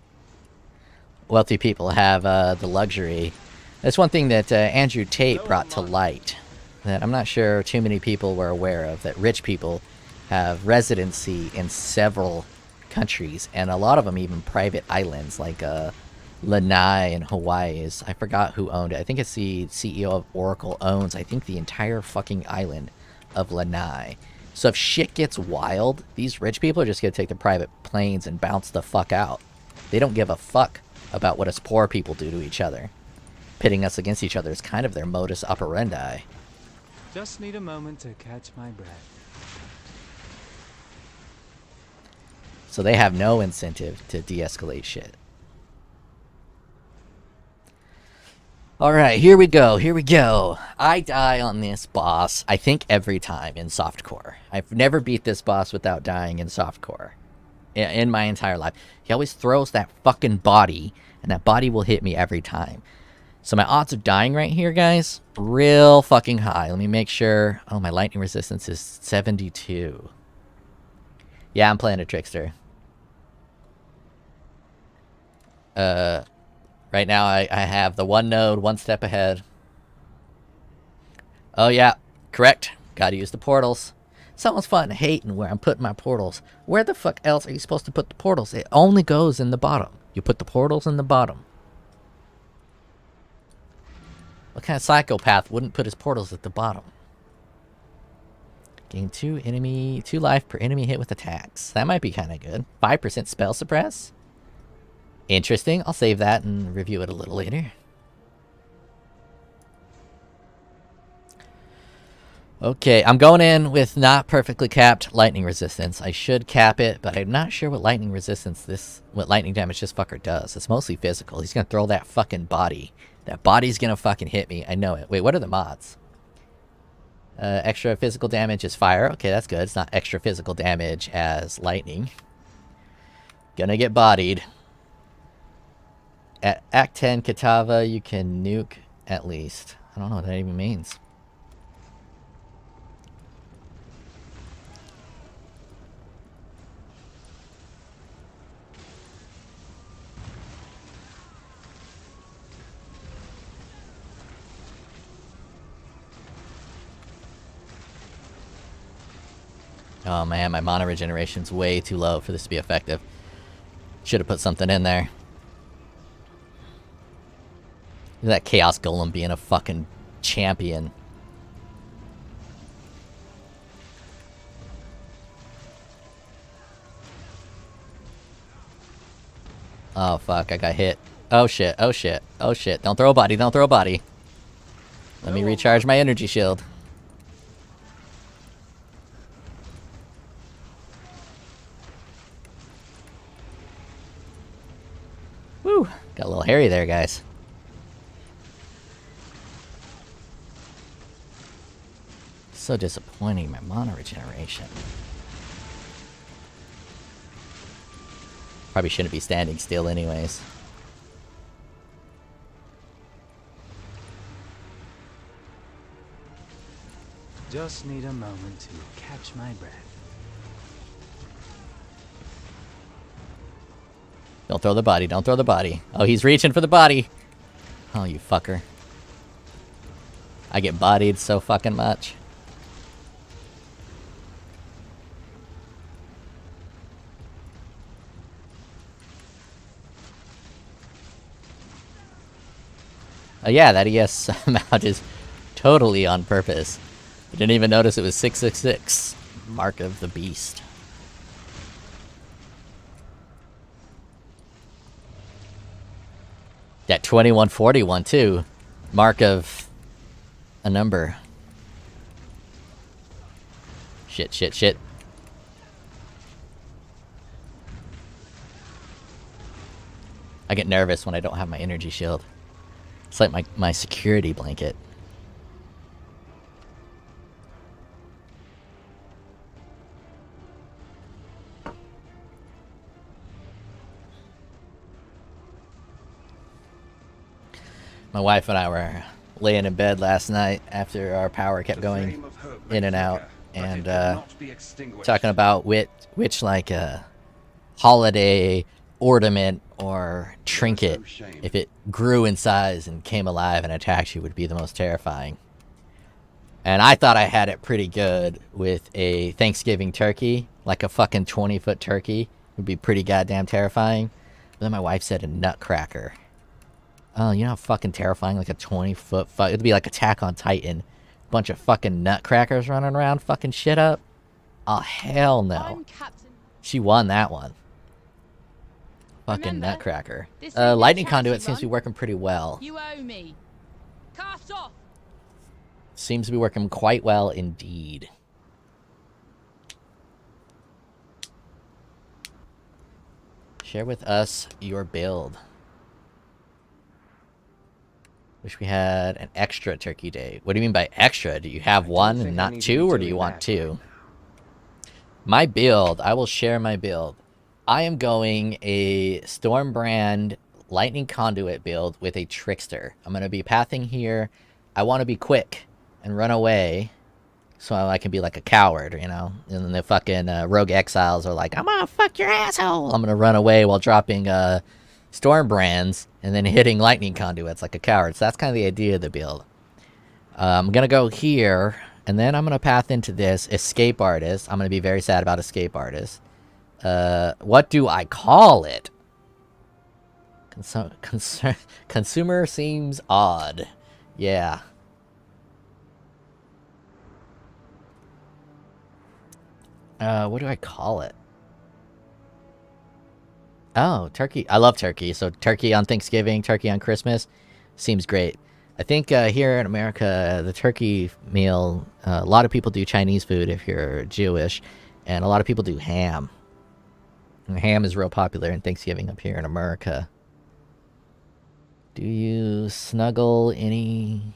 Wealthy people have the luxury. That's one thing that Andrew Tate brought to light that I'm not sure too many people were aware of, that rich people have residency in several countries, and a lot of them even private islands, like Lanai in Hawaii is, I forgot who owned it. I think it's the CEO of Oracle owns, I think, the entire fucking island of Lanai. So if shit gets wild, these rich people are just going to take the private planes and bounce the fuck out. They don't give a fuck about what us poor people do to each other. Pitting us against each other is kind of their modus operandi. Just need a moment to catch my breath. So they have no incentive to de-escalate shit. Alright, here we go, here we go. I die on this boss, I think every time in softcore. I've never beat this boss without dying in softcore. In my entire life. He always throws that fucking body, and that body will hit me every time. So my odds of dying right here, guys, real fucking high. Let me make sure. Oh, my lightning resistance is 72. Yeah, I'm playing a trickster. Right now, I have the one node, one step ahead. Oh, yeah. Correct. Gotta use the portals. Someone's fun hating where I'm putting my portals. Where the fuck else are you supposed to put the portals? It only goes in the bottom. You put the portals in the bottom. What kind of psychopath wouldn't put his portals at the bottom? Gain 2 life per enemy hit with attacks. That might be kind of good. 5% spell suppress. Interesting. I'll save that and review it a little later. Okay, I'm going in with not perfectly capped lightning resistance. I should cap it, but I'm not sure what lightning damage this fucker does. It's mostly physical. He's gonna throw that fucking body. That body's gonna fucking hit me. I know it. Wait, what are the mods? Extra physical damage is fire. Okay, that's good. It's not extra physical damage as lightning. Gonna get bodied. At Act 10 Katava, you can nuke at least. I don't know what that even means. Oh man, my mana regeneration's way too low for this to be effective. Should have put something in there. Look at that Chaos Golem being a fucking champion. Oh fuck, I got hit. Oh shit, oh shit, oh shit. Don't throw a body, don't throw a body. Let me recharge my energy shield. Woo! Got a little hairy there, guys. So disappointing, my mana regeneration. Probably shouldn't be standing still anyways. Just need a moment to catch my breath. Don't throw the body. Don't throw the body. Oh, he's reaching for the body. Oh, you fucker. I get bodied so fucking much. Oh yeah, that ES mount is totally on purpose. I didn't even notice it was 666. Mark of the Beast. That 2141 too. Mark of a number. Shit, shit, shit. I get nervous when I don't have my energy shield. It's like my security blanket. My wife and I were laying in bed last night after our power kept going in and out, and talking about which like holiday ornament or trinket, if it grew in size and came alive and attacked you, would be the most terrifying. And I thought I had it pretty good with a Thanksgiving turkey, like a fucking 20-foot turkey would be pretty goddamn terrifying. But then my wife said a nutcracker. Oh, you know how fucking terrifying like a 20-foot it'd be like Attack on Titan. Bunch of fucking nutcrackers running around fucking shit up. Oh, hell no. She won that one. Fucking Remember, nutcracker. this ain't Lightning no conduit charity seems to be run. working pretty well. You owe me. Cast off. Seems to be working quite well indeed. Share with us your build. Wish we had an extra turkey day. What do you mean by extra? Do you have one and not two, or do you want two? My build, I will share my build. I am going a Stormbrand Lightning Conduit build with a Trickster. I'm going to be pathing here. I want to be quick and run away so I can be like a coward, you know? And then the fucking Rogue Exiles are like, I'm gonna fuck your asshole! I'm going to run away while dropping Stormbrands and then hitting Lightning Conduits like a coward. So that's kind of the idea of the build. I'm going to go here, and then I'm going to path into this Escape Artist. I'm going to be very sad about Escape Artist. What do I call it? Consumer seems odd. Yeah. What do I call it? Oh, turkey. I love turkey. So turkey on Thanksgiving, turkey on Christmas. Seems great. I think here in America, the turkey meal, a lot of people do Chinese food if you're Jewish, and a lot of people do ham. And ham is real popular in Thanksgiving up here in America. Do you smuggle any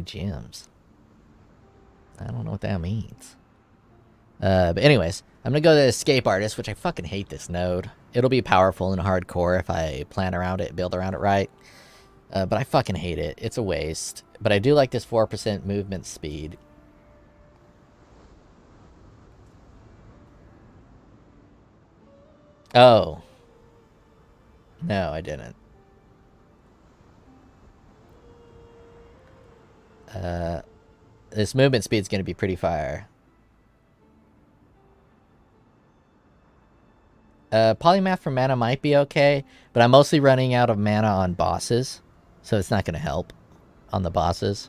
gems? I don't know what that means. But anyways, I'm gonna go to Escape Artist, which I fucking hate this node. It'll be powerful in hardcore if I plan around it, build around it right. But I fucking hate it. It's a waste. But I do like this 4% movement speed. Oh. No, I didn't. This movement speed's gonna be pretty fire. Polymath for mana might be okay, but I'm mostly running out of mana on bosses, so it's not gonna help on the bosses.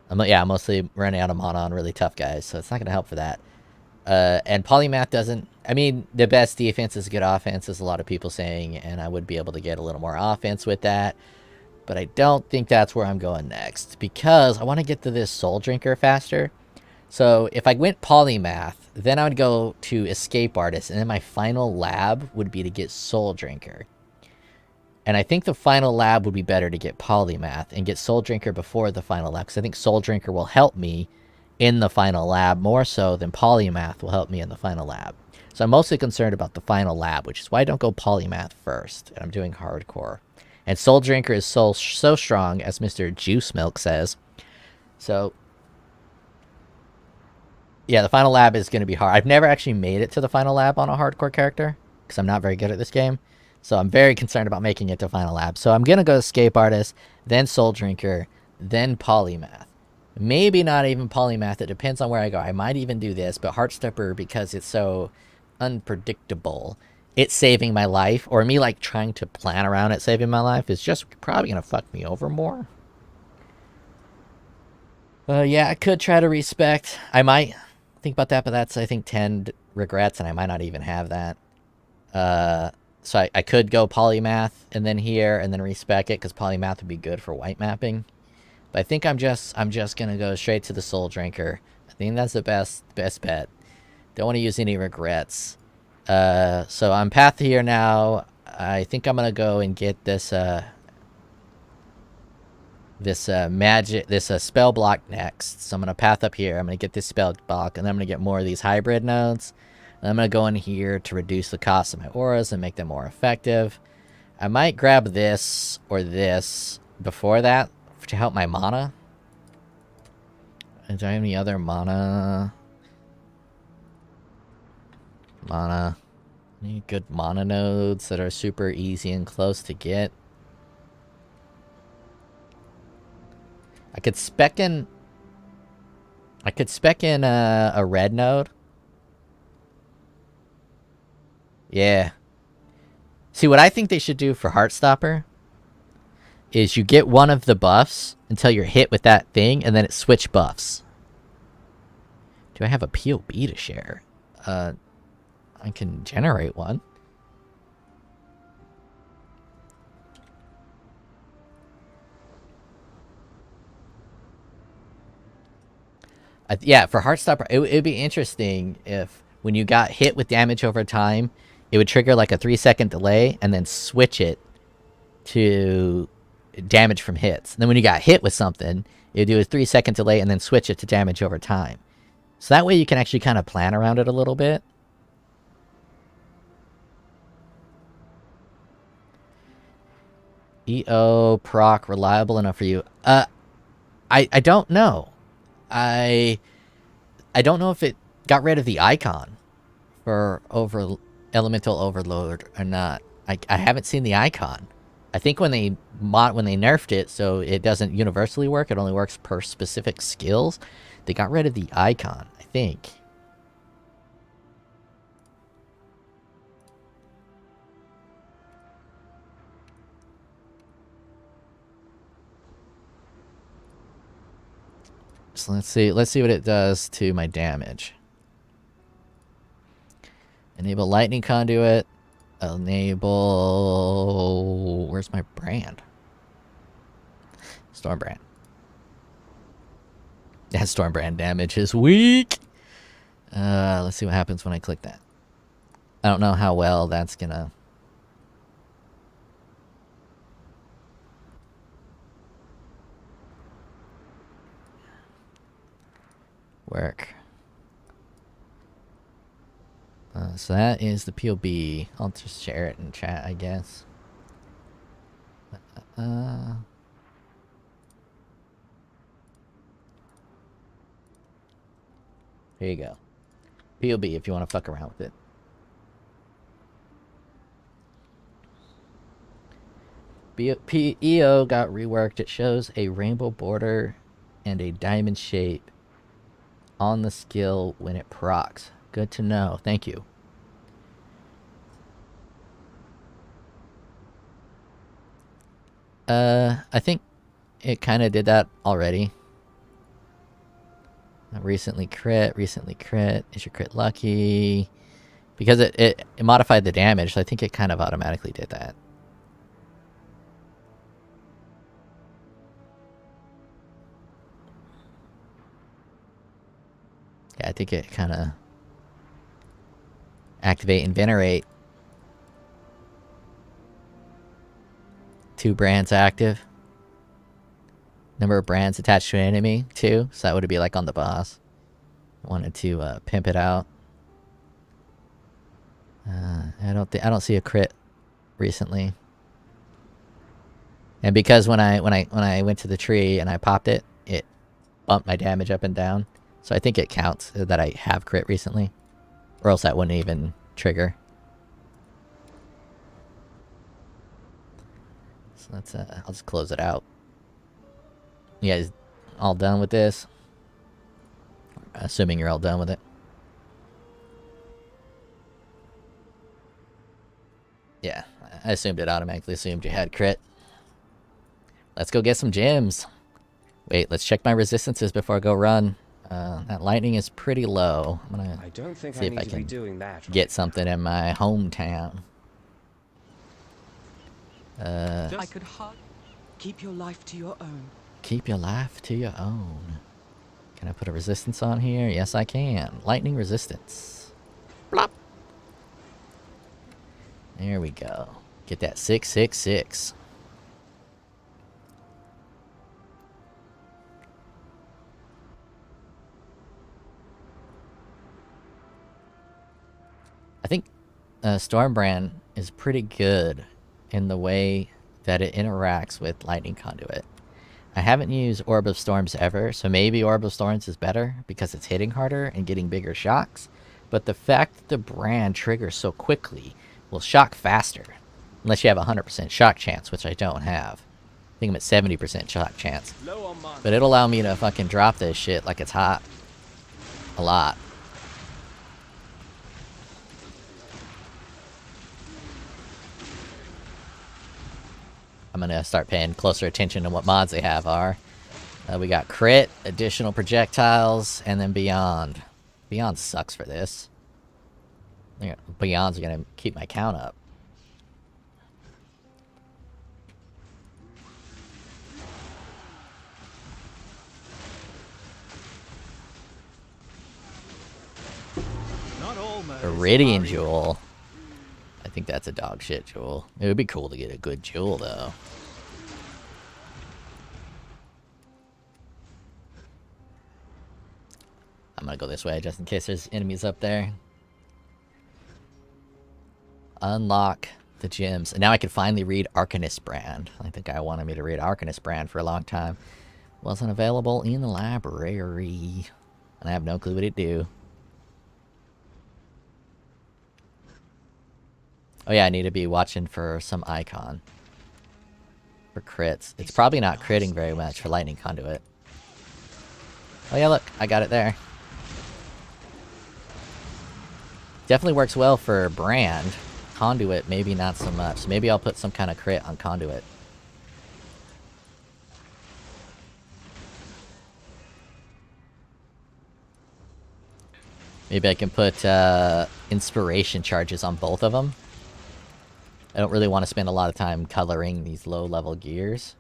I'm mostly running out of mana on really tough guys, so it's not gonna help for that. And Polymath doesn't... I mean, the best defense is good offense, is a lot of people saying, and I would be able to get a little more offense with that. But I don't think that's where I'm going next, because I want to get to this Soul Drinker faster. So if I went Polymath, then I would go to Escape Artist, and then my final lab would be to get Soul Drinker. And I think the final lab would be better to get Polymath and get Soul Drinker before the final lab, because I think Soul Drinker will help me in the final lab more so than Polymath will help me in the final lab. So I'm mostly concerned about the final lab, which is why I don't go Polymath first, and I'm doing hardcore. And Soul Drinker is so strong, as Mr. Juice Milk says. So Yeah, the final lab is going to be hard. I've never actually made it to the final lab on a hardcore character because I'm not very good at this game. So I'm very concerned about making it to final lab. So I'm going to go Escape Artist, then Soul Drinker, then Polymath. Maybe not even Polymath. It depends on where I go. I might even do this, but Heartstopper, because it's so unpredictable, it's saving my life, or me like trying to plan around it saving my life, is just probably going to fuck me over more. Yeah, I could try to respect. I might think about that, but that's, I think, 10 regrets, and I might not even have that. So I could go Polymath and then here and then respec it, because Polymath would be good for white mapping. But I think I'm just gonna go straight to the Soul Drinker. I think that's the best bet. Don't want to use any regrets. So I'm path here now. I think I'm gonna go and get this spell block next. So I'm gonna path up here. I'm gonna get this spell block, and then I'm gonna get more of these hybrid nodes. And I'm gonna go in here to reduce the cost of my auras and make them more effective. I might grab this or this before that to help my mana. Do I have any other mana? Any good mana nodes that are super easy and close to get? I could spec in a red node. Yeah. See, what I think they should do for Heartstopper is you get one of the buffs until you're hit with that thing, and then it switch buffs. Do I have a POB to share? I can generate one. Yeah, for Heartstopper, it would be interesting if when you got hit with damage over time, it would trigger like a 3-second delay and then switch it to damage from hits. And then when you got hit with something, it would do a 3-second delay and then switch it to damage over time. So that way you can actually kind of plan around it a little bit. EO proc reliable enough for you? I don't know. I don't know if it got rid of the icon for elemental overload or not. I haven't seen the icon. I think when they nerfed it so it doesn't universally work, it only works per specific skills, they got rid of the icon, I think. So let's see what it does to my damage. Enable lightning conduit. Enable... Where's my brand? Storm brand. That storm brand damage is weak. Let's see what happens when I click that. I don't know how well that's gonna... work. So that is the POB. I'll just share it in chat, I guess. Here you go. POB if you want to fuck around with it. EO got reworked. It shows a rainbow border and a diamond shape on the skill when it procs. Good to know. Thank you. I think it kind of did that already. Recently crit. Is your crit lucky? Because it modified the damage, so I think it kind of automatically did that. Yeah, I think it kind of activate and venerate. 2 brands active. Number of brands attached to an enemy, 2. So that would be like on the boss. Wanted to pimp it out. I don't see a crit recently. And because when I went to the tree and I popped it, it bumped my damage up and down. So I think it counts that I have crit recently. Or else that wouldn't even trigger. So let's, I'll just close it out. You guys all done with this? Assuming you're all done with it. Yeah, I assumed it automatically assumed you had crit. Let's go get some gems. Wait, let's check my resistances before I go run. That lightning is pretty low. I'm gonna I don't think see I if need I to can be doing that right get something in my hometown. I could keep your life to your own. Keep your life to your own. Can I put a resistance on here? Yes, I can. Lightning resistance. Blop. There we go. Get that 666. I think Stormbrand is pretty good in the way that it interacts with Lightning Conduit. I haven't used Orb of Storms ever, so maybe Orb of Storms is better because it's hitting harder and getting bigger shocks. But the fact that the brand triggers so quickly will shock faster. Unless you have a 100% shock chance, which I don't have. I think I'm at 70% shock chance. But it'll allow me to fucking drop this shit like it's hot. A lot. I'm gonna start paying closer attention to what mods they have are. We got crit, additional projectiles, and then beyond. Beyond sucks for this. Beyond's gonna keep my count up. Not all Iridian Jewel. I think that's a dog shit jewel. It would be cool to get a good jewel though. I'm gonna go this way just in case there's enemies up there. Unlock the gems. And now I can finally read Arcanist Brand. I think the guy wanted me to read Arcanist Brand for a long time. Wasn't available in the library. And I have no clue what it do. Oh yeah, I need to be watching for some icon. For crits. It's probably not critting very much for Lightning Conduit. Oh yeah, look. I got it there. Definitely works well for Brand. Conduit, maybe not so much. Maybe I'll put some kind of crit on Conduit. Maybe I can put inspiration charges on both of them. I don't really want to spend a lot of time coloring these low-level gears.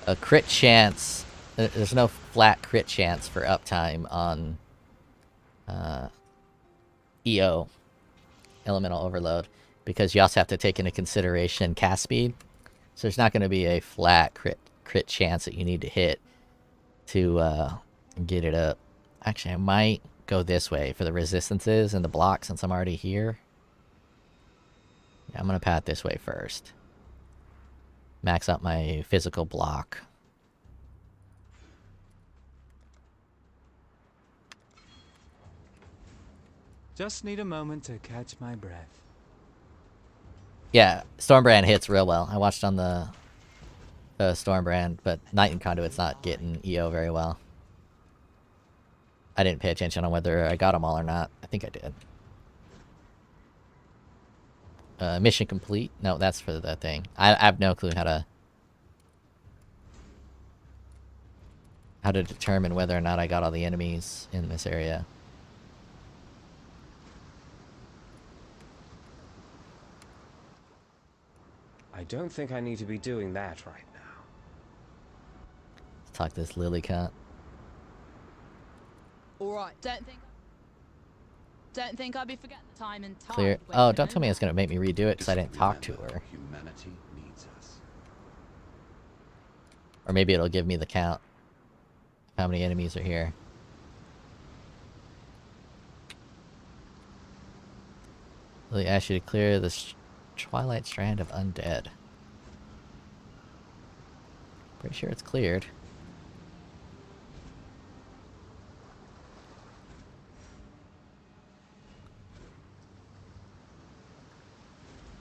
A crit chance... There's no flat crit chance for uptime on EO, Elemental Overload, because you also have to take into consideration cast speed. So there's not going to be a flat crit chance that you need to hit to get it up. Actually, I might go this way for the resistances and the block since I'm already here. Yeah, I'm going to path this way first. Max out my physical block. Just need a moment to catch my breath. Yeah, Stormbrand hits real well. I watched on the Stormbrand, but Knight and Conduit's not getting EO very well. I didn't pay attention on whether I got them all or not. I think I did. Mission complete? No, that's for the thing. I have no clue how to determine whether or not I got all the enemies in this area. I don't think I need to be doing that right now. Let's talk to this lily cunt. Alright, don't think I'll be forgetting the time and time. Clear. Oh, don't tell me it's gonna make me redo it because I didn't talk to her. Humanity needs us. Or maybe it'll give me the count. How many enemies are here. They ask you to clear the Twilight Strand of Undead. Pretty sure it's cleared.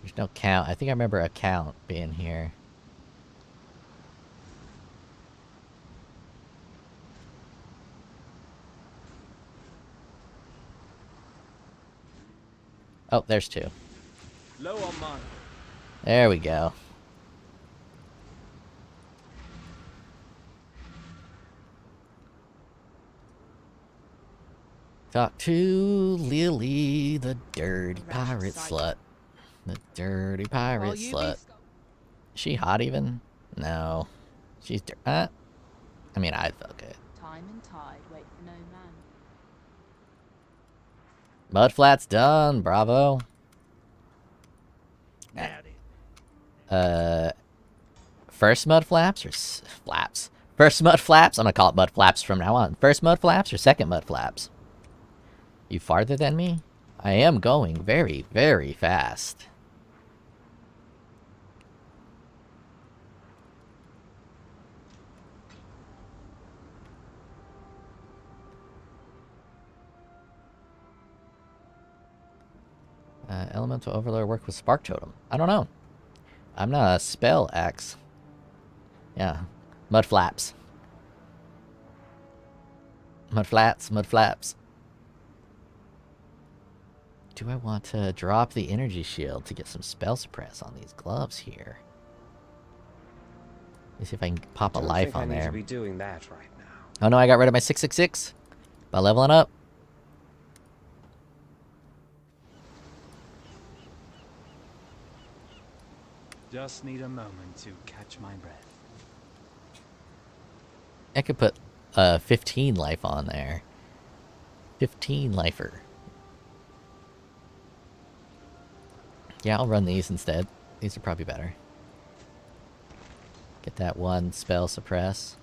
There's no count. I think I remember a count being here. Oh, there's 2. Low on mine. There we go. Talk to Lily, the dirty pirate slut. The dirty pirate slut. Is she hot even? No. She's I mean, I felt good. Time and tide wait for no man. Mudflat's done, bravo. First mud flaps or flaps? First mud flaps? I'm gonna call it mud flaps from now on. First mud flaps or second mud flaps? You farther than me? I am going very, very fast. Elemental Overlord work with Spark Totem. I don't know. I'm not a spell X. Yeah. Mud flaps. Mud flats, mud flaps. Do I want to drop the energy shield to get some spell suppress on these gloves here? Let me see if I can pop a life on there. I need to be doing that right now. Oh no, I got rid of my 666 by leveling up. Just need a moment to catch my breath. I could put 15 life on there. 15 lifer. Yeah, I'll run these instead. These are probably better. Get that 1 spell suppress.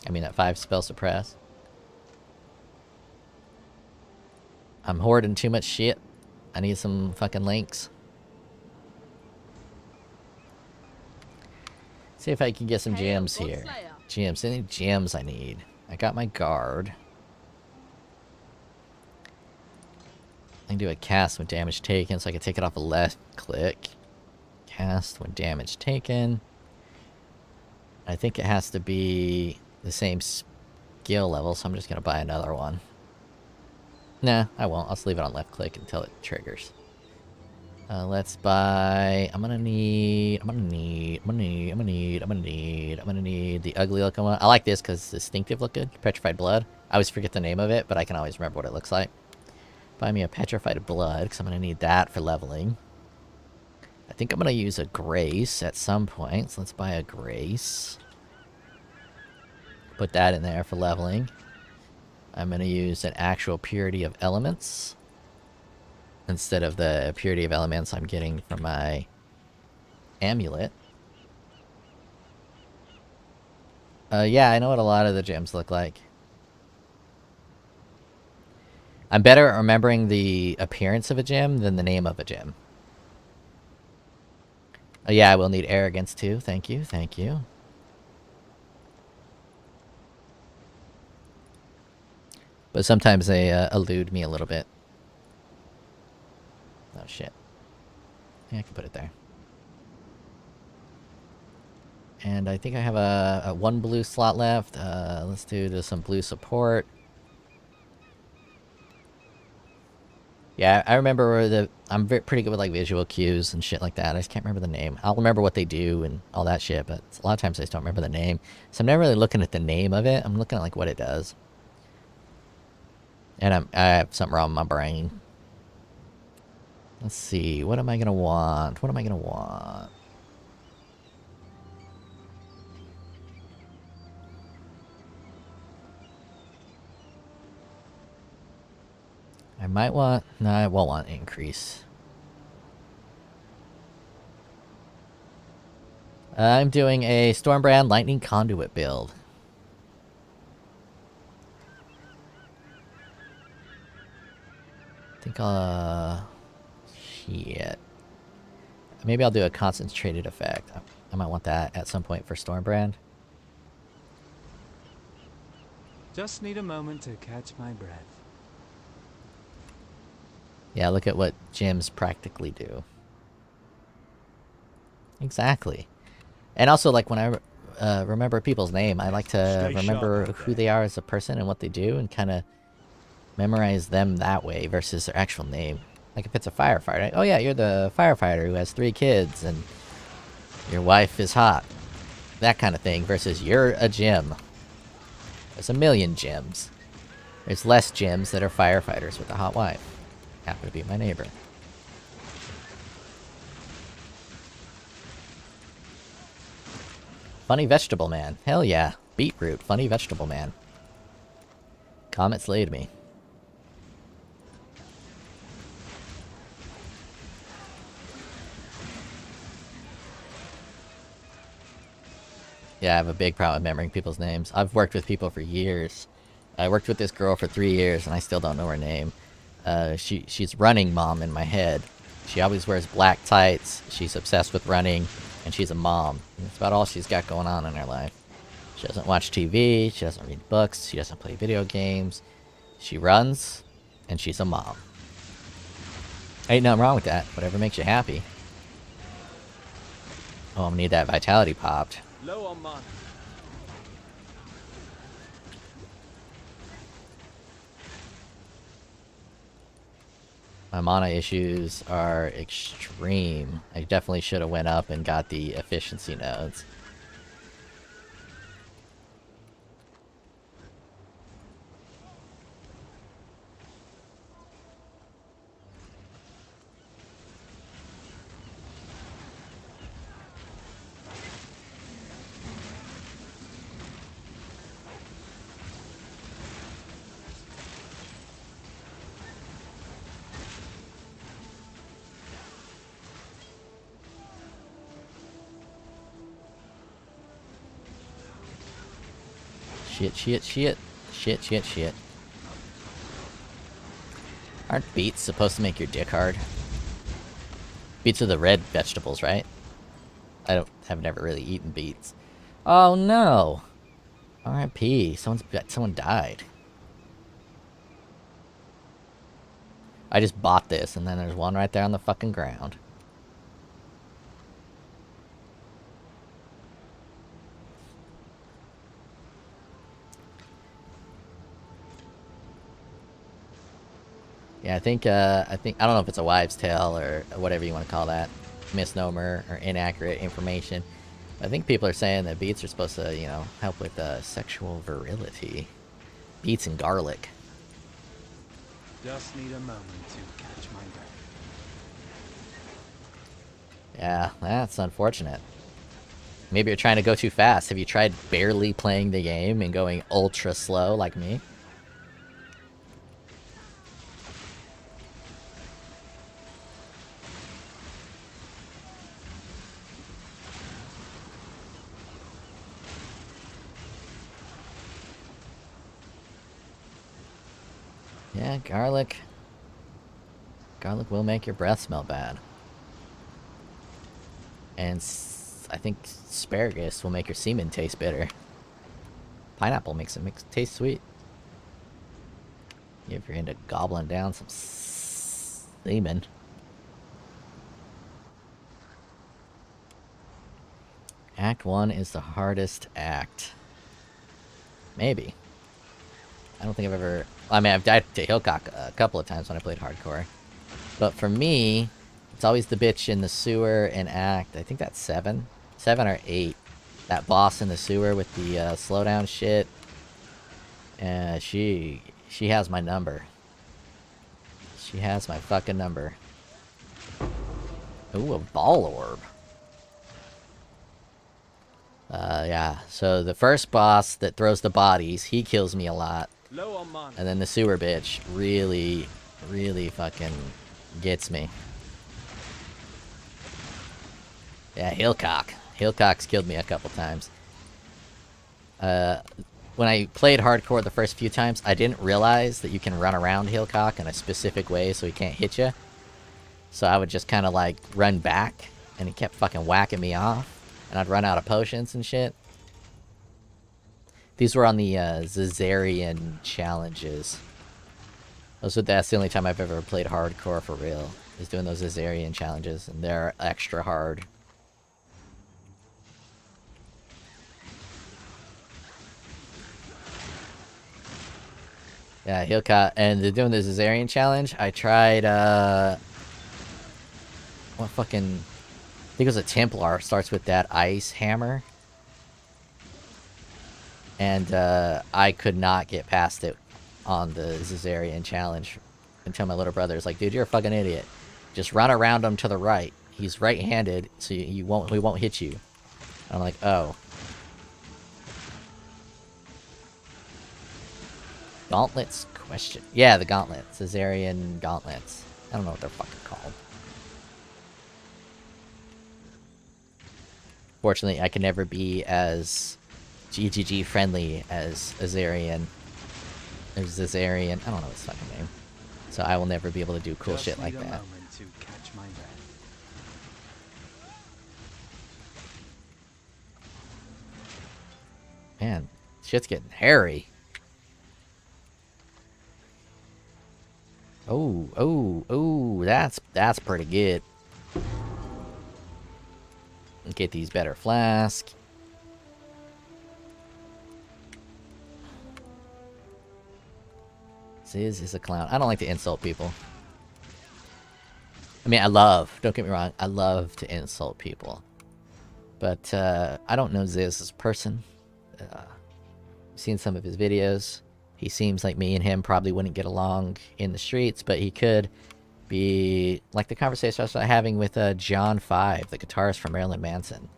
I mean that 5 spell suppress. I'm hoarding too much shit. I need some fucking links. See if I can get some gems here. Gems. Any gems I need? I got my guard. I can do a cast when damage taken, so I can take it off a left click. Cast when damage taken. I think it has to be the same skill level, so I'm just gonna buy another one. Nah, I won't. I'll just leave it on left click until it triggers. Let's buy. I'm gonna need the ugly looking one. I like this because distinctive look good. Petrified blood. I always forget the name of it, but I can always remember what it looks like. Buy me a petrified blood because I'm gonna need that for leveling. I think I'm gonna use a grace at some point, so let's buy a grace. Put that in there for leveling. I'm gonna use an actual purity of elements instead of the purity of elements I'm getting from my amulet. Yeah, I know what a lot of the gems look like. I'm better at remembering the appearance of a gem than the name of a gem. Oh yeah, I will need arrogance too. Thank you, thank you. But sometimes they elude me a little bit. Oh shit. Yeah, I can put it there. And I think I have a 1 blue slot left. Let's do just some blue support. Yeah, I remember where I'm pretty good with like visual cues and shit like that. I just can't remember the name. I'll remember what they do and all that shit, but a lot of times I just don't remember the name. So I'm never really looking at the name of it. I'm looking at like what it does. And I have something wrong with my brain. Let's see. What am I gonna want? What am I gonna want? I might want... No, I won't want increase. I'm doing a Stormbrand Lightning Conduit build. I think I'll... Shit. Maybe I'll do a concentrated effect. I might want that at some point for Stormbrand. Just need a moment to catch my breath. Yeah, look at what gems practically do. Exactly. And also, like, when I remember people's name, I like to remember who they are as a person and what they do, and kind of memorize them that way versus their actual name. Like, if it's a firefighter, oh yeah, you're the firefighter who has 3 kids and your wife is hot. That kind of thing, versus you're a gem. There's a million gems. There's less gems that are firefighters with a hot wife. Happen to be my neighbor. Funny vegetable man. Hell yeah. Beetroot. Funny vegetable man. Comet slayed me. Yeah, I have a big problem remembering people's names. I've worked with people for years. I worked with this girl for 3 years and I still don't know her name. She's running mom in my head. She always wears black tights. She's obsessed with running, and she's a mom. And that's about all she's got going on in her life. She doesn't watch TV. She doesn't read books. She doesn't play video games. She runs, and she's a mom. Ain't nothing wrong with that. Whatever makes you happy. Oh, I'm gonna need that vitality popped. Low on mana. My mana issues are extreme. I definitely should have went up and got the efficiency nodes. Shit. Aren't beets supposed to make your dick hard? Beets are the red vegetables, right? I've never really eaten beets. Oh no! R.I.P. Someone died. I just bought this, and then there's one right there on the fucking ground. Yeah, I think I don't know if it's a wives' tale or whatever you want to call that, misnomer or inaccurate information. I think people are saying that beets are supposed to, you know, help with sexual virility. Beets and garlic. Just need a moment to catch my breath. Yeah, that's unfortunate. Maybe you're trying to go too fast. Have you tried barely playing the game and going ultra slow like me? Yeah, garlic. Garlic will make your breath smell bad. And I think asparagus will make your semen taste bitter. Pineapple makes it taste sweet. If you're into gobbling down some semen. Act 1 is the hardest act. Maybe. I don't think I've ever... I mean, I've died to Hillcock a couple of times when I played hardcore. But for me, it's always the bitch in the sewer in Act. I think that's 7. 7 or 8. That boss in the sewer with the slowdown shit. She has my number. She has my fucking number. Ooh, a ball orb. Yeah. So the first boss that throws the bodies, he kills me a lot. Low on mana. And then the sewer bitch really fucking gets me. Yeah, Hillcock. Hillcock's killed me a couple times. When I played hardcore the first few times, I didn't realize that you can run around Hillcock in a specific way so he can't hit you. So I would just kind of like run back, and he kept fucking whacking me off, and I'd run out of potions and shit. These were on the Zazarian challenges. That's the only time I've ever played hardcore for real, is doing those Zazarian challenges, and they're extra hard. Yeah, heal cut. And they're doing the Zazarian challenge. I tried, what fucking... I think it was a Templar. Starts with that ice hammer. And, I could not get past it on the Zazarian challenge until my little brother was like, dude, you're a fucking idiot. Just run around him to the right. He's right-handed, so he won't hit you. And I'm like, oh. Gauntlets? Question. Yeah, the gauntlets. Zazarian gauntlets. I don't know what they're fucking called. Fortunately, I can never be as GGG friendly as Zazarian. Or Zazarian. I don't know his fucking name. So I will never be able to do cool shit like that. To catch my breath. Man, shit's getting hairy. Oh, that's pretty good. Get these better flask. Ziz is a clown. I don't like to insult people. I mean, don't get me wrong, I love to insult people. But, I don't know Ziz as a person. I've seen some of his videos. He seems like me and him probably wouldn't get along in the streets, but he could be like the conversation I was having with John 5, the guitarist from Marilyn Manson.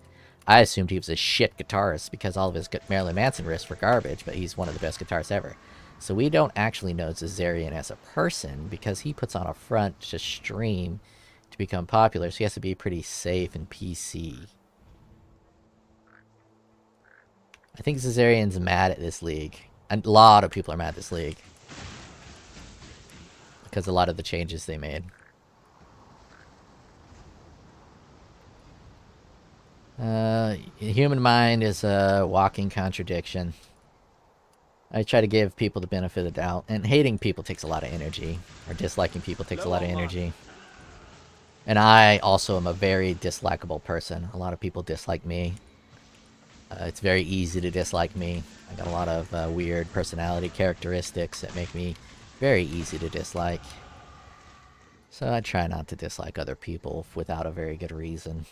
I assumed he was a shit guitarist because all of his Marilyn Manson riffs were garbage, but he's one of the best guitarists ever. So we don't actually know Zazarian as a person because he puts on a front to stream to become popular, so he has to be pretty safe and PC. I think Zazarian's mad at this league. And a lot of people are mad at this league. Because a lot of the changes they made. Human mind is a walking contradiction. I try to give people the benefit of the doubt. And hating people takes a lot of energy. Or disliking people takes a lot of energy. And I also am a very dislikable person. A lot of people dislike me. It's very easy to dislike me. I got a lot of weird personality characteristics that make me very easy to dislike. So I try not to dislike other people without a very good reason.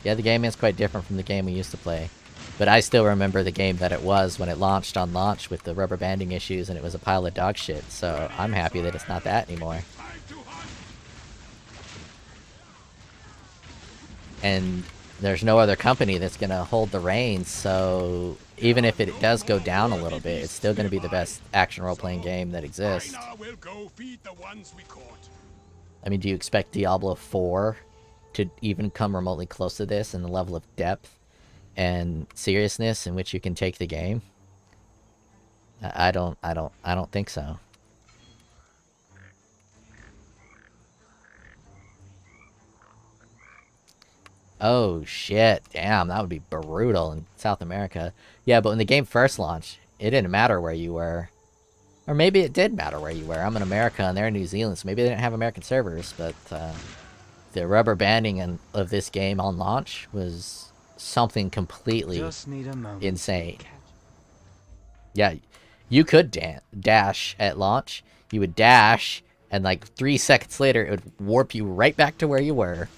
Yeah, the game is quite different from the game we used to play. But I still remember the game that it was when it launched on launch with the rubber banding issues, and it was a pile of dog shit. So I'm happy that it's not that anymore. And there's no other company that's going to hold the reins, so even if it does go down a little bit, it's still going to be the best action role-playing game that exists. I mean, do you expect Diablo 4 to even come remotely close to this in the level of depth and seriousness in which you can take the game? I don't think so. Oh shit, damn, that would be brutal in South America. Yeah, but when the game first launched, it didn't matter where you were. Or maybe it did matter where you were. I'm in America and they're in New Zealand, so maybe they didn't have American servers, but the rubber banding of this game on launch was something completely insane. Yeah, you could dash at launch. You would dash, and like 3 seconds later, it would warp you right back to where you were.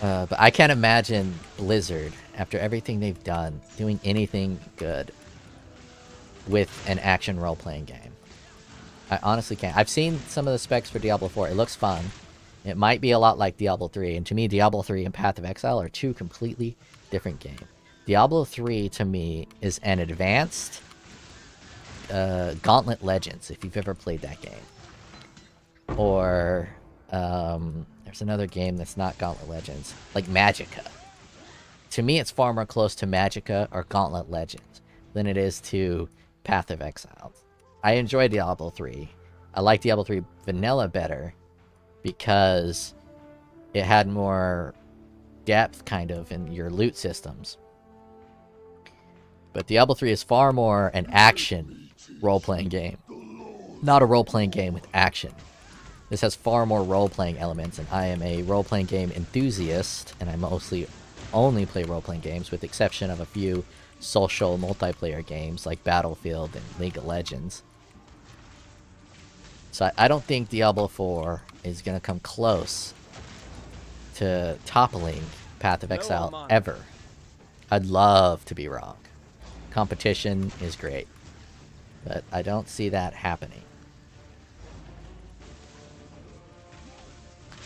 But I can't imagine Blizzard, after everything they've done, doing anything good with an action role-playing game. I honestly can't. I've seen some of the specs for Diablo 4. It looks fun. It might be a lot like Diablo 3. And to me, Diablo 3 and Path of Exile are two completely different games. Diablo 3, to me, is an advanced Gauntlet Legends, if you've ever played that game. Or There's another game that's not Gauntlet Legends, like Magicka. To me, it's far more close to Magicka or Gauntlet Legends than it is to Path of Exile. I enjoy Diablo 3. I like Diablo 3 Vanilla better because it had more depth, kind of, in your loot systems. But Diablo 3 is far more an action role-playing game. Not a role-playing game with action. This has far more role-playing elements, and I am a role-playing game enthusiast, and I mostly only play role-playing games, with the exception of a few social multiplayer games like Battlefield and League of Legends. So I don't think Diablo 4 is going to come close to toppling Path of Exile ever. I'd love to be wrong. Competition is great, but I don't see that happening.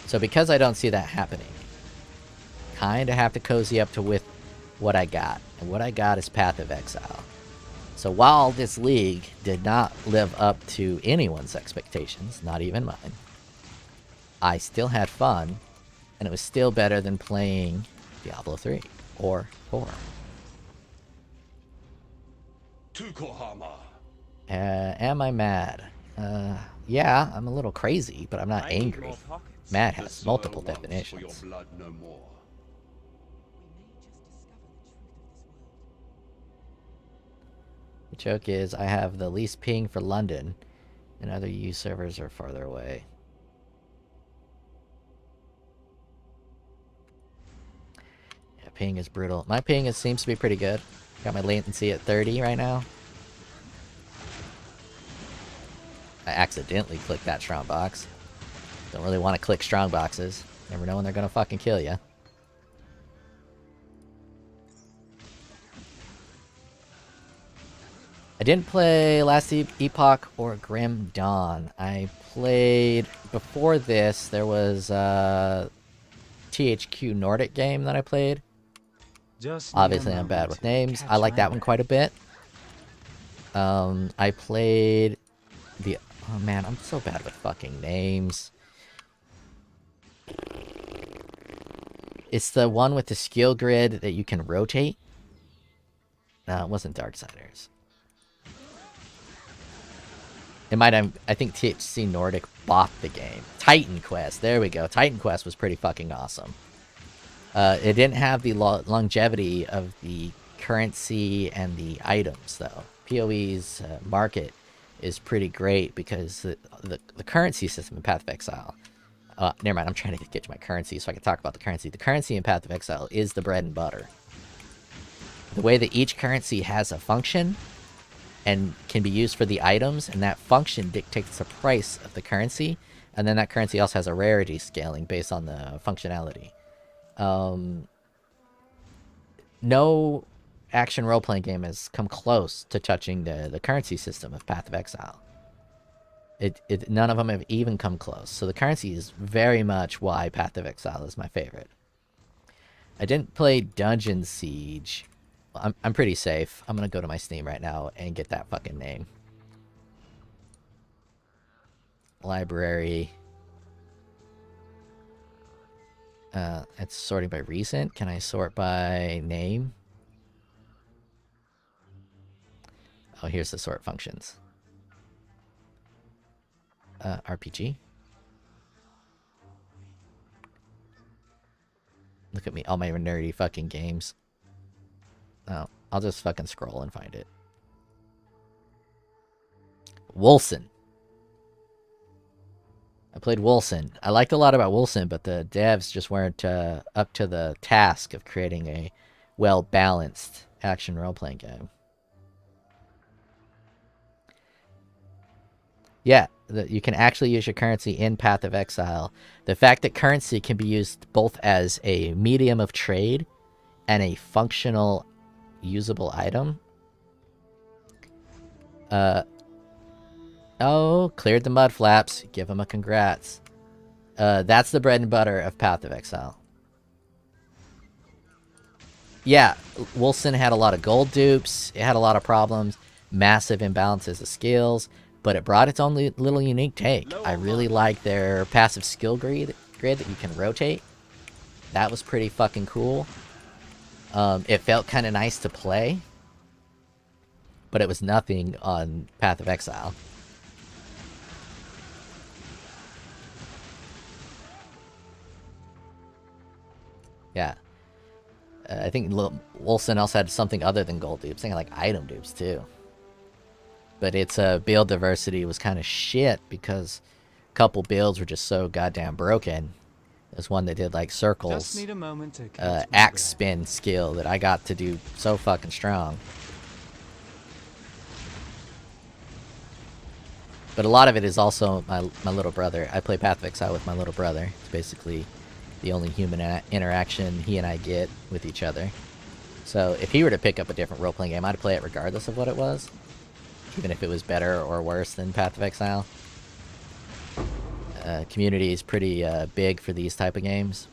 So because I don't see that happening, kind of have to cozy up to with what I got. And what I got is Path of Exile. So while this league did not live up to anyone's expectations, not even mine, I still had fun, and it was still better than playing Diablo 3 or 4. Am I mad? Yeah, I'm a little crazy, but I'm not angry. Mad has multiple definitions. The joke is, I have the least ping for London, and other EU servers are farther away. Yeah, ping is brutal. My ping seems to be pretty good. Got my latency at 30 right now. I accidentally clicked that strong box. Don't really want to click strong boxes. Never know when they're gonna fucking kill you. I didn't play Last Epoch or Grim Dawn. I played... Before this, there was a THQ Nordic game that I played. Obviously, I'm bad with names. I like that one quite a bit. I played the... Oh man, I'm so bad with fucking names. It's the one with the skill grid that you can rotate. No, it wasn't Darksiders. It might have... I think THC Nordic bought the game. Titan Quest. There we go. Titan Quest was pretty fucking awesome. It didn't have the longevity of the currency and the items, though. POE's market is pretty great because the currency system in Path of Exile... never mind, I'm trying to get to my currency so I can talk about the currency. The currency in Path of Exile is the bread and butter. The way that each currency has a function and can be used for the items, and that function dictates the price of the currency, and then that currency also has a rarity scaling based on the functionality. No action role-playing game has come close to touching the currency system of Path of Exile. None of them have even come close. So the currency is very much why Path of Exile is my favorite. I didn't play Dungeon Siege. I'm pretty safe. I'm gonna go to my Steam right now and get that fucking name. Library. It's sorting by recent. Can I sort by name? Oh, here's the sort functions. RPG. Look at me, all my nerdy fucking games. Oh, I'll just fucking scroll and find it. Wolcen. I played Wolcen. I liked a lot about Wolcen, but the devs just weren't up to the task of creating a well-balanced action role-playing game. Yeah, you can actually use your currency in Path of Exile. The fact that currency can be used both as a medium of trade and a functional, usable item. Oh, cleared the mud flaps. Give him a congrats. That's the bread and butter of Path of Exile. Yeah, Wolcen had a lot of gold dupes. It had a lot of problems. Massive imbalances of skills. But it brought its own little unique take. I really like their passive skill grid grid that you can rotate. That was pretty fucking cool. It felt kind of nice to play, but it was nothing on Path of Exile. Yeah. I think Wolfson also had something other than gold dupes. I think like item dupes too. But its build diversity was kind of shit because a couple builds were just so goddamn broken. There's one that did like circles, Just need a moment to catch my axe breath. spin skill that I got to do so fucking strong. But a lot of it is also my little brother. I play Path of Exile with my little brother. It's basically the only human interaction he and I get with each other. So if he were to pick up a different role-playing game, I'd play it regardless of what it was. Even if it was better or worse than Path of Exile. Community is pretty big for these type of games.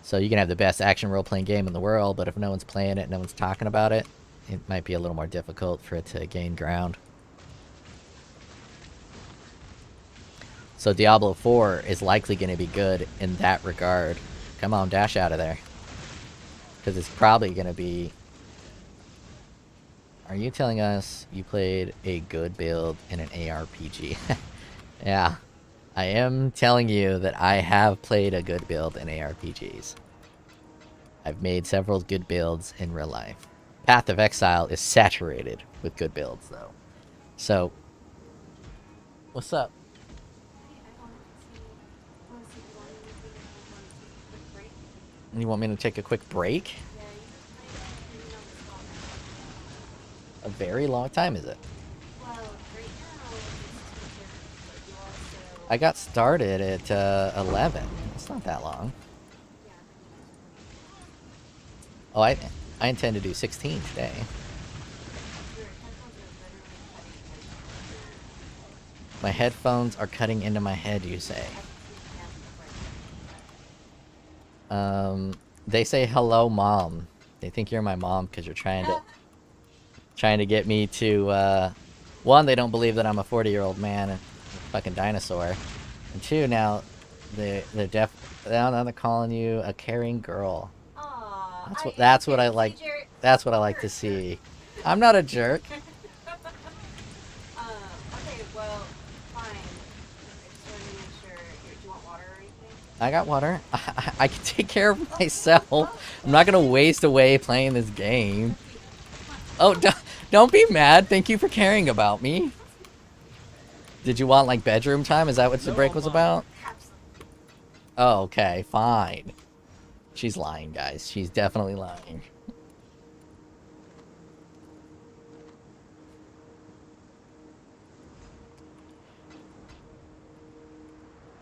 So you can have the best action role-playing game in the world, but if no one's playing it, no one's talking about it, it might be a little more difficult for it to gain ground. So Diablo 4 is likely going to be good in that regard. Come on, dash out of there. Because it's probably going to be... Are you telling us you played a good build in an ARPG? Yeah. I am telling you that I have played a good build in ARPGs. I've made several good builds in real life. Path of Exile is saturated with good builds, though. So... What's up? You want me to take a quick break? A very long time, is it? I got started at 11. It's not that long. Oh, I intend to do 16 today. My headphones are cutting into my head, you say? They say hello, mom. They think you're my mom because you're trying to get me to, one, they don't believe that I'm a 40-year-old man, a fucking dinosaur. And two, now, they're calling you a caring girl. Aww, That's what I like. That's what I like to see. I'm not a jerk. Okay, well, fine. I just wanted to make sure. Do you want water or anything? I got water. I can take care of myself. I'm not gonna waste away playing this game. Oh, don't be mad. Thank you for caring about me. Did you want, like, bedroom time? Is that what the break was about? Oh, okay. Fine. She's lying, guys. She's definitely lying.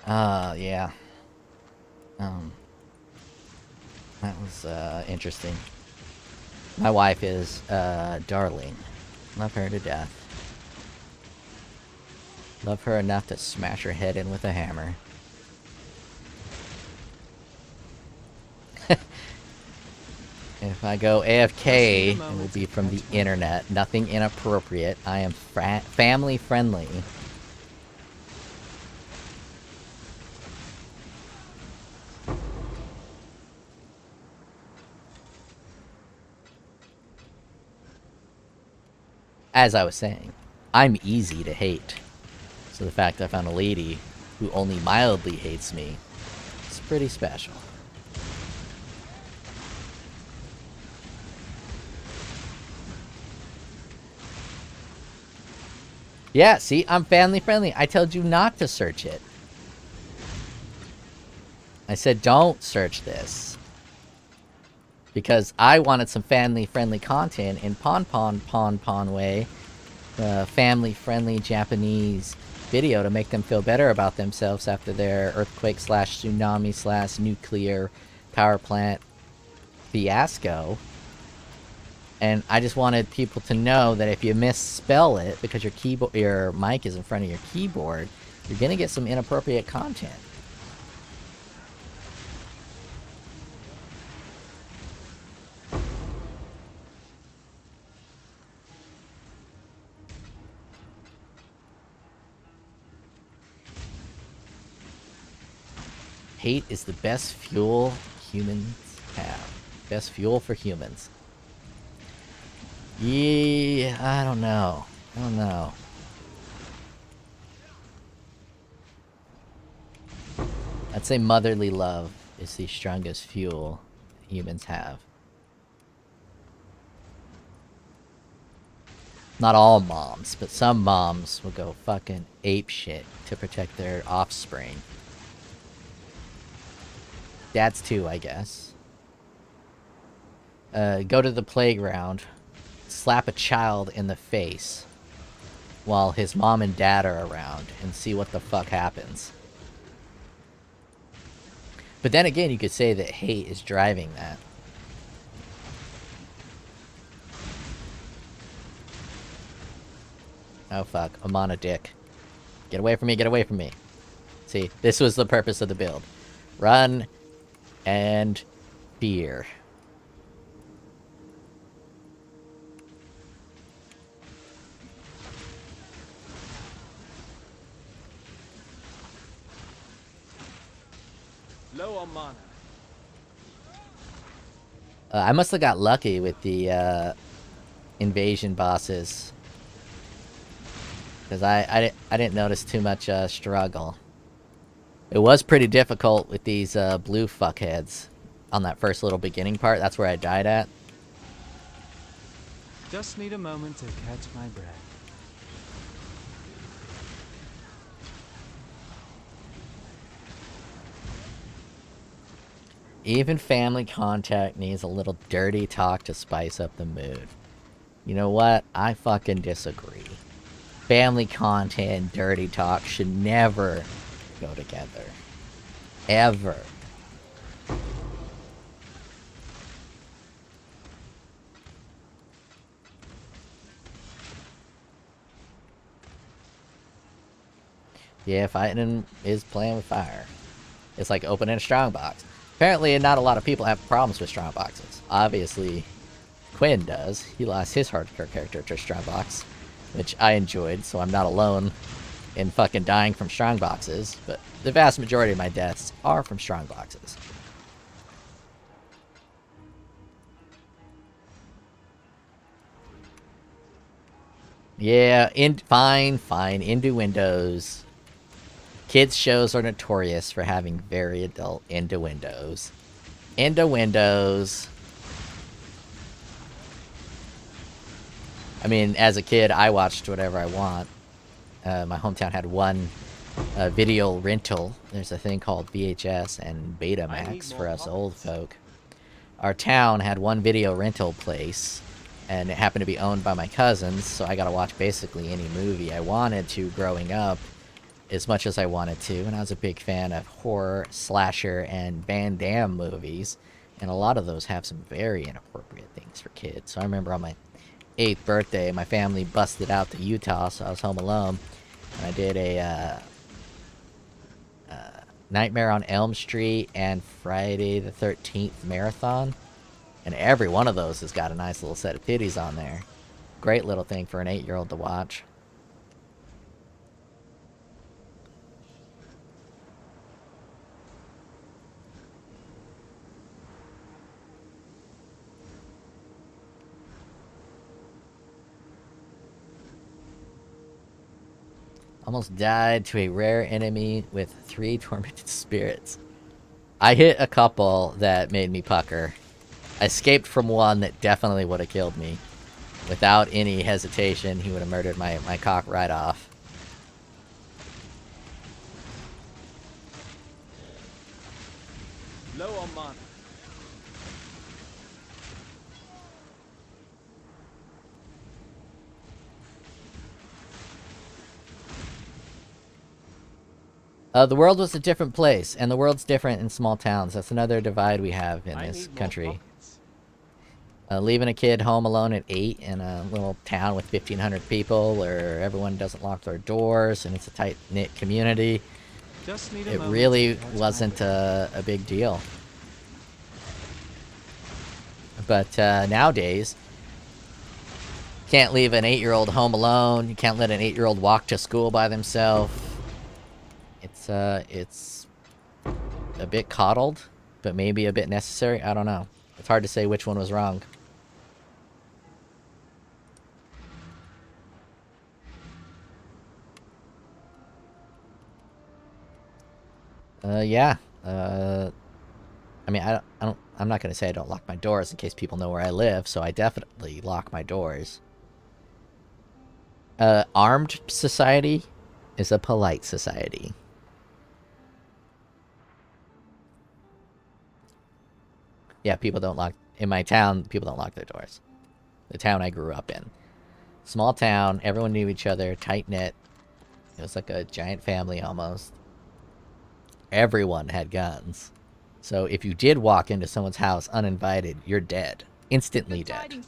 Yeah. That was, interesting. My wife is, darling. Love her to death. Love her enough to smash her head in with a hammer. If I go AFK, it will be from the internet. Nothing inappropriate. I am family friendly. As I was saying, I'm easy to hate. So the fact I found a lady who only mildly hates me is pretty special. Yeah, see, I'm family friendly. I told you not to search it. I said don't search this. Because I wanted some family friendly content in Pon way. Family friendly Japanese video to make them feel better about themselves after their earthquake / tsunami / nuclear power plant fiasco. And I just wanted people to know that if you misspell it because your mic is in front of your keyboard, you're gonna get some inappropriate content. Hate is the best fuel humans have. Best fuel for humans. Yeah, I don't know. I don't know. I'd say motherly love is the strongest fuel humans have. Not all moms, but some moms will go fucking apeshit to protect their offspring. Dads too, I guess. Go to the playground, slap a child in the face while his mom and dad are around, and see what the fuck happens. But then again, you could say that hate is driving that. Oh fuck, I'm on a dick. Get away from me, get away from me. See, this was the purpose of the build. Run and fear. Low on mana. I must have got lucky with the invasion bosses. Because I didn't notice too much struggle. It was pretty difficult with these blue fuckheads on that first little beginning part. That's where I died at. Just need a moment to catch my breath. Even family contact needs a little dirty talk to spice up the mood. You know what? I fucking disagree. Family content and dirty talk should never go together. Ever. Yeah, fighting is playing with fire. It's like opening a strongbox. Apparently, not a lot of people have problems with strongboxes. Obviously, Quinn does. He lost his hardcore character to strongbox, which I enjoyed, so I'm not alone in fucking dying from strongboxes. But the vast majority of my deaths are from strongboxes. Yeah, fine, innuendos. Kids shows are notorious for having very adult innuendos. Innuendos. I mean, as a kid, I watched whatever I want. My hometown had one video rental. There's a thing called VHS and Betamax for us old folk. Our town had one video rental place, and it happened to be owned by my cousins, so I got to watch basically any movie I wanted to growing up, as much as I wanted to. And I was a big fan of horror, slasher, and Van Damme movies, and a lot of those have some very inappropriate things for kids. So I remember on my 8th birthday, my family busted out to Utah, so I was home alone, and I did a Nightmare on Elm Street and Friday the 13th marathon, and every one of those has got a nice little set of titties on there. Great little thing for an 8-year-old to watch. Almost died to a rare enemy with 3 tormented spirits. I hit a couple that made me pucker. I escaped from one that definitely would have killed me. Without any hesitation, he would have murdered my cock right off. Low on mana. The world was a different place, and the world's different in small towns. That's another divide we have in this country. Leaving a kid home alone at 8 in a little town with 1,500 people where everyone doesn't lock their doors and it's a tight-knit community, it really wasn't a big deal. But nowadays, you can't leave an 8-year-old home alone. You can't let an 8-year-old walk to school by themselves. It's a bit coddled, but maybe a bit necessary. I don't know. It's hard to say which one was wrong. Yeah. I mean, I'm not gonna say I don't lock my doors in case people know where I live, so I definitely lock my doors. Armed society is a polite society. Yeah, people don't lock... In my town, people don't lock their doors. The town I grew up in. Small town, everyone knew each other, tight-knit. It was like a giant family, almost. Everyone had guns. So if you did walk into someone's house uninvited, you're dead. Instantly dead.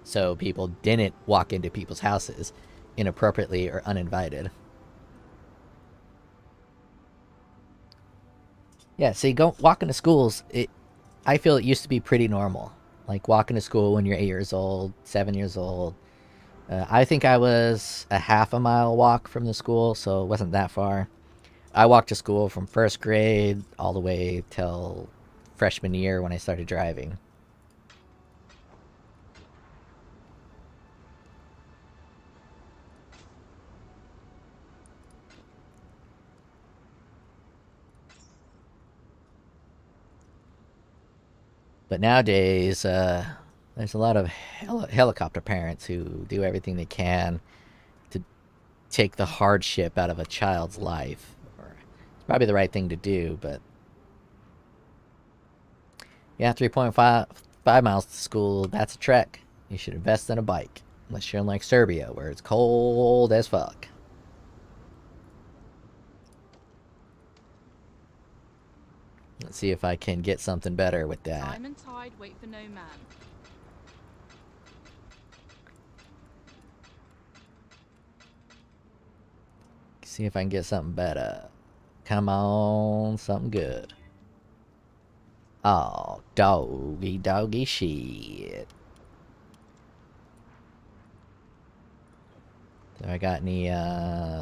So people didn't walk into people's houses inappropriately or uninvited. Yeah, see, walking to schools, I feel it used to be pretty normal. Like walking to school when you're 8 years old, 7 years old. I think I was a half a mile walk from the school, so it wasn't that far. I walked to school from first grade all the way till freshman year when I started driving. But nowadays, there's a lot of helicopter parents who do everything they can to take the hardship out of a child's life. It's probably the right thing to do, but... Yeah, 3.5 miles to school, that's a trek. You should invest in a bike. Unless you're in like Serbia, where it's cold as fuck. Let's see if I can get something better with that. Time and tide wait for no man. See if I can get something better. Come on, something good. Oh, doggy shit. Do I got any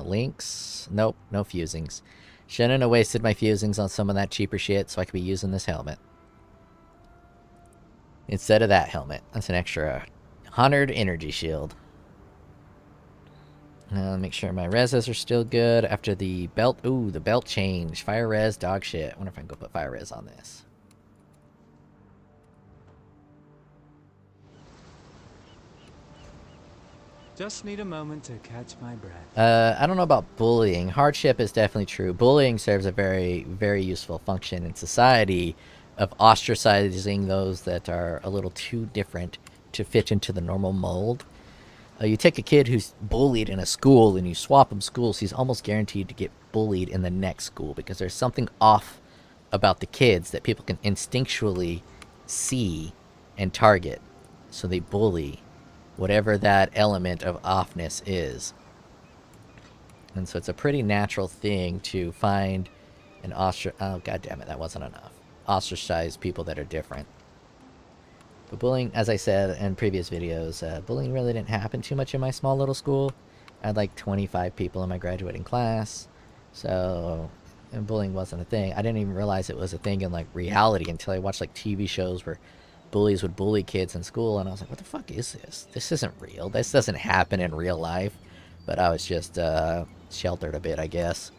links? Nope, no fusings. Shouldn't have wasted my fusings on some of that cheaper shit so I could be using this helmet. Instead of that helmet. That's an extra 100 energy shield. Make sure my reses are still good after the belt. Ooh, the belt change. Fire res, dog shit. I wonder if I can go put fire res on this. Just need a moment to catch my breath. I don't know about bullying. Hardship is definitely true. Bullying serves a very, very useful function in society of ostracizing those that are a little too different to fit into the normal mold. You take a kid who's bullied in a school and you swap him schools, he's almost guaranteed to get bullied in the next school because there's something off about the kids that people can instinctually see and target. So they bully whatever that element of offness is. And so it's a pretty natural thing to find an oh god damn it, that wasn't enough. Ostracize people that are different. But bullying, as I said in previous videos, bullying really didn't happen too much in my small little school. I had like 25 people in my graduating class. So, and bullying wasn't a thing. I didn't even realize it was a thing in like reality until I watched like TV shows where bullies would bully kids in school, and I was like, what the fuck is this? This isn't real. This doesn't happen in real life. But I was just sheltered a bit, I guess.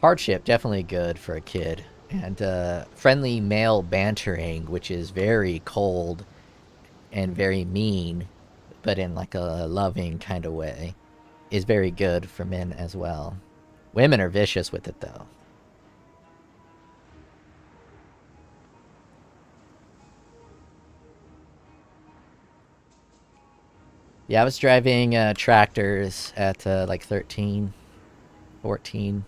Hardship, definitely good for a kid. And friendly male bantering, which is very cold and very mean, but in like a loving kind of way, is very good for men as well. Women are vicious with it, though. Yeah, I was driving tractors at like 13, 14.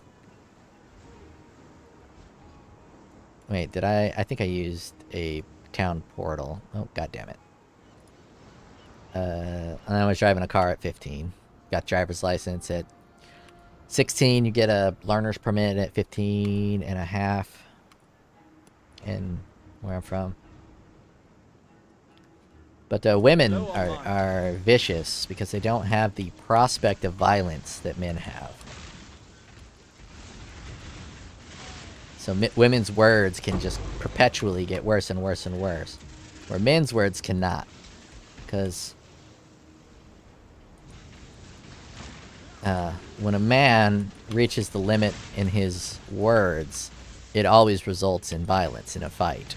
Wait, did I think I used a town portal. Oh, god damn it. And I was driving a car at 15. Got driver's license at 16. You get a learner's permit at 15 and a half. In where I'm from. But women are vicious because they don't have the prospect of violence that men have. So women's words can just perpetually get worse and worse and worse, where men's words cannot. Because when a man reaches the limit in his words, it always results in violence in a fight.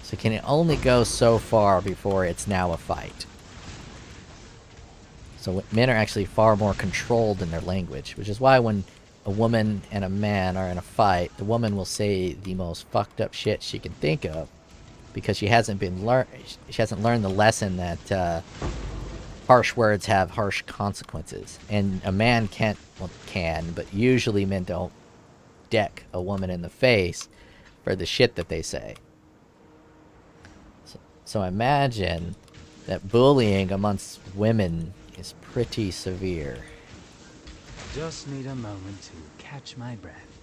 So can it only go so far before it's now a fight? So men are actually far more controlled in their language, which is why when a woman and a man are in a fight, the woman will say the most fucked up shit she can think of, because she hasn't learned the lesson that harsh words have harsh consequences. And a man can, but usually men don't deck a woman in the face for the shit that they say. So imagine that bullying amongst women is pretty severe. Just need a moment to catch my breath.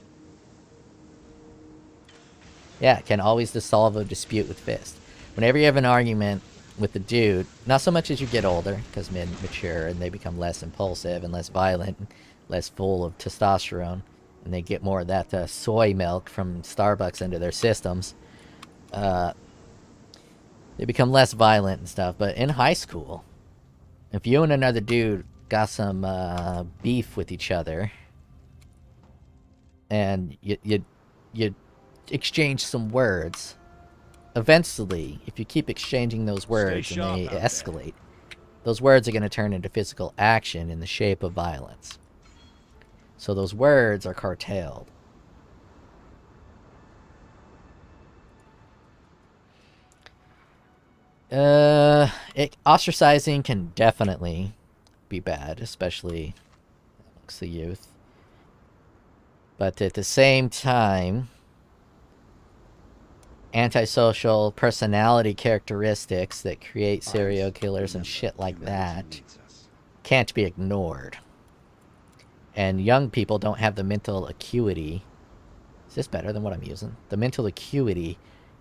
Yeah, can always dissolve a dispute with fist. Whenever you have an argument with a dude, not so much as you get older, because men mature and they become less impulsive and less violent, and less full of testosterone, and they get more of that soy milk from Starbucks into their systems. They become less violent and stuff. But in high school, if you and another dude got some beef with each other, and you exchange some words, eventually, if you keep exchanging those words and they escalate, those words are going to turn into physical action in the shape of violence. So those words are curtailed. Ostracizing can definitely be bad, especially amongst the youth. But at the same time, antisocial personality characteristics that create serial killers and shit like that can't be ignored. And young people don't have the mental acuity. Is this better than what I'm using? The mental acuity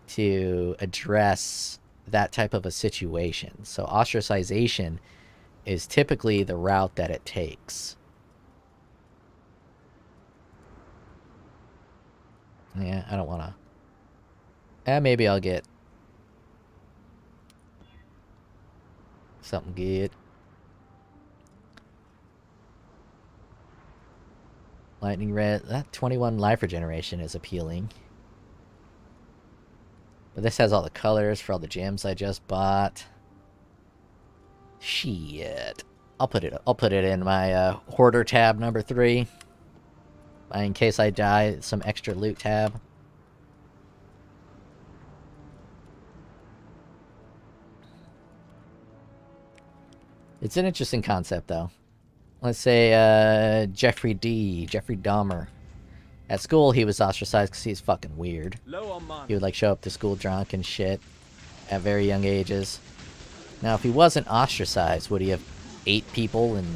to address that type of a situation. So ostracization is typically the route that it takes. Yeah, I don't want to. Maybe I'll get something good. Lightning red. That 21 life regeneration is appealing. But this has all the colors for all the gems I just bought. Shit. I'll put it in my hoarder tab number 3. In case I die, some extra loot tab. It's an interesting concept, though. Let's say Jeffrey Dahmer. At school, he was ostracized because he's fucking weird. He would, like, show up to school drunk and shit at very young ages. Now, if he wasn't ostracized, would he have ate people and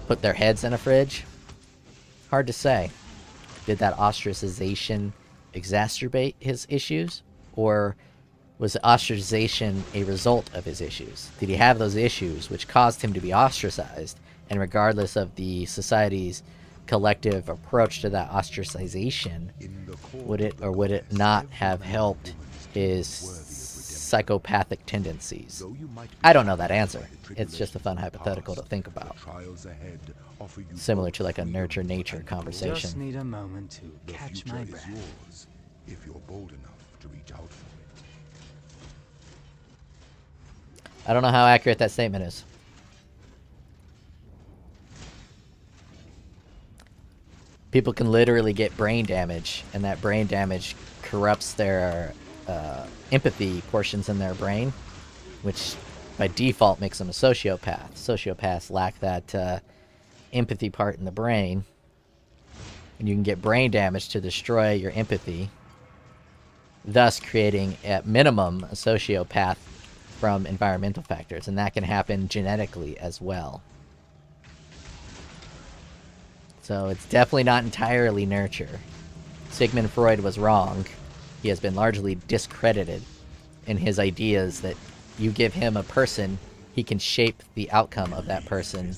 put their heads in a fridge? Hard to say. Did that ostracization exacerbate his issues? Or was ostracization a result of his issues? Did he have those issues which caused him to be ostracized? And regardless of the society's collective approach to that ostracization, would it not have helped his psychopathic tendencies? I don't know that answer. It's just a fun hypothetical to think about. Similar to like a nurture-nature conversation. Just need a moment to catch my breath. If you're bold enough to reach out for it. I don't know how accurate that statement is. People can literally get brain damage, and that brain damage corrupts their empathy portions in their brain, which by default makes them a sociopath. Sociopaths lack that empathy part in the brain, and you can get brain damage to destroy your empathy, thus creating, at minimum, a sociopath from environmental factors, and that can happen genetically as well. So it's definitely not entirely nurture. Sigmund Freud was wrong. He has been largely discredited in his ideas that you give him a person, he can shape the outcome of that person.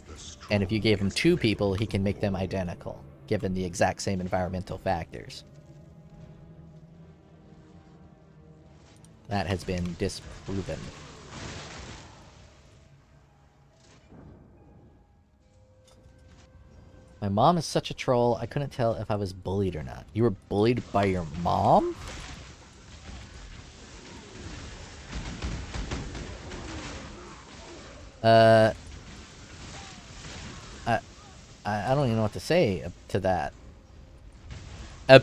And if you gave him 2 people, he can make them identical, given the exact same environmental factors. That has been disproven. My mom is such a troll, I couldn't tell if I was bullied or not. You were bullied by your mom? I don't even know what to say to that.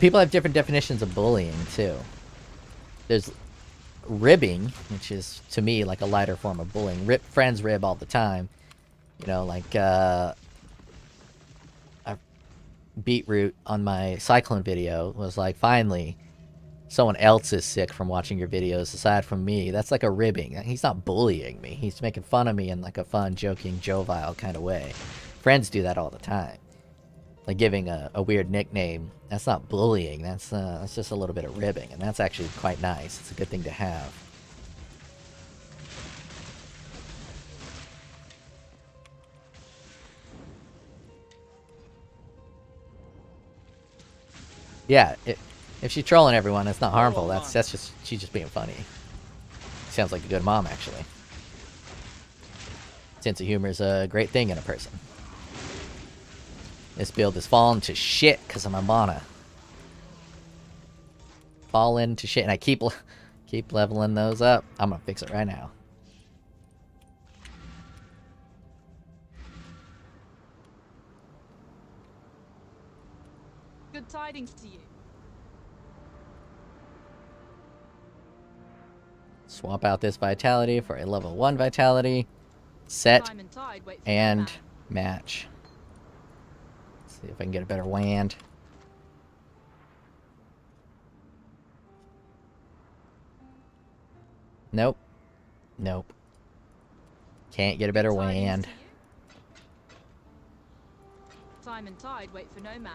People have different definitions of bullying, too. There's ribbing, which is, to me, like a lighter form of bullying. Friends rib all the time. You know, like, Beetroot on my Cyclone video was like, finally, someone else is sick from watching your videos aside from me. That's like a ribbing. He's not bullying me. He's making fun of me in like a fun, joking, jovial kind of way. Friends do that all the time. Like giving a weird nickname. That's not bullying. That's just a little bit of ribbing. And that's actually quite nice. It's a good thing to have. Yeah, if she's trolling everyone, it's not harmful. That's just, she's just being funny. Sounds like a good mom, actually. Sense of humor is a great thing in a person. This build has fallen to shit because of my mana. Fallen to shit, and I keep leveling those up. I'm gonna fix it right now. Good tidings to you. Swap out this vitality for a level 1 vitality. Set Time and tide wait for and no man. match. See if I can get a better wand. Nope. Nope. Can't get a better wand. Time and tide wait for no man.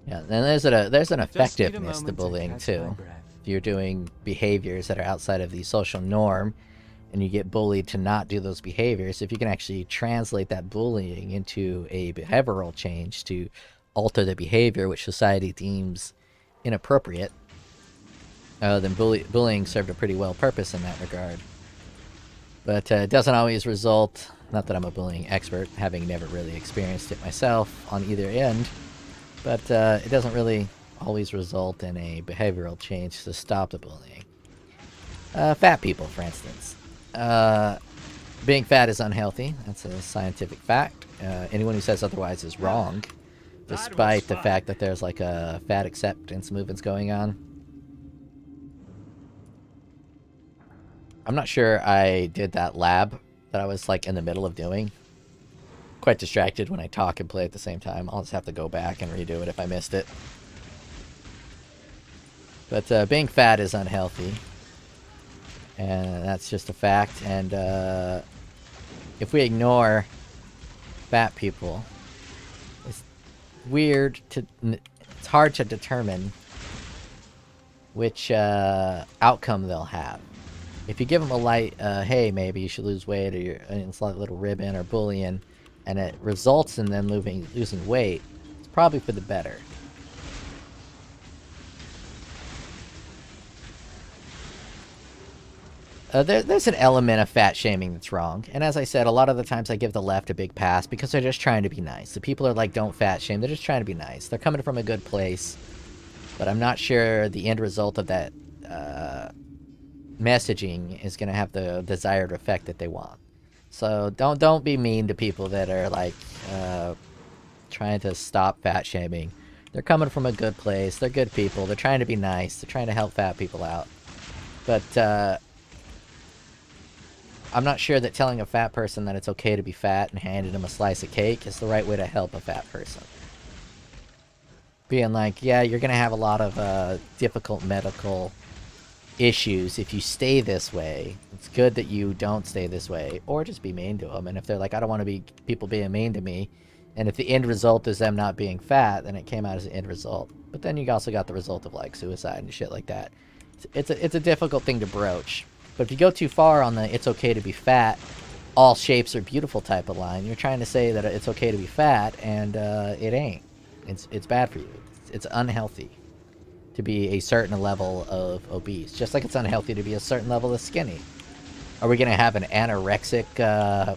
Yeah, and there's an effectiveness to bullying too. If you're doing behaviors that are outside of the social norm, and you get bullied to not do those behaviors, if you can actually translate that bullying into a behavioral change to alter the behavior which society deems inappropriate, then bullying served a pretty well purpose in that regard. But it doesn't always result, not that I'm a bullying expert, having never really experienced it myself on either end, but it doesn't really always result in a behavioral change to stop the bullying. Fat people, for instance. Being fat is unhealthy. That's a scientific fact. Anyone who says otherwise is wrong, despite the fact that there's like a fat acceptance movements going on. I'm not sure I did that lab that I was like in the middle of doing. Quite distracted when I talk and play at the same time. I'll just have to go back and redo it if I missed it. But being fat is unhealthy. And that's just a fact. And if we ignore fat people, it's weird to... It's hard to determine which outcome they'll have. If you give them a light, hey, maybe you should lose weight, or you're a slight little ribbon or bullying, and it results in them losing weight, it's probably for the better. There's an element of fat shaming that's wrong. And as I said, a lot of the times I give the left a big pass because they're just trying to be nice. The people are like, don't fat shame. They're just trying to be nice. They're coming from a good place. But I'm not sure the end result of that messaging is going to have the desired effect that they want. So don't be mean to people that are like trying to stop fat shaming. They're coming from a good place. They're good people. They're trying to be nice. They're trying to help fat people out. But I'm not sure that telling a fat person that it's okay to be fat and handing them a slice of cake is the right way to help a fat person. Being like, yeah, you're going to have a lot of difficult medical issues if you stay this way. It's good that you don't stay this way, or just be mean to them. And if they're like, I don't want to be people being mean to me, and if the end result is them not being fat, then it came out as an end result. But then you also got the result of like suicide and shit like that. It's a difficult thing to broach. But if you go too far on the it's okay to be fat, all shapes are beautiful type of line, you're trying to say that it's okay to be fat, and it ain't. It's bad for you. It's unhealthy to be a certain level of obese, just like it's unhealthy to be a certain level of skinny. Are we gonna have an anorexic,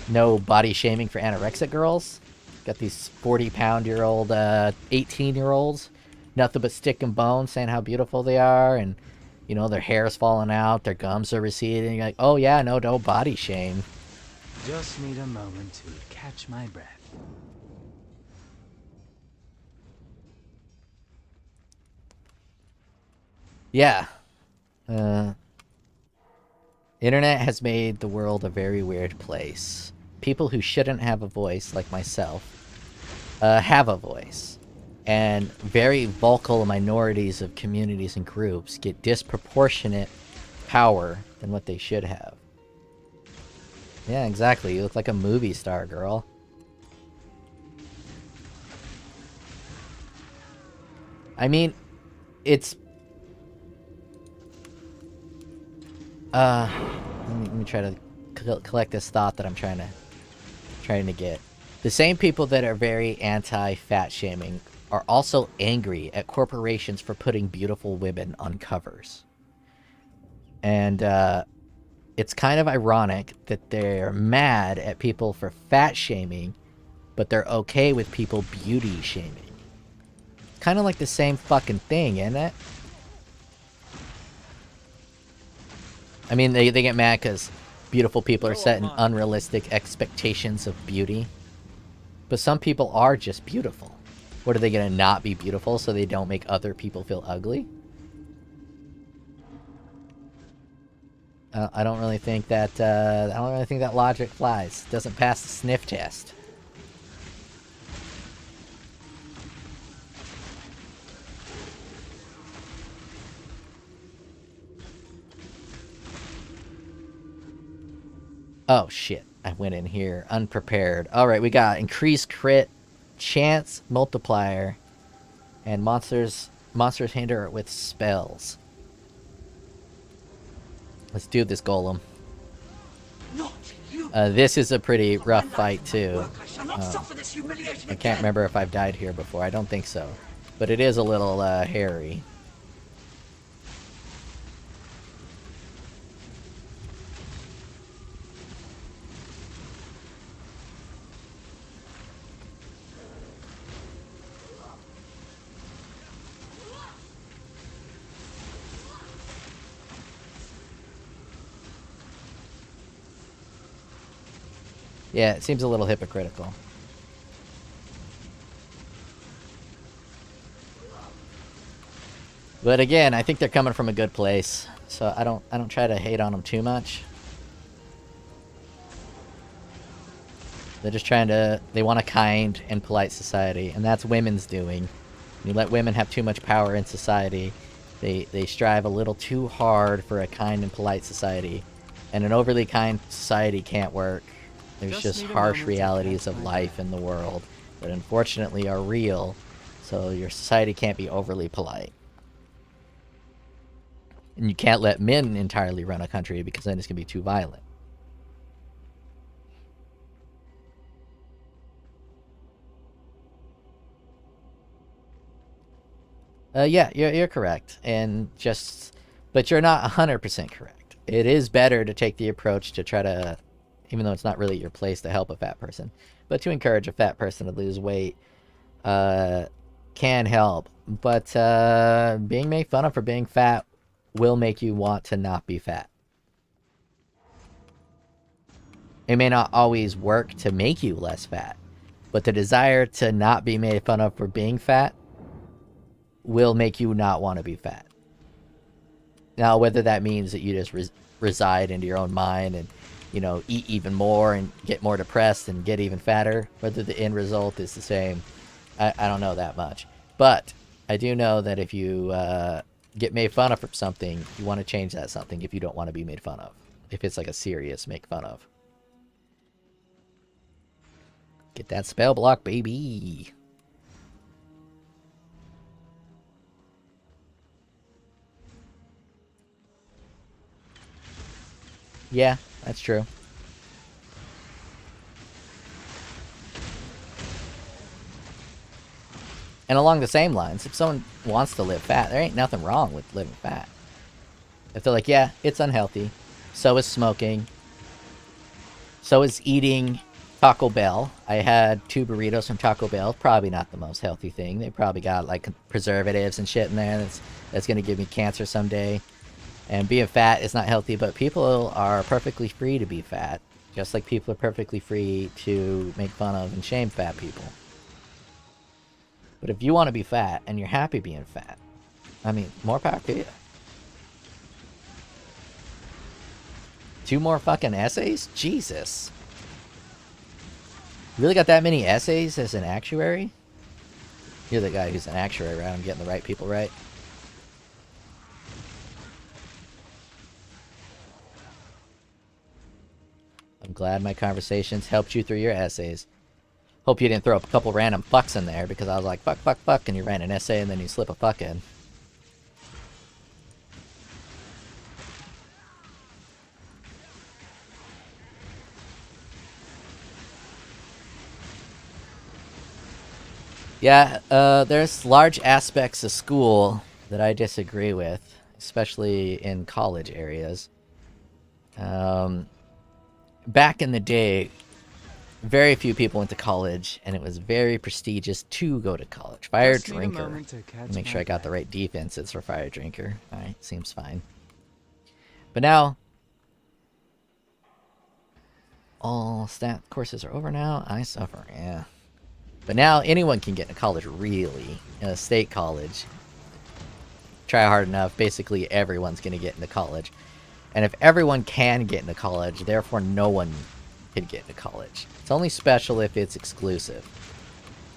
no body shaming for anorexic girls? Got these 40-pound-year-old, 18-year-olds, nothing but stick and bone, saying how beautiful they are, and you know, their hair's falling out, their gums are receding. You're like, oh yeah, no, don't body shame. Just need a moment to catch my breath. Yeah. Internet has made the world a very weird place. People who shouldn't have a voice, like myself, have a voice. And very vocal minorities of communities and groups get disproportionate power than what they should have. Yeah, exactly. You look like a movie star, girl. I mean, it's... let me try to collect this thought that I'm trying to get. The same people that are very anti-fat shaming are also angry at corporations for putting beautiful women on covers. And it's kind of ironic that they're mad at people for fat shaming, but they're okay with people beauty shaming. Kind of like the same fucking thing, isn't it? I mean, they get mad because beautiful people are setting unrealistic expectations of beauty. But some people are just beautiful. What, are they gonna not be beautiful so they don't make other people feel ugly? I don't really think that, logic flies. Doesn't pass the sniff test. Oh shit, I went in here unprepared. Alright, we got increased crit, chance multiplier, and monsters hinder it with spells. Let's do this, Golem. This is a pretty rough fight too. I can't remember if I've died here before. I don't think so. But it is a little hairy. Yeah, it seems a little hypocritical. But again, I think they're coming from a good place, so I don't try to hate on them too much. They're just trying to, they want a kind and polite society, and that's women's doing. When you let women have too much power in society, they strive a little too hard for a kind and polite society, and an overly kind society can't work. There's just harsh realities of life in the world that unfortunately are real, so your society can't be overly polite. And you can't let men entirely run a country because then it's going to be too violent. Yeah, you're correct. But you're not 100% correct. It is better to take the approach to try to, even though it's not really your place to help a fat person, but to encourage a fat person to lose weight can help. But being made fun of for being fat will make you want to not be fat. It may not always work to make you less fat, but the desire to not be made fun of for being fat will make you not want to be fat. Now, whether that means that you just reside into your own mind and, you know, eat even more and get more depressed and get even fatter, whether the end result is the same, I don't know that much. But I do know that if you get made fun of for something, you want to change that something if you don't want to be made fun of. If it's like a serious make fun of. Get that spell block, baby. Yeah, that's true. And along the same lines, if someone wants to live fat, there ain't nothing wrong with living fat. If they're like, yeah, it's unhealthy. So is smoking. So is eating Taco Bell. I had 2 burritos from Taco Bell. Probably not the most healthy thing. They probably got like preservatives and shit in there that's going to give me cancer someday. And being fat is not healthy, but people are perfectly free to be fat. Just like people are perfectly free to make fun of and shame fat people. But if you want to be fat and you're happy being fat, I mean, more power to you. 2 more fucking essays? Jesus. Really got that many essays as an actuary? You're the guy who's an actuary, right? I'm getting the right people right. I'm glad my conversations helped you through your essays. Hope you didn't throw up a couple random fucks in there, because I was like, fuck, fuck, fuck, and you ran an essay and then you slip a fuck in. Yeah, there's large aspects of school that I disagree with, especially in college areas. Back in the day, very few people went to college, and it was very prestigious to go to college. Fire drinker. Make sure I got the right defenses for fire drinker. Alright, seems fine. But now, all stat courses are over now. I suffer, yeah. But now anyone can get into college, really. In a state college. Try hard enough, basically everyone's going to get into college. And if everyone can get into college, therefore no one can get into college. It's only special if it's exclusive.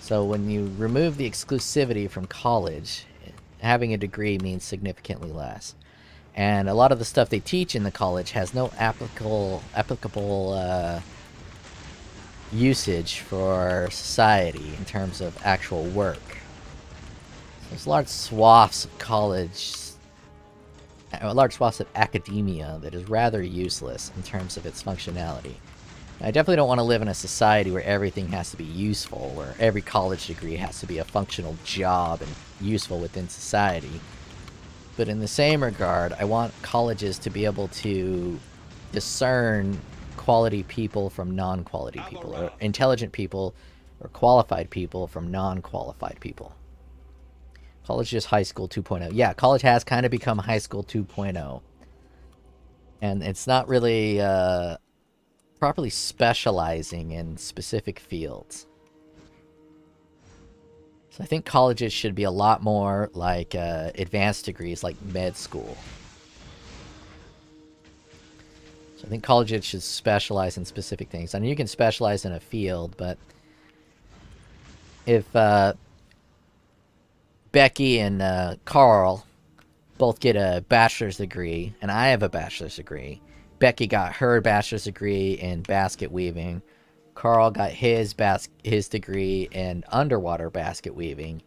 So when you remove the exclusivity from college, having a degree means significantly less. And a lot of the stuff they teach in the college has no applicable usage for society in terms of actual work. There's large swaths of college, large swaths of academia that is rather useless in terms of its functionality. I definitely don't want to live in a society where everything has to be useful, where every college degree has to be a functional job and useful within society. But in the same regard, I want colleges to be able to discern quality people from non-quality people, or intelligent people or qualified people from non-qualified people. College is high school 2.0. Yeah, college has kind of become high school 2.0. And it's not really properly specializing in specific fields. So I think colleges should be a lot more like advanced degrees, like med school. So I think colleges should specialize in specific things. I mean, you can specialize in a field, but if Becky and Carl both get a bachelor's degree, and I have a bachelor's degree, Becky got her bachelor's degree in basket weaving, Carl got his degree in underwater basket weaving,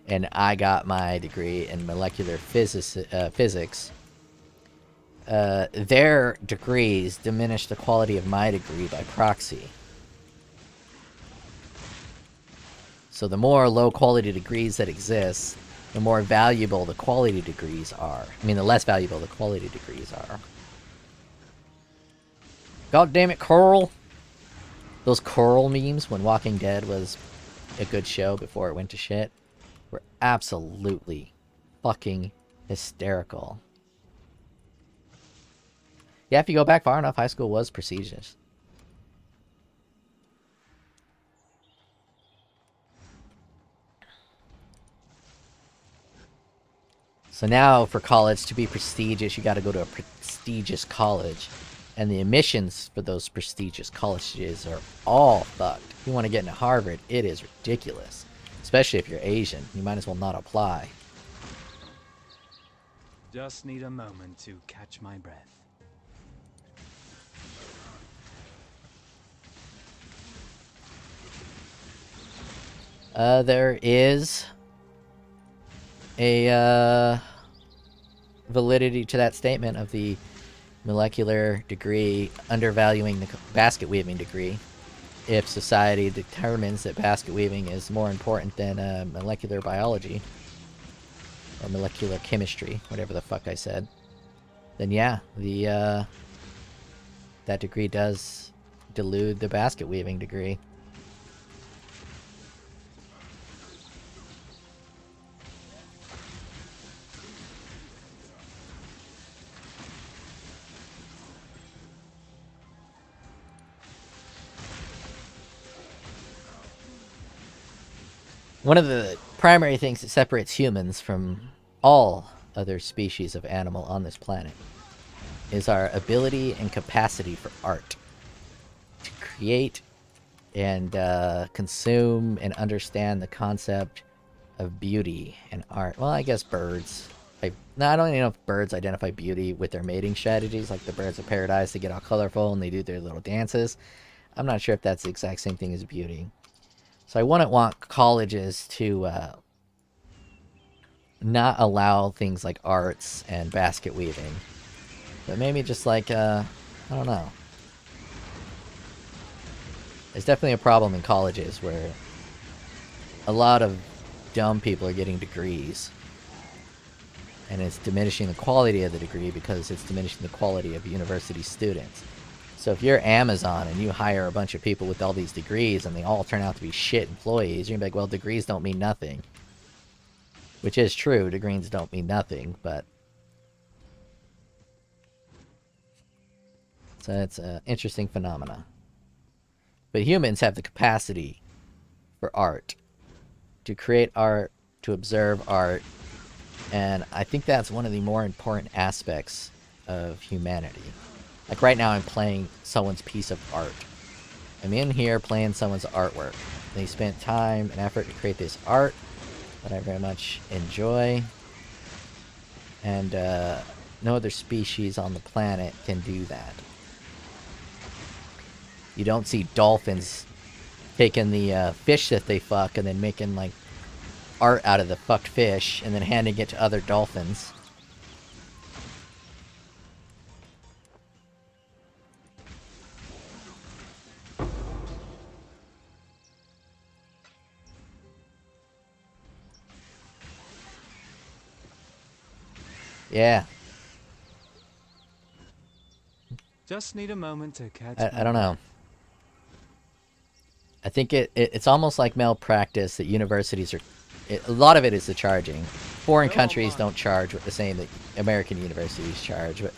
and I got my degree in molecular physics. Their degrees diminish the quality of my degree by proxy. So the more low-quality degrees that exist, the more valuable the quality degrees are. I mean, the less valuable the quality degrees are. God damn it, Coral! Those Coral memes when Walking Dead was a good show before it went to shit were absolutely fucking hysterical. Yeah, if you go back far enough, high school was prestigious. So now, for college to be prestigious, you got to go to a prestigious college. And the admissions for those prestigious colleges are all fucked. If you want to get into Harvard, it is ridiculous. Especially if you're Asian. You might as well not apply. Just need a moment to catch my breath. There is a validity to that statement of the molecular degree undervaluing the basket weaving degree. If society determines that basket weaving is more important than molecular biology or molecular chemistry, whatever the fuck I said, then yeah, the that degree does delude the basket weaving degree. One of the primary things that separates humans from all other species of animal on this planet is our ability and capacity for art. To create and consume and understand the concept of beauty and art. Well, I guess birds. I don't even know if birds identify beauty with their mating strategies, like the birds of paradise. They get all colorful and they do their little dances. I'm not sure if that's the exact same thing as beauty. So I wouldn't want colleges to not allow things like arts and basket weaving. But maybe just like, I don't know. There's definitely a problem in colleges where a lot of dumb people are getting degrees. And it's diminishing the quality of the degree because it's diminishing the quality of university students. So if you're Amazon and you hire a bunch of people with all these degrees and they all turn out to be shit employees, you're gonna be like, well, degrees don't mean nothing. Which is true, degrees don't mean nothing, but... So it's an interesting phenomena. But humans have the capacity for art. To create art, to observe art, and I think that's one of the more important aspects of humanity. Like right now I'm playing someone's piece of art. I'm in here playing someone's artwork. They spent time and effort to create this art that I very much enjoy. And no other species on the planet can do that. You don't see dolphins taking the fish that they fuck and then making like art out of the fucked fish and then handing it to other dolphins. Yeah. Just need a moment to catch. I don't know. I think it's almost like malpractice that universities are... a lot of it is the charging. Foreign countries don't charge with the same that American universities charge, but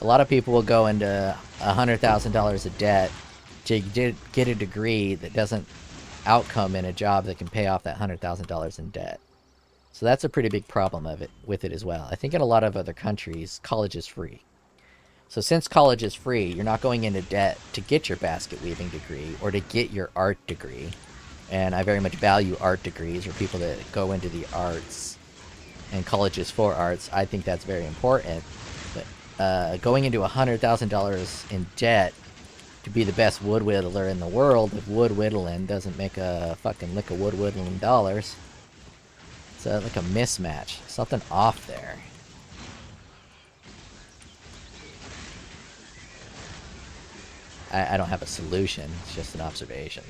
a lot of people will go into $100,000 of debt to get a degree that doesn't outcome in a job that can pay off that $100,000 in debt. So that's a pretty big problem with it as well. I think in a lot of other countries, college is free. So since college is free, you're not going into debt to get your basket weaving degree or to get your art degree. And I very much value art degrees or people that go into the arts and colleges for arts. I think that's very important. But going into $100,000 in debt to be the best wood whittler in the world, if wood whittling doesn't make a fucking lick of wood whittling dollars, it's like a mismatch. Something off there. I don't have a solution. It's just an observation.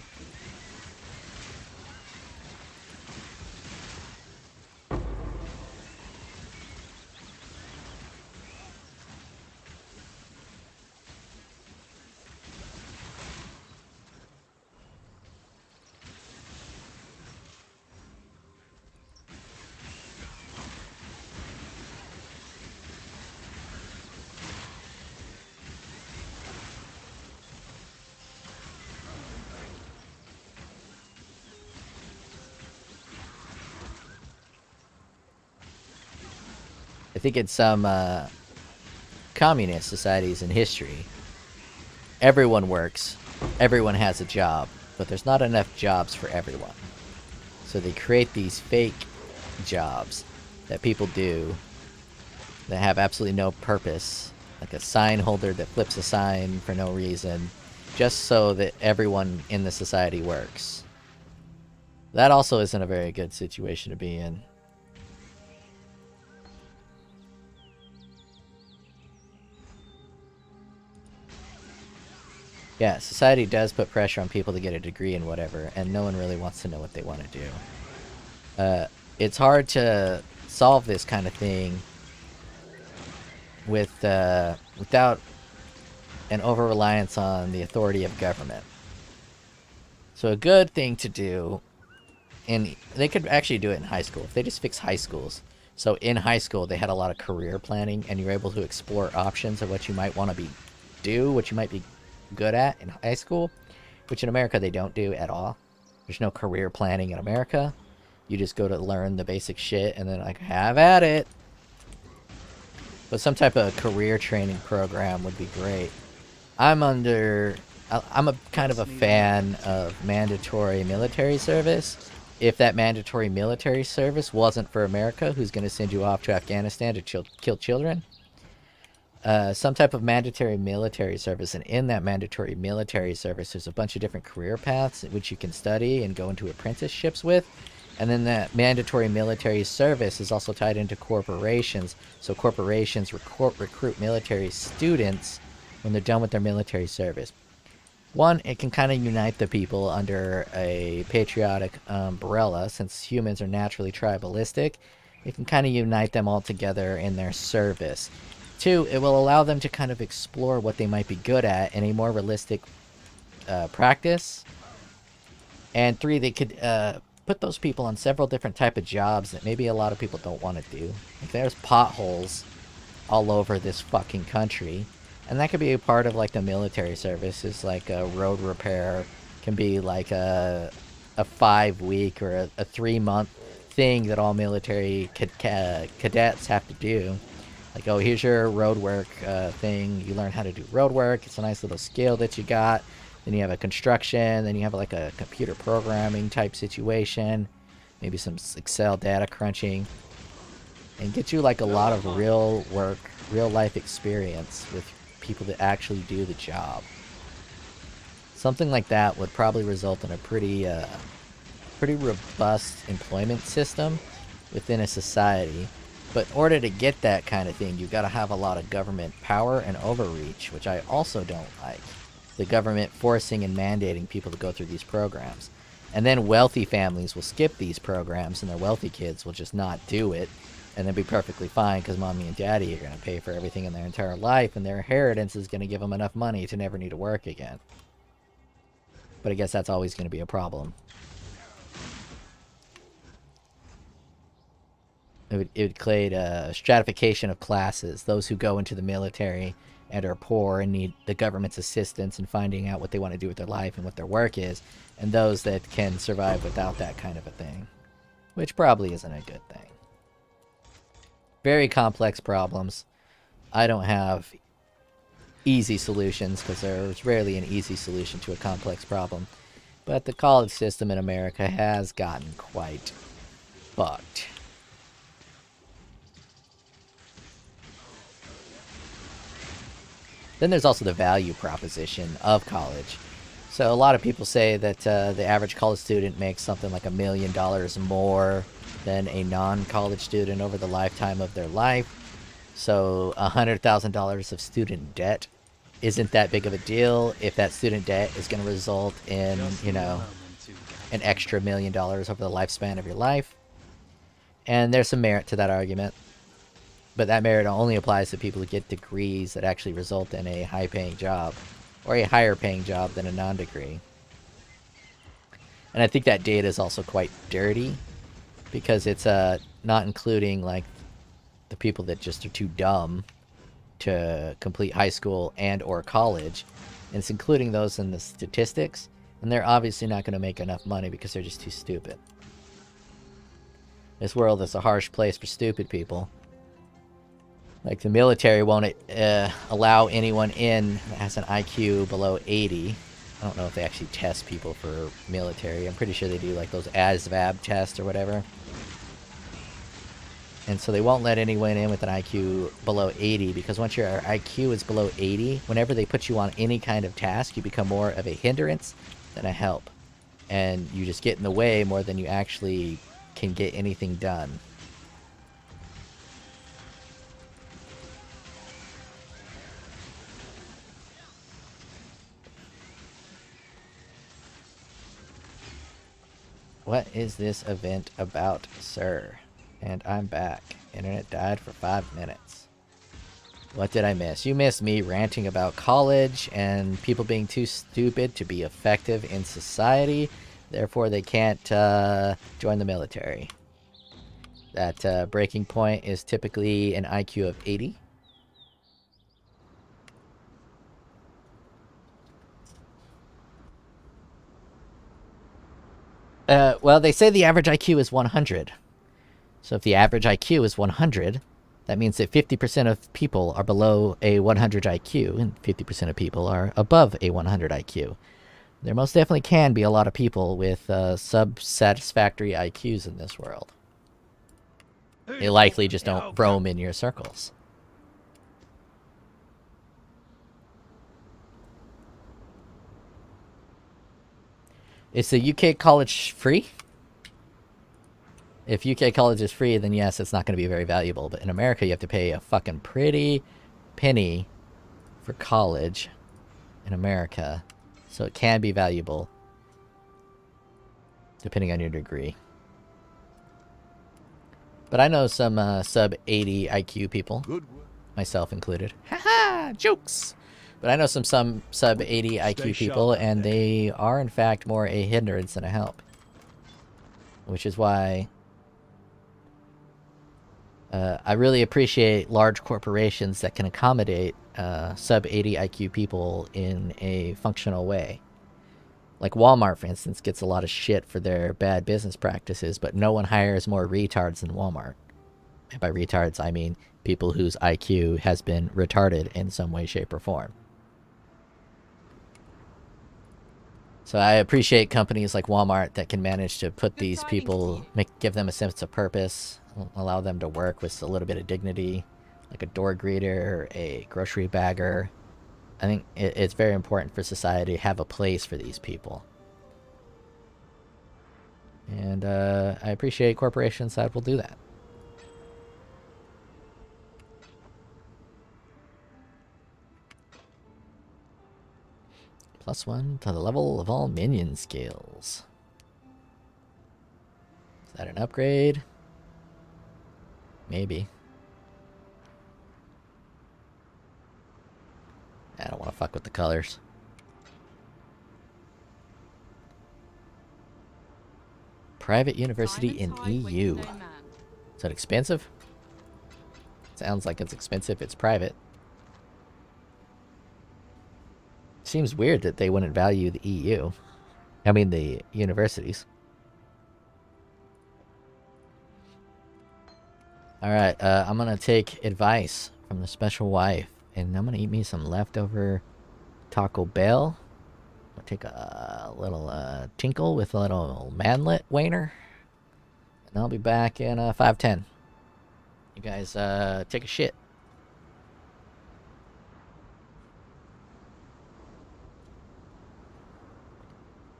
I think in some communist societies in history, everyone works, everyone has a job, but there's not enough jobs for everyone. So they create these fake jobs that people do that have absolutely no purpose, like a sign holder that flips a sign for no reason, just so that everyone in the society works. That also isn't a very good situation to be in. Yeah, society does put pressure on people to get a degree in whatever, and no one really wants to know what they want to do. It's hard to solve this kind of thing with without an over-reliance on the authority of government. So a good thing to do, and they could actually do it in high school, if they just fix high schools. So in high school, they had a lot of career planning, and you're able to explore options of what you might want to do, what you might be good at in high school, which in America they don't do at all. There's no career planning in America. You just go to learn the basic shit and then like have at it. But some type of career training program would be great. I'm a kind of a fan of mandatory military service. If that mandatory military service wasn't for America, who's going to send you off to Afghanistan to kill children? Some type of mandatory military service, and in that mandatory military service there's a bunch of different career paths which you can study and go into apprenticeships with. And then that mandatory military service is also tied into corporations, so corporations recruit military students when they're done with their military service. One, it can kind of unite the people under a patriotic umbrella, since humans are naturally tribalistic. It can kind of unite them all together in their service. Two, it will allow them to kind of explore what they might be good at in a more realistic practice. And three, they could put those people on several different type of jobs that maybe a lot of people don't want to do. Like there's potholes all over this fucking country, and that could be a part of like the military service. Is like a road repair can be like a 5-week or a 3-month thing that all military cadets have to do. Like, oh, here's your road work thing. You learn how to do road work. It's a nice little skill that you got. Then you have a construction. Then you have like a computer programming type situation. Maybe some Excel data crunching. And get you like a lot of real work, real life experience with people that actually do the job. Something like that would probably result in a pretty robust employment system within a society. But in order to get that kind of thing, you've got to have a lot of government power and overreach, which I also don't like. The government forcing and mandating people to go through these programs. And then wealthy families will skip these programs, and their wealthy kids will just not do it. And they'll be perfectly fine because mommy and daddy are going to pay for everything in their entire life, and their inheritance is going to give them enough money to never need to work again. But I guess that's always going to be a problem. It would create a stratification of classes. Those who go into the military and are poor and need the government's assistance in finding out what they want to do with their life and what their work is, and those that can survive without that kind of a thing, which probably isn't a good thing. Very complex problems. I don't have easy solutions, because there's rarely an easy solution to a complex problem, but the college system in America has gotten quite fucked. Then there's also the value proposition of college. So a lot of people say that the average college student makes something like $1 million more than a non-college student over the lifetime of their life. So $100,000 of student debt isn't that big of a deal if that student debt is going to result in, you know, an extra $1 million over the lifespan of your life. And there's some merit to that argument. But that merit only applies to people who get degrees that actually result in a high-paying job, or a higher-paying job than a non-degree. And I think that data is also quite dirty, because it's not including like the people that just are too dumb to complete high school and or college, and it's including those in the statistics, and they're obviously not going to make enough money because they're just too stupid. This world is a harsh place for stupid people. Like, the military won't allow anyone in that has an IQ below 80. I don't know if they actually test people for military. I'm pretty sure they do, like, those ASVAB tests or whatever. And so they won't let anyone in with an IQ below 80, because once your IQ is below 80, whenever they put you on any kind of task, you become more of a hindrance than a help. And you just get in the way more than you actually can get anything done. What is this event about, sir? And I'm back. Internet died for 5 minutes. What did I miss? You missed me ranting about college and people being too stupid to be effective in society. Therefore, they can't join the military. That breaking point is typically an IQ of 80. Well, they say the average IQ is 100. So if the average IQ is 100, that means that 50% of people are below a 100 IQ, and 50% of people are above a 100 IQ. There most definitely can be a lot of people with sub-satisfactory IQs in this world. They likely just don't roam in your circles. Is the UK college free? If UK college is free, then yes, it's not going to be very valuable. But in America, you have to pay a fucking pretty penny for college in America. So it can be valuable, depending on your degree. But I know some sub-80 IQ people, myself included. Haha, jokes! But I know some sub-80 IQ people, and they are, in fact, more a hindrance than a help. Which is why I really appreciate large corporations that can accommodate sub-80 IQ people in a functional way. Like Walmart, for instance, gets a lot of shit for their bad business practices, but no one hires more retards than Walmart. And by retards, I mean people whose IQ has been retarded in some way, shape, or form. So I appreciate companies like Walmart that can manage to put these people, give them a sense of purpose, allow them to work with a little bit of dignity, like a door greeter, a grocery bagger. I think it's very important for society to have a place for these people. And I appreciate corporations that will do that. +1 to the level of all minion skills. Is that an upgrade? Maybe. I don't want to fuck with the colors. Private university in EU. Is that expensive? Sounds like it's expensive. It's private. Seems weird that they wouldn't value the EU. I mean, the universities. Alright, I'm gonna take advice from the special wife. And I'm gonna eat me some leftover Taco Bell. I'll take a little tinkle with a little manlet wainer. And I'll be back in 5:10. You guys take a shit.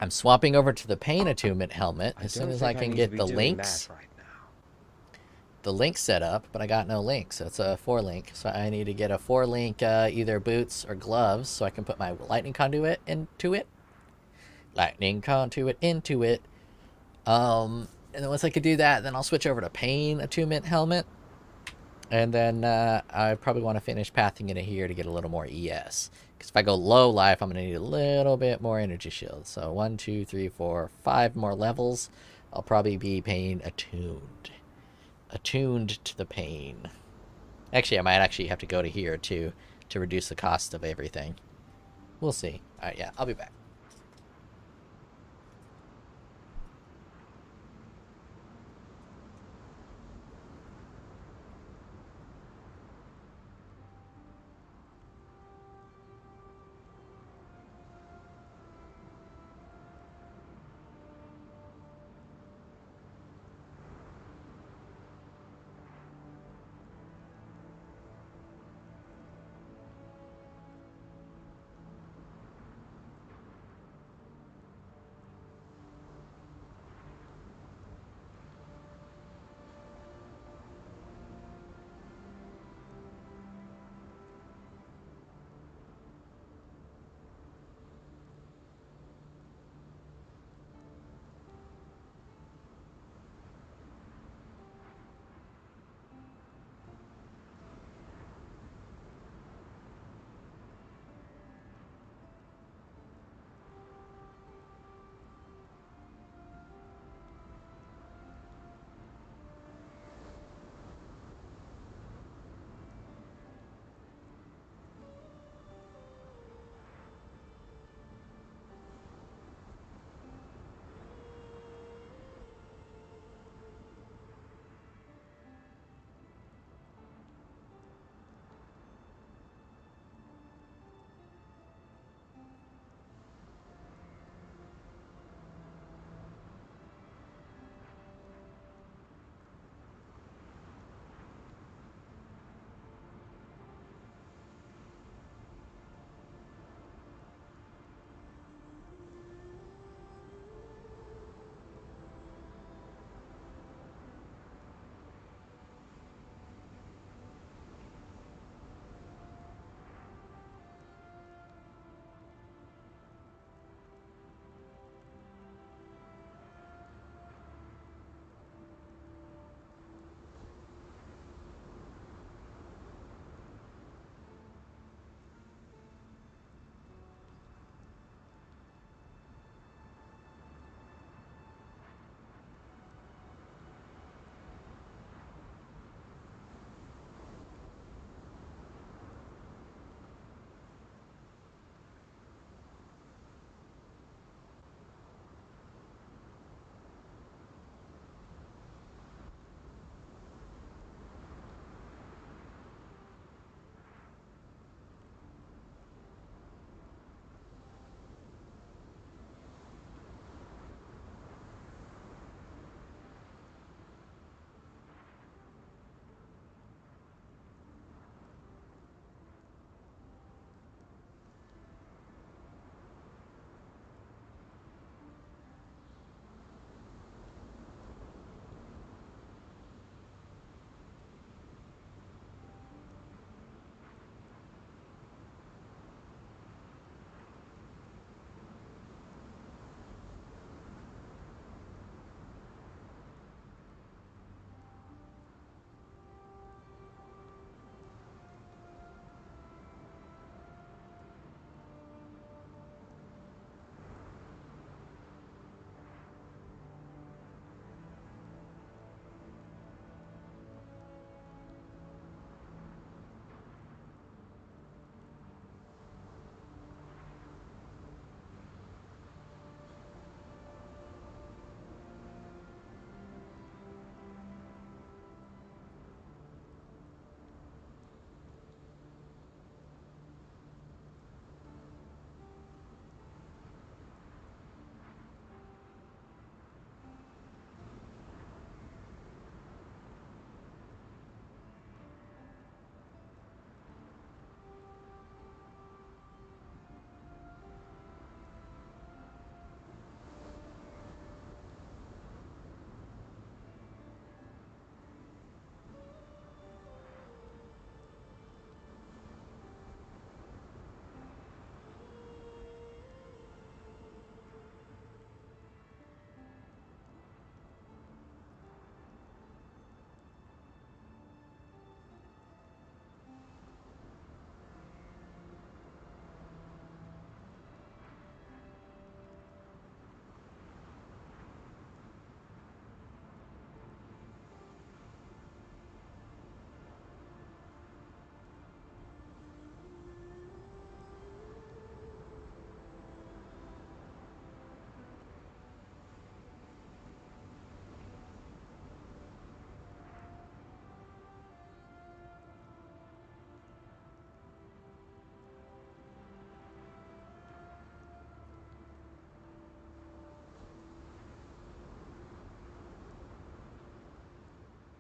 I'm swapping over to the pain attunement helmet as soon as I can get the links. The link set up, but I got no link, so it's a 4-link. So I need to get a 4-link either boots or gloves so I can put my lightning conduit into it. Lightning conduit into it. And then once I can do that, then I'll switch over to pain attunement helmet. And then I probably want to finish pathing into here to get a little more ES. Because if I go low life, I'm going to need a little bit more energy shield. So 1, 2, 3, 4, 5 more levels. I'll probably be pain attuned. Attuned to the pain. Actually, I might actually have to go to here to reduce the cost of everything. We'll see. Alright, yeah, I'll be back.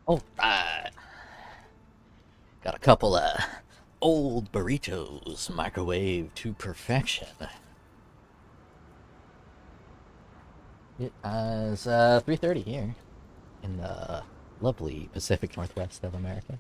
All right. Got a couple of old burritos microwaved to perfection. It is 3:30 here in the lovely Pacific Northwest of America.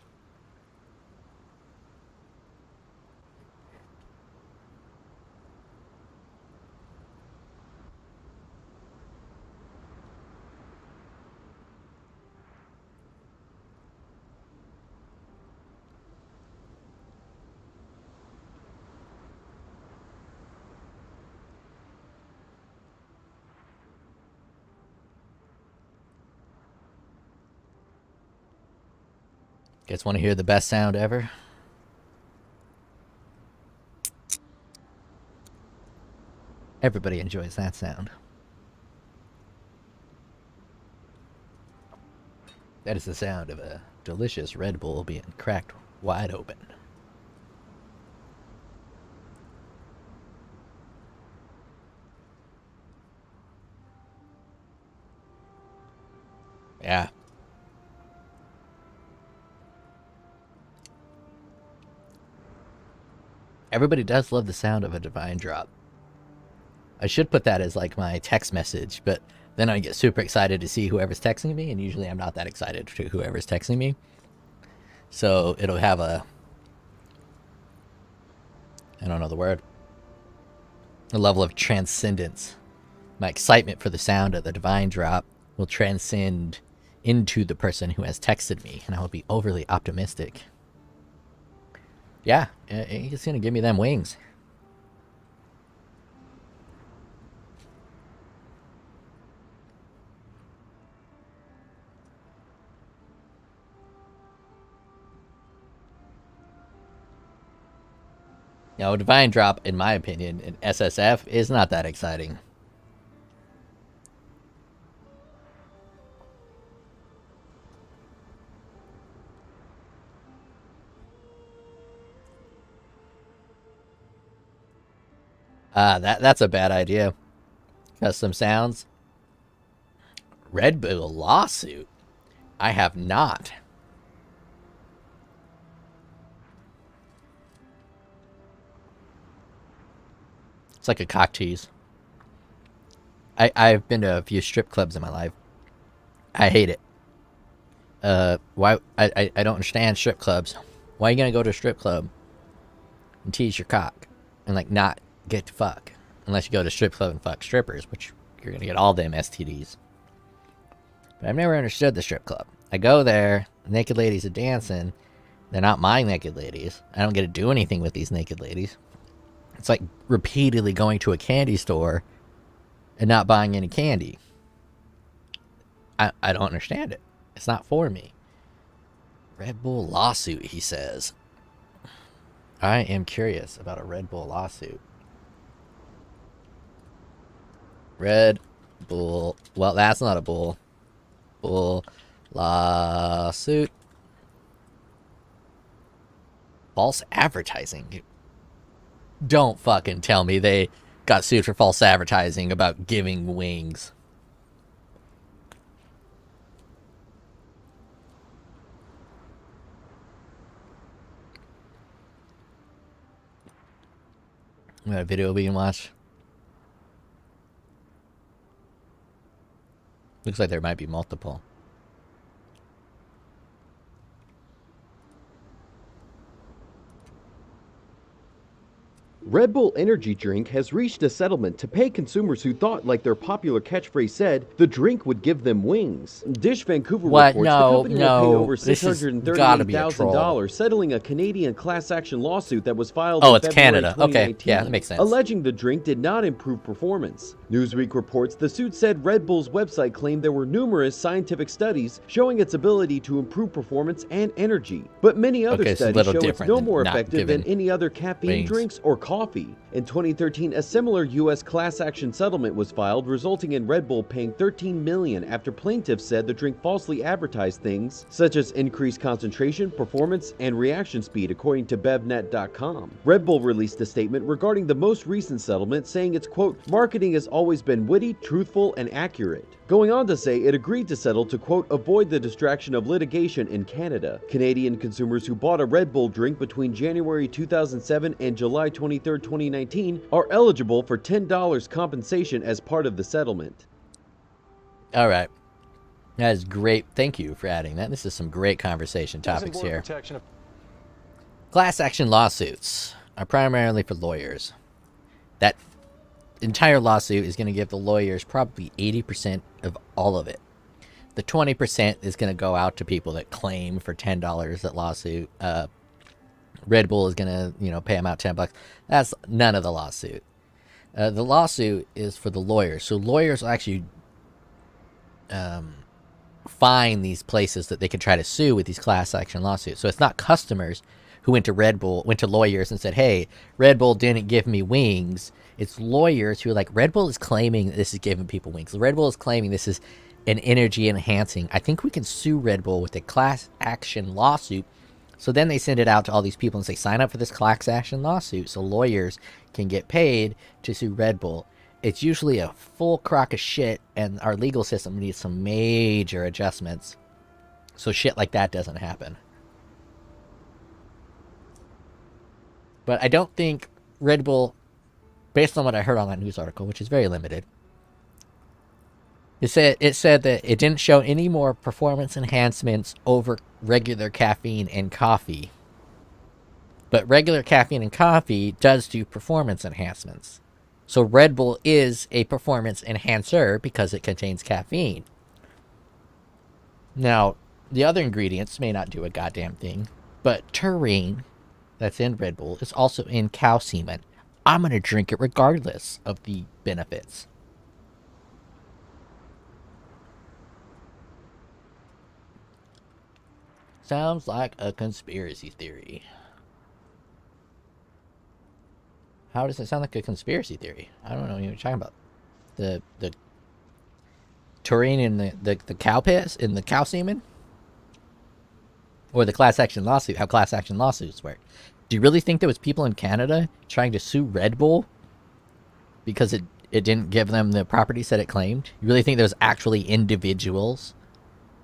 Guys want to hear the best sound ever? Everybody enjoys that sound. That is the sound of a delicious Red Bull being cracked wide open. Yeah. Everybody does love the sound of a divine drop. I should put that as like my text message, but then I get super excited to see whoever's texting me, and usually I'm not that excited to whoever's texting me. So it'll have a, I don't know the word, a level of transcendence. My excitement for the sound of the divine drop will transcend into the person who has texted me, and I will be overly optimistic. Yeah, he's gonna give me them wings. Now, divine drop, in my opinion, in SSF is not that exciting. That's a bad idea. Custom sounds. Red Bull lawsuit? I have not. It's like a cock tease. I've been to a few strip clubs in my life. I hate it. Why? I don't understand strip clubs. Why are you gonna go to a strip club and tease your cock and like not get to fuck? Unless you go to a strip club and fuck strippers, which you're gonna get all them STDs. But I've never understood the strip club. I go there, naked ladies are dancing. They're not my naked ladies. I don't get to do anything with these naked ladies. It's like repeatedly going to a candy store and not buying any candy. I don't understand it. It's not for me. Red Bull lawsuit, he says. I am curious about a Red Bull lawsuit. Red Bull. Well, that's not a bull. Bull lawsuit. False advertising. Don't fucking tell me they got sued for false advertising about giving wings. We got a video we can watch. Looks like there might be multiple. Red Bull energy drink has reached a settlement to pay consumers who thought, like their popular catchphrase said, the drink would give them wings. Dish Vancouver reports the company will pay over $638,000 settling a Canadian class action lawsuit that was filed in February Canada. 2019, okay, yeah, that makes sense. Alleging the drink did not improve performance. Newsweek reports the suit said Red Bull's website claimed there were numerous scientific studies showing its ability to improve performance and energy, but many other studies show it's no more effective than any other caffeine drinks or coffee. In 2013, a similar U.S. class action settlement was filed, resulting in Red Bull paying $13 million after plaintiffs said the drink falsely advertised things such as increased concentration, performance, and reaction speed, according to BevNet.com. Red Bull released a statement regarding the most recent settlement, saying its, quote, marketing has always been witty, truthful, and accurate. going on to say it agreed to settle to, quote, avoid the distraction of litigation in Canada. Canadian consumers who bought a Red Bull drink between January 2007 and July 23, 2019 are eligible for $10 compensation as part of the settlement. All right. That is great. Thank you for adding that. This is some great conversation topics here. Class action lawsuits are primarily for lawyers. That entire lawsuit is going to give the lawyers probably 80% of all of it. The 20% is going to go out to people that claim for $10 that lawsuit. Red Bull is going to, pay them out $10. That's none of the lawsuit. The lawsuit is for the lawyers. So lawyers will actually find these places that they can try to sue with these class action lawsuits. So it's not customers who went to lawyers and said, hey, Red Bull didn't give me wings. It's lawyers who are like, Red Bull is claiming that this is giving people wings. Red Bull is claiming this is an energy enhancing. I think we can sue Red Bull with a class action lawsuit. So then they send it out to all these people and say, sign up for this class action lawsuit so lawyers can get paid to sue Red Bull. It's usually a full crock of shit, and our legal system needs some major adjustments so shit like that doesn't happen. But I don't think Red Bull, based on what I heard on that news article, which is very limited, it said that it didn't show any more performance enhancements over regular caffeine and coffee. But regular caffeine and coffee does do performance enhancements. So Red Bull is a performance enhancer because it contains caffeine. Now, the other ingredients may not do a goddamn thing, but taurine that's in Red Bull is also in cow semen. I'm going to drink it regardless of the benefits. Sounds like a conspiracy theory. How does it sound like a conspiracy theory? I don't know what you're talking about. The taurine in the cow piss, in the cow semen? Or the class action lawsuit, how class action lawsuits work. Do you really think there was people in Canada trying to sue Red Bull because it didn't give them the properties that it claimed? You really think there was actually individuals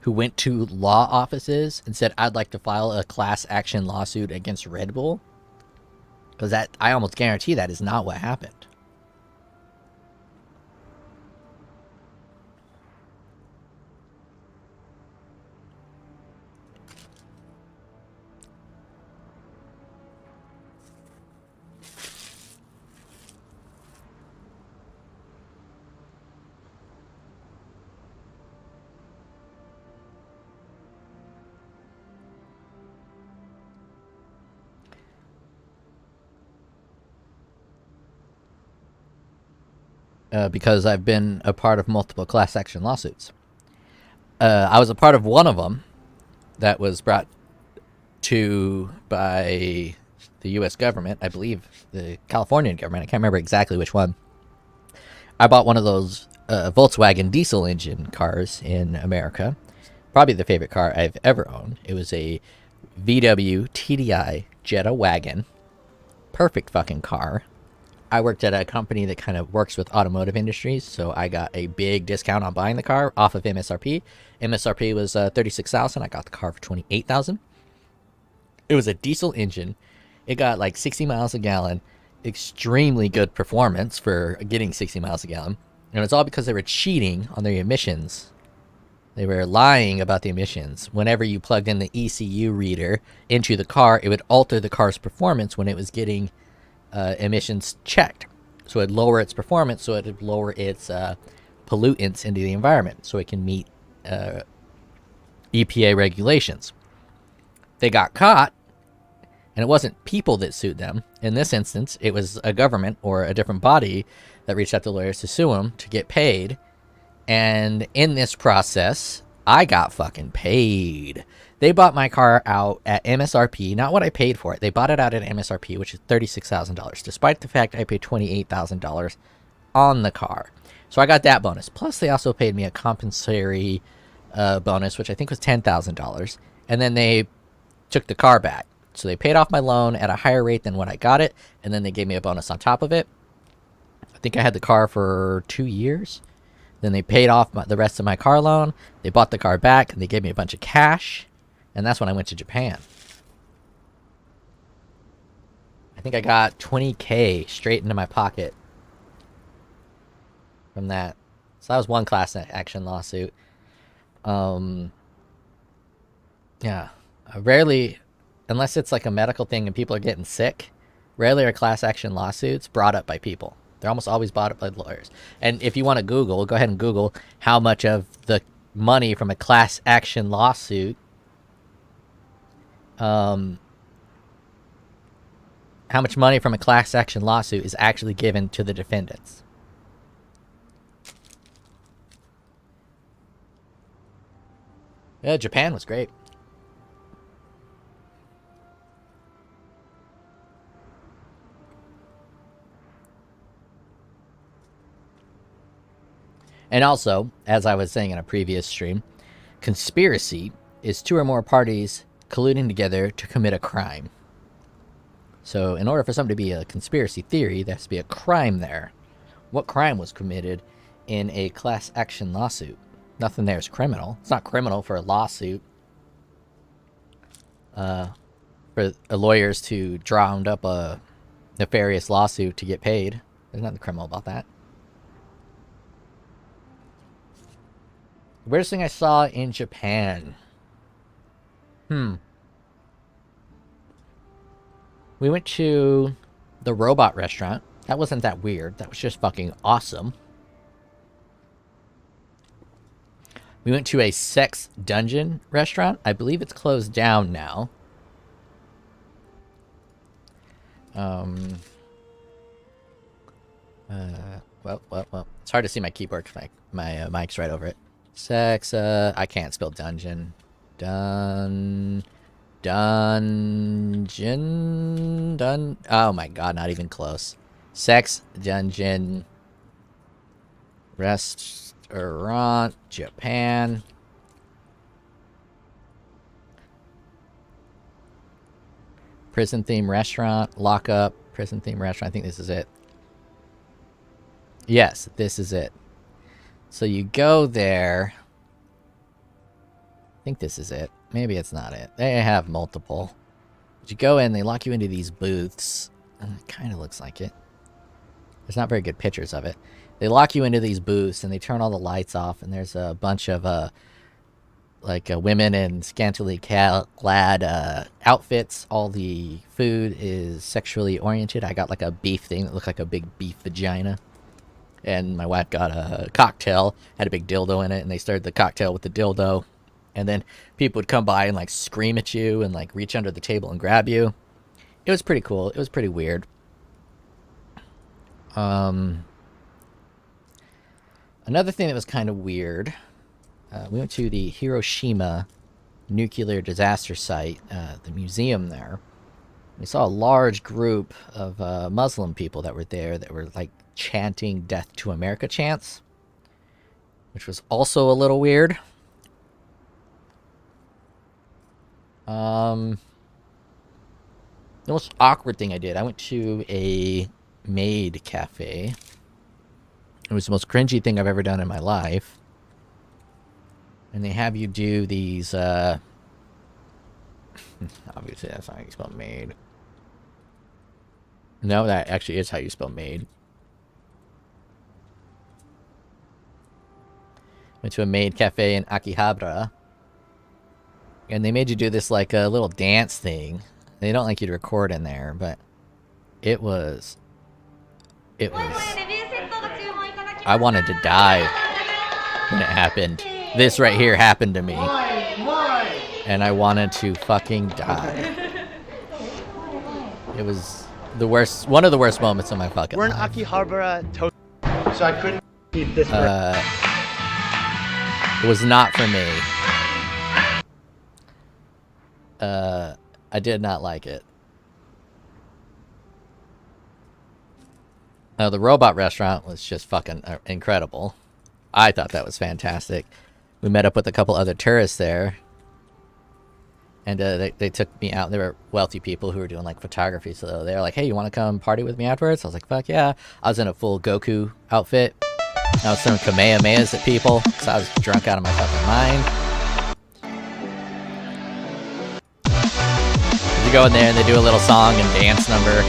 who went to law offices and said, I'd like to file a class action lawsuit against Red Bull? Because that, I almost guarantee that is not what happened. Because I've been a part of multiple class action lawsuits. I was a part of one of them that was brought to by the U.S. government, I believe the Californian government. I can't remember exactly which one. I bought one of those Volkswagen diesel engine cars in America. Probably the favorite car I've ever owned. It was a VW TDI Jetta wagon. Perfect fucking car. I worked at a company that kind of works with automotive industries, so I got a big discount on buying the car off of MSRP. MSRP was $36,000. I got the car for $28,000. It was a diesel engine. It got like 60 miles a gallon. Extremely good performance for getting 60 miles a gallon. And it's all because they were cheating on their emissions. They were lying about the emissions. Whenever you plugged in the ECU reader into the car, it would alter the car's performance when it was getting emissions checked. So it'd lower its performance, so it'd lower its pollutants into the environment, so it can meet EPA regulations. They got caught, and it wasn't people that sued them. In this instance, it was a government or a different body that reached out to lawyers to sue them to get paid. And in this process, I got fucking paid. They bought my car out at MSRP, not what I paid for it. They bought it out at MSRP, which is $36,000, despite the fact I paid $28,000 on the car. So I got that bonus. Plus, they also paid me a compensatory bonus, which I think was $10,000. And then they took the car back. So they paid off my loan at a higher rate than what I got it, and then they gave me a bonus on top of it. I think I had the car for 2 years. Then they paid off the rest of my car loan. They bought the car back, and they gave me a bunch of cash. And that's when I went to Japan. I think I got 20K straight into my pocket from that. So that was one class action lawsuit. Yeah. Rarely, unless it's like a medical thing and people are getting sick, rarely are class action lawsuits brought up by people. They're almost always brought up by lawyers. And if you want to Google, go ahead and Google how much of the money from a class action lawsuit, how much money from a class action lawsuit is actually given to the defendants. Yeah, Japan was great. And also, as I was saying in a previous stream, conspiracy is two or more parties colluding together to commit a crime. So in order for something to be a conspiracy theory, there has to be a crime there. What crime was committed in a class action lawsuit? Nothing there is criminal. It's not criminal for a lawsuit. For lawyers to round up a nefarious lawsuit to get paid. There's nothing criminal about that. The weirdest thing I saw in Japan. We went to the robot restaurant. That wasn't that weird. That was just fucking awesome. We went to a sex dungeon restaurant. I believe it's closed down now. Well. It's hard to see my keyboard because my mic's right over it. Sex, I can't spell dungeon. Oh my god, not even close. Sex dungeon restaurant, Japan. Prison theme restaurant, lockup, prison theme restaurant. I think this is it. Yes, this is it. So you go there. I think this is it. Maybe it's not it. They have multiple. But you go in, they lock you into these booths. And it kind of looks like it. There's not very good pictures of it. They lock you into these booths and they turn all the lights off. And there's a bunch of women in scantily clad outfits. All the food is sexually oriented. I got like a beef thing that looked like a big beef vagina. And my wife got a cocktail, had a big dildo in it, and they started the cocktail with the dildo. And then people would come by and like scream at you and like reach under the table and grab you. It was pretty cool. It was pretty weird. Another thing that was kind of weird, we went to the Hiroshima nuclear disaster site, the museum there. We saw a large group of Muslim people that were there that were like chanting "Death to America" chants, which was also a little weird. The most awkward thing I did, I went to a maid cafe. It was the most cringy thing I've ever done in my life. And they have you do these, obviously that's not how you spell maid. No, that actually is how you spell maid. Went to a maid cafe in Akihabara. And they made you do this like a little dance thing. They don't like you to record in there, but it was I wanted to die when it happened. This right here happened to me. And I wanted to fucking die. It was the worst, one of the worst moments of my fucking life. We're in Akihabara, so I couldn't keep this. It was not for me. I did not like it. The robot restaurant was just fucking incredible. I thought that was fantastic. We met up with a couple other tourists there. And they took me out. They were wealthy people who were doing like photography. So they were like, hey, you want to come party with me afterwards? I was like, fuck yeah. I was in a full Goku outfit. I was throwing Kamehamehas at people, so I was drunk out of my fucking mind. You go in there and they do a little song and dance number.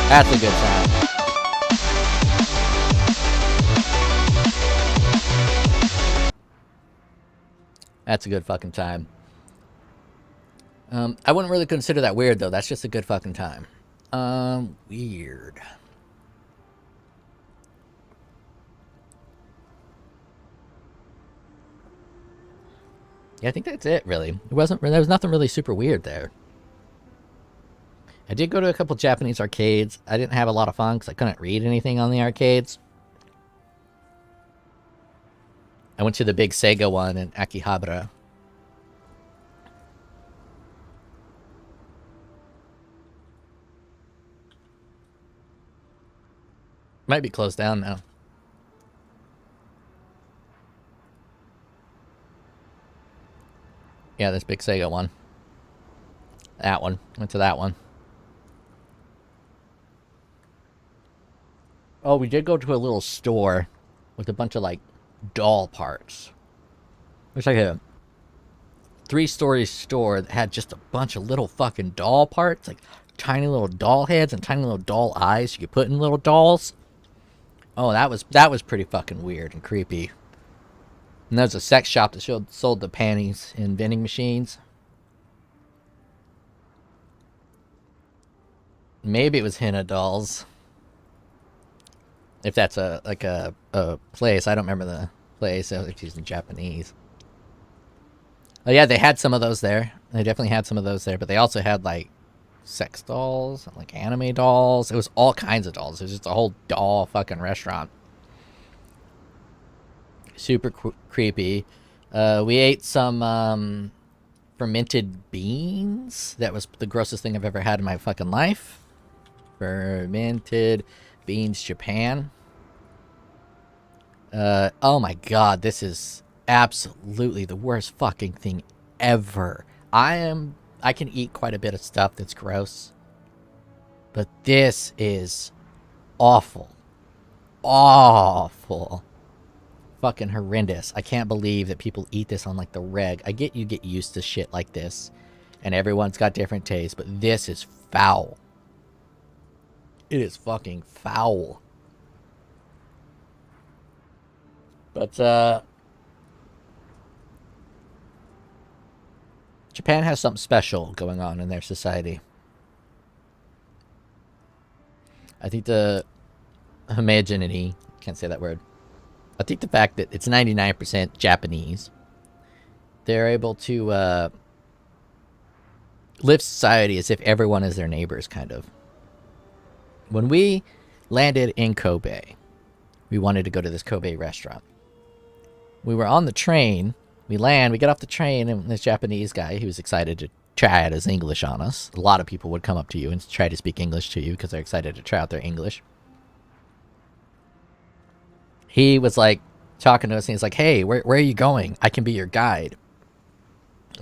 That's a good time. That's a good fucking time. I wouldn't really consider that weird, though. That's just a good fucking time. Weird. Yeah, I think that's it, really. There was nothing really super weird there. I did go to a couple Japanese arcades. I didn't have a lot of fun because I couldn't read anything on the arcades. I went to the big Sega one in Akihabara. Might be closed down now. Yeah, this big Sega one. That one. Went to that one. Oh, we did go to a little store with a bunch of, like, doll parts. It was like a 3-story store that had just a bunch of little fucking doll parts. Like, tiny little doll heads and tiny little doll eyes you could put in little dolls. Oh, that was pretty fucking weird and creepy. And there was a sex shop that sold the panties in vending machines. Maybe it was henna dolls. If that's a place. I don't remember the place. I was using Japanese. Oh yeah, they had some of those there. They definitely had some of those there. But they also had, like, sex dolls, like anime dolls. It was all kinds of dolls. It was just a whole doll fucking restaurant. Super creepy. We ate some fermented beans. That was the grossest thing I've ever had in my fucking life. Fermented beans, Japan. Oh my god, this is absolutely the worst fucking thing ever. I can eat quite a bit of stuff that's gross, but this is awful. Awful. Fucking horrendous. I can't believe that people eat this on, like, the reg. I get you get used to shit like this, and everyone's got different tastes, but this is foul. It is fucking foul. But, Japan has something special going on in their society. I think the homogeneity, can't say that word. I think the fact that it's 99% Japanese, they're able to live society as if everyone is their neighbors, kind of. When we landed in Kobe, we wanted to go to this Kobe restaurant. We were on the train. We get off the train, and this Japanese guy, he was excited to try out his English on us. A lot of people would come up to you and try to speak English to you because they're excited to try out their English. He was, like, talking to us, and he's like, hey, where are you going? I can be your guide.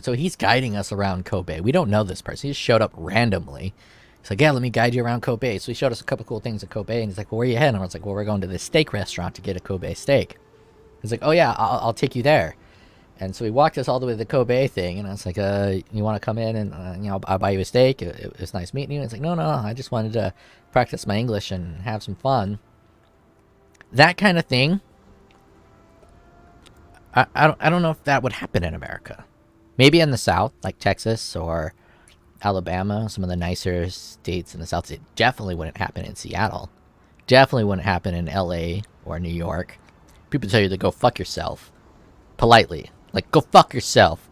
So he's guiding us around Kobe. We don't know this person. He just showed up randomly. He's like, yeah, let me guide you around Kobe. So he showed us a couple cool things at Kobe, and he's like, well, where are you heading? And I was like, well, we're going to this steak restaurant to get a Kobe steak. He's like, oh, yeah, I'll take you there. And so he walked us all the way to the Kobe thing, and I was like, you want to come in and, I'll buy you a steak? It was nice meeting you. And he's like, no, I just wanted to practice my English and have some fun. That kind of thing, I don't know if that would happen in America. Maybe in the South, like Texas or Alabama, some of the nicer states in the South. It definitely wouldn't happen in Seattle. Definitely wouldn't happen in LA or New York. People tell you to go fuck yourself. Politely. Like, go fuck yourself.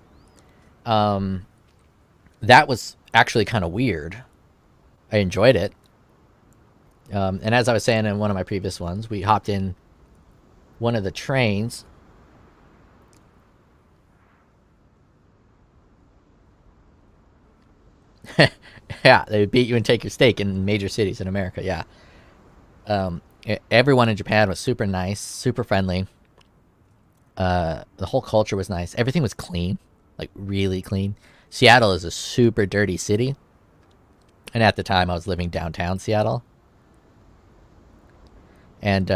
That was actually kind of weird. I enjoyed it. And as I was saying in one of my previous ones, we hopped in one of the trains. Yeah, they would beat you and take your steak in major cities in America, yeah. Everyone in Japan was super nice, super friendly. The whole culture was nice. Everything was clean, like really clean. Seattle is a super dirty city. And at the time, I was living downtown Seattle. And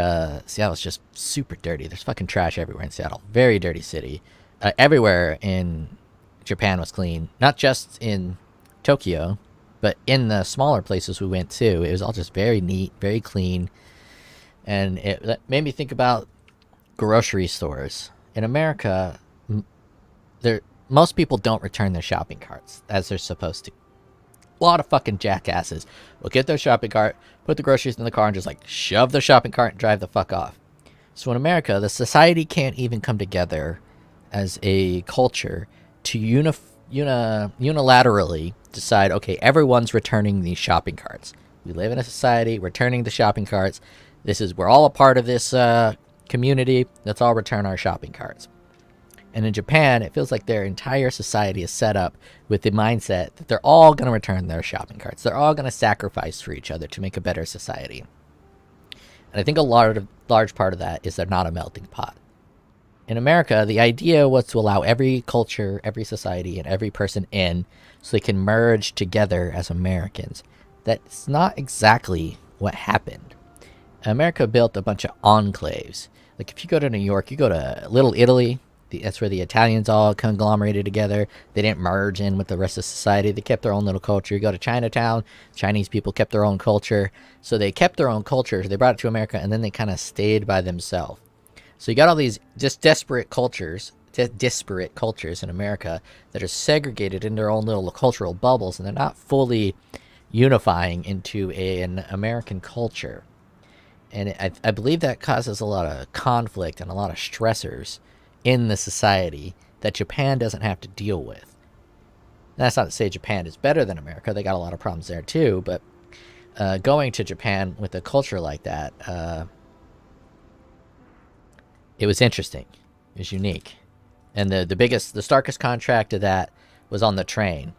Seattle's just super dirty. There's fucking trash everywhere in Seattle. Very dirty city. Everywhere in Japan was clean. Not just in Tokyo, but in the smaller places we went to. It was all just very neat, very clean. And it made me think about grocery stores. In America, most people don't return their shopping carts as they're supposed to. A lot of fucking jackasses will get their shopping cart, put the groceries in the car, and just like shove the shopping cart and drive the fuck off. So in America, the society can't even come together as a culture to unilaterally decide, okay, everyone's returning these shopping carts. We live in a society, returning the shopping carts. We're all a part of this community. Let's all return our shopping carts. And in Japan, it feels like their entire society is set up with the mindset that they're all going to return their shopping carts. They're all going to sacrifice for each other to make a better society. And I think a large part of that is they're not a melting pot. In America, the idea was to allow every culture, every society, and every person in so they can merge together as Americans. That's not exactly what happened. America built a bunch of enclaves. Like if you go to New York, you go to Little Italy. That's where the Italians all conglomerated together. They didn't merge in with the rest of society. They kept their own little culture. You go to Chinatown, Chinese people kept their own culture. So they kept their own culture. They brought it to America, and then they kind of stayed by themselves. So you got all these just disparate cultures in America that are segregated in their own little cultural bubbles, and they're not fully unifying into an American culture. And I believe that causes a lot of conflict and a lot of stressors in the society that Japan doesn't have to deal with. That's not to say Japan is better than America. They got a lot of problems there too, but going to Japan with a culture like that, it was interesting. It was unique. And the starkest contrast to that was on the train.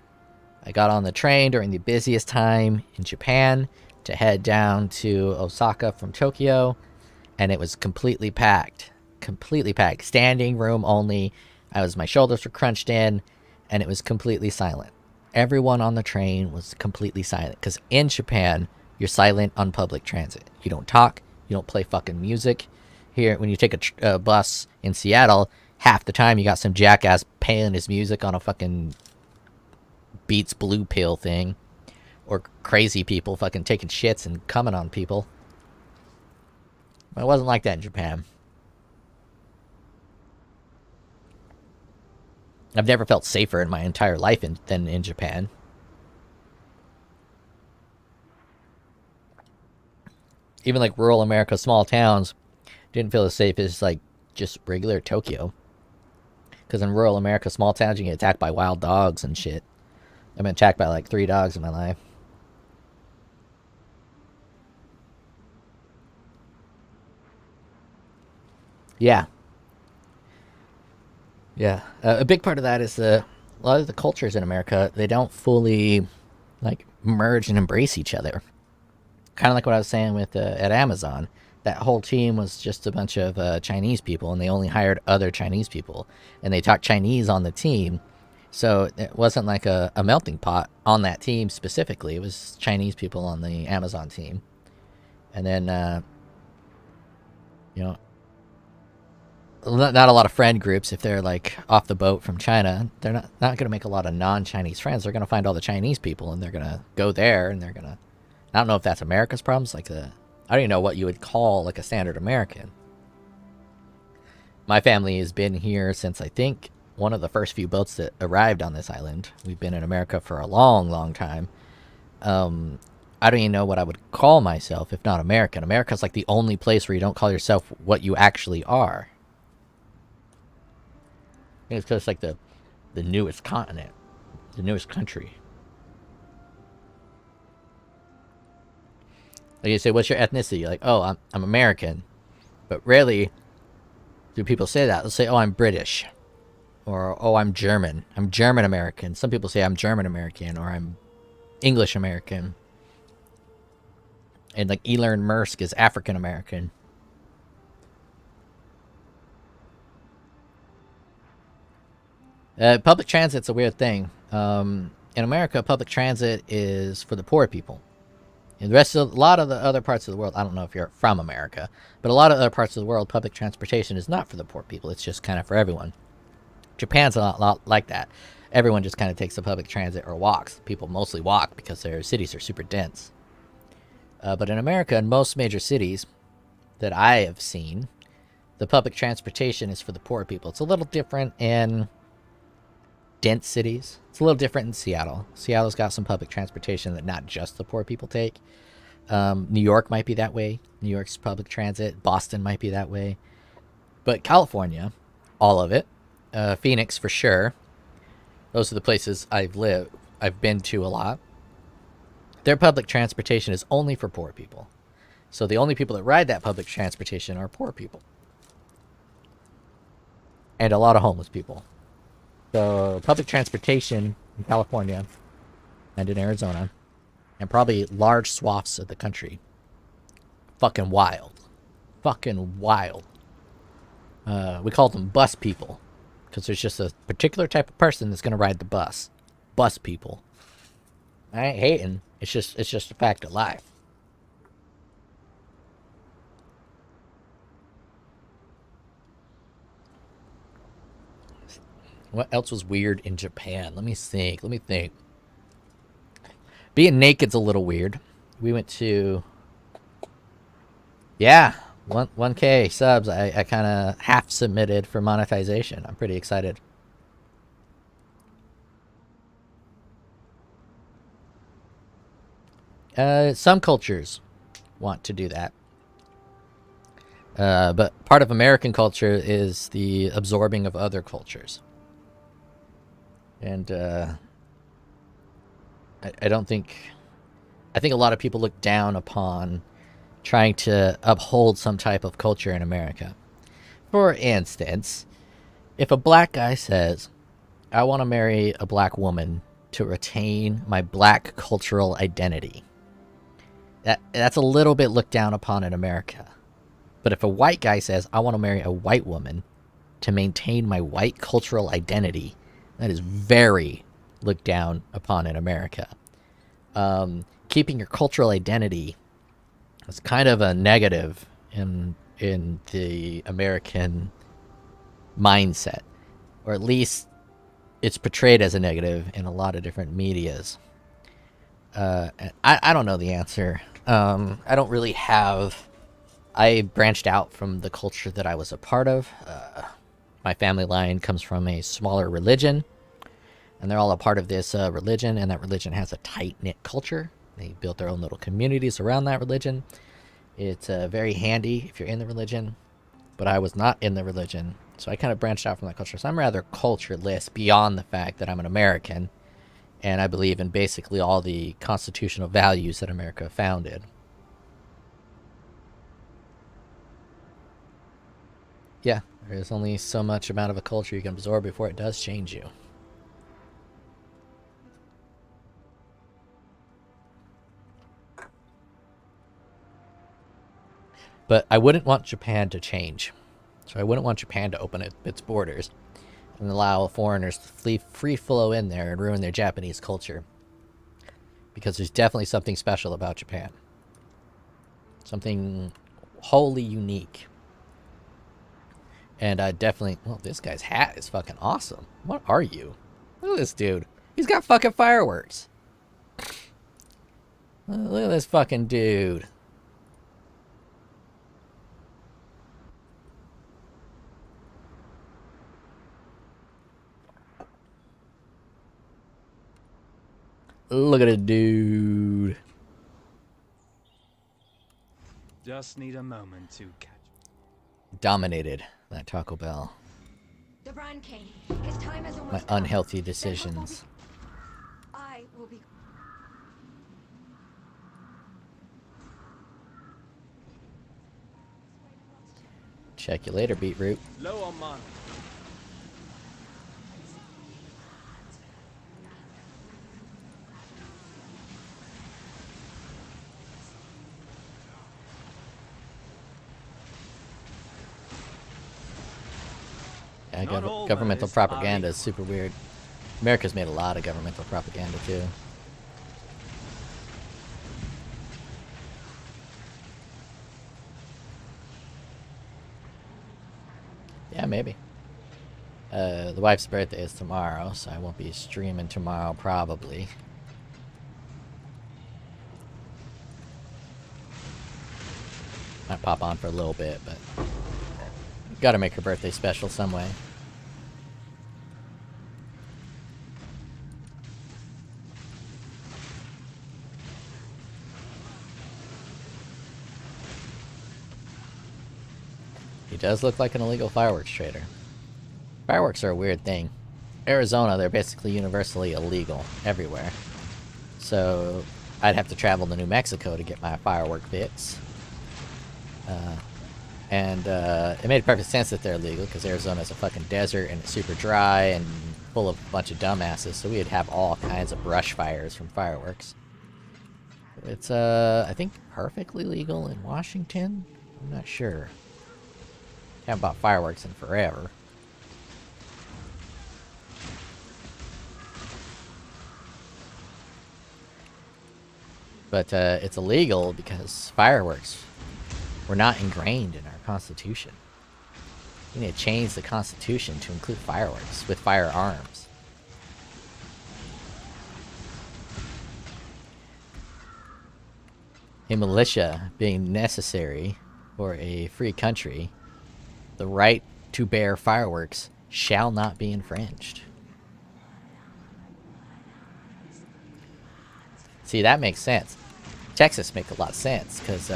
I got on the train during the busiest time in Japan to head down to Osaka from Tokyo, and it was completely packed. Completely packed. Standing room only. My shoulders were crunched in, and it was completely silent. Everyone on the train was completely silent, because in Japan, you're silent on public transit. You don't talk. You don't play fucking music. Here, when you take a bus in Seattle, half the time you got some jackass playing his music on a fucking Beats Blue Pill thing, or crazy people fucking taking shits and coming on people. But it wasn't like that in Japan. I've never felt safer in my entire life than in Japan. Even like rural America, small towns, didn't feel as safe as like just regular Tokyo. Because in rural America, small towns, you get attacked by wild dogs and shit. I've been attacked by like 3 dogs in my life. Yeah. Yeah, a big part of that is a lot of the cultures in America, they don't fully like merge and embrace each other. Kind of like what I was saying with at Amazon. That whole team was just a bunch of Chinese people, and they only hired other Chinese people, and they talked Chinese on the team. So it wasn't like a melting pot on that team specifically. It was Chinese people on the Amazon team. And then, not a lot of friend groups. If they're like off the boat from China, they're not going to make a lot of non-Chinese friends. They're going to find all the Chinese people, and they're going to go there, and they're going to, I don't know if that's America's problems. I don't even know what you would call like a standard American. My family has been here since I think one of the first few boats that arrived on this island. We've been in America for a long, long time. I don't even know what I would call myself if not American. America's like the only place where you don't call yourself what you actually are. I think it's because it's like the newest continent, the newest country. Like you say, what's your ethnicity? You're like, oh, I'm American. But rarely do people say that. They'll say, oh, I'm British. Or, oh, I'm German. I'm German American. Some people say I'm German American, or I'm English American. And like Elon Musk is African American. Public transit's a weird thing. In America, public transit is for the poor people. In the rest of a lot of the other parts of the world, I don't know if you're from America, but a lot of other parts of the world, public transportation is not for the poor people. It's just kind of for everyone. Japan's a lot like that. Everyone just kind of takes the public transit or walks. People mostly walk because their cities are super dense. But in America, in most major cities that I have seen, the public transportation is for the poor people. It's a little different in dense cities. It's a little different in Seattle. Seattle's got some public transportation that not just the poor people take. New York might be that way. New York's public transit. Boston might be that way. But California, all of it. Phoenix for sure. Those are the places I've been to a lot. Their public transportation is only for poor people. So the only people that ride that public transportation are poor people. And a lot of homeless people. So public transportation in California and in Arizona, and probably large swaths of the country, fucking wild. Fucking wild. We call them bus people, because there's just a particular type of person that's going to ride the bus. Bus people. I ain't hating. It's just a fact of life. What else was weird in Japan? Let me think. Being naked's a little weird. We went to... Yeah, 1K subs. I kind of half submitted for monetization. I'm pretty excited. Some cultures want to do that. But part of American culture is the absorbing of other cultures. And I don't think... I think a lot of people look down upon trying to uphold some type of culture in America. For instance, if a black guy says, I want to marry a black woman to retain my black cultural identity, that's a little bit looked down upon in America. But if a white guy says, I want to marry a white woman to maintain my white cultural identity, that is very looked down upon in America. Keeping your cultural identity is kind of a negative in the American mindset. Or at least it's portrayed as a negative in a lot of different medias. I don't know the answer. I don't really have... I branched out from the culture that I was a part of. My family line comes from a smaller religion, and they're all a part of this religion, and that religion has a tight-knit culture. They built their own little communities around that religion. It's very handy if you're in the religion, but I was not in the religion, so I kind of branched out from that culture. So I'm rather cultureless beyond the fact that I'm an American, and I believe in basically all the constitutional values that America founded. Yeah, there's only so much amount of a culture you can absorb before it does change you. But I wouldn't want Japan to change. So I wouldn't want Japan to open its borders and allow foreigners to free flow in there and ruin their Japanese culture. Because there's definitely something special about Japan. Something wholly unique. And I definitely... Well, this guy's hat is fucking awesome. What are you? Look at this dude. He's got fucking fireworks. Look at this fucking dude. Look at it, dude. Just need a moment to catch. Dominated that Taco Bell. The Brand King. His time has My almost unhealthy decisions. I will be. Check you later, Beetroot. Low on mana. Yeah, governmental propaganda is super weird. America's made a lot of governmental propaganda too. Yeah, maybe. The wife's birthday is tomorrow, so I won't be streaming tomorrow, probably. Might pop on for a little bit, but gotta make her birthday special some way. He does look like an illegal fireworks trader. Fireworks are a weird thing. Arizona, they're basically universally illegal everywhere. So I'd have to travel to New Mexico to get my firework fix. It made perfect sense that they're illegal because Arizona's a fucking desert and it's super dry and full of a bunch of dumbasses. So we'd have all kinds of brush fires from fireworks. It's, I think, perfectly legal in Washington. I'm not sure. Haven't bought fireworks in forever. But it's illegal because fireworks were not ingrained in our Constitution. We need to change the Constitution to include fireworks with firearms. A militia being necessary for a free country, the right to bear fireworks shall not be infringed. See, that makes sense. Texas make a lot of sense, because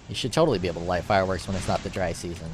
you should totally be able to light fireworks when it's not the dry season.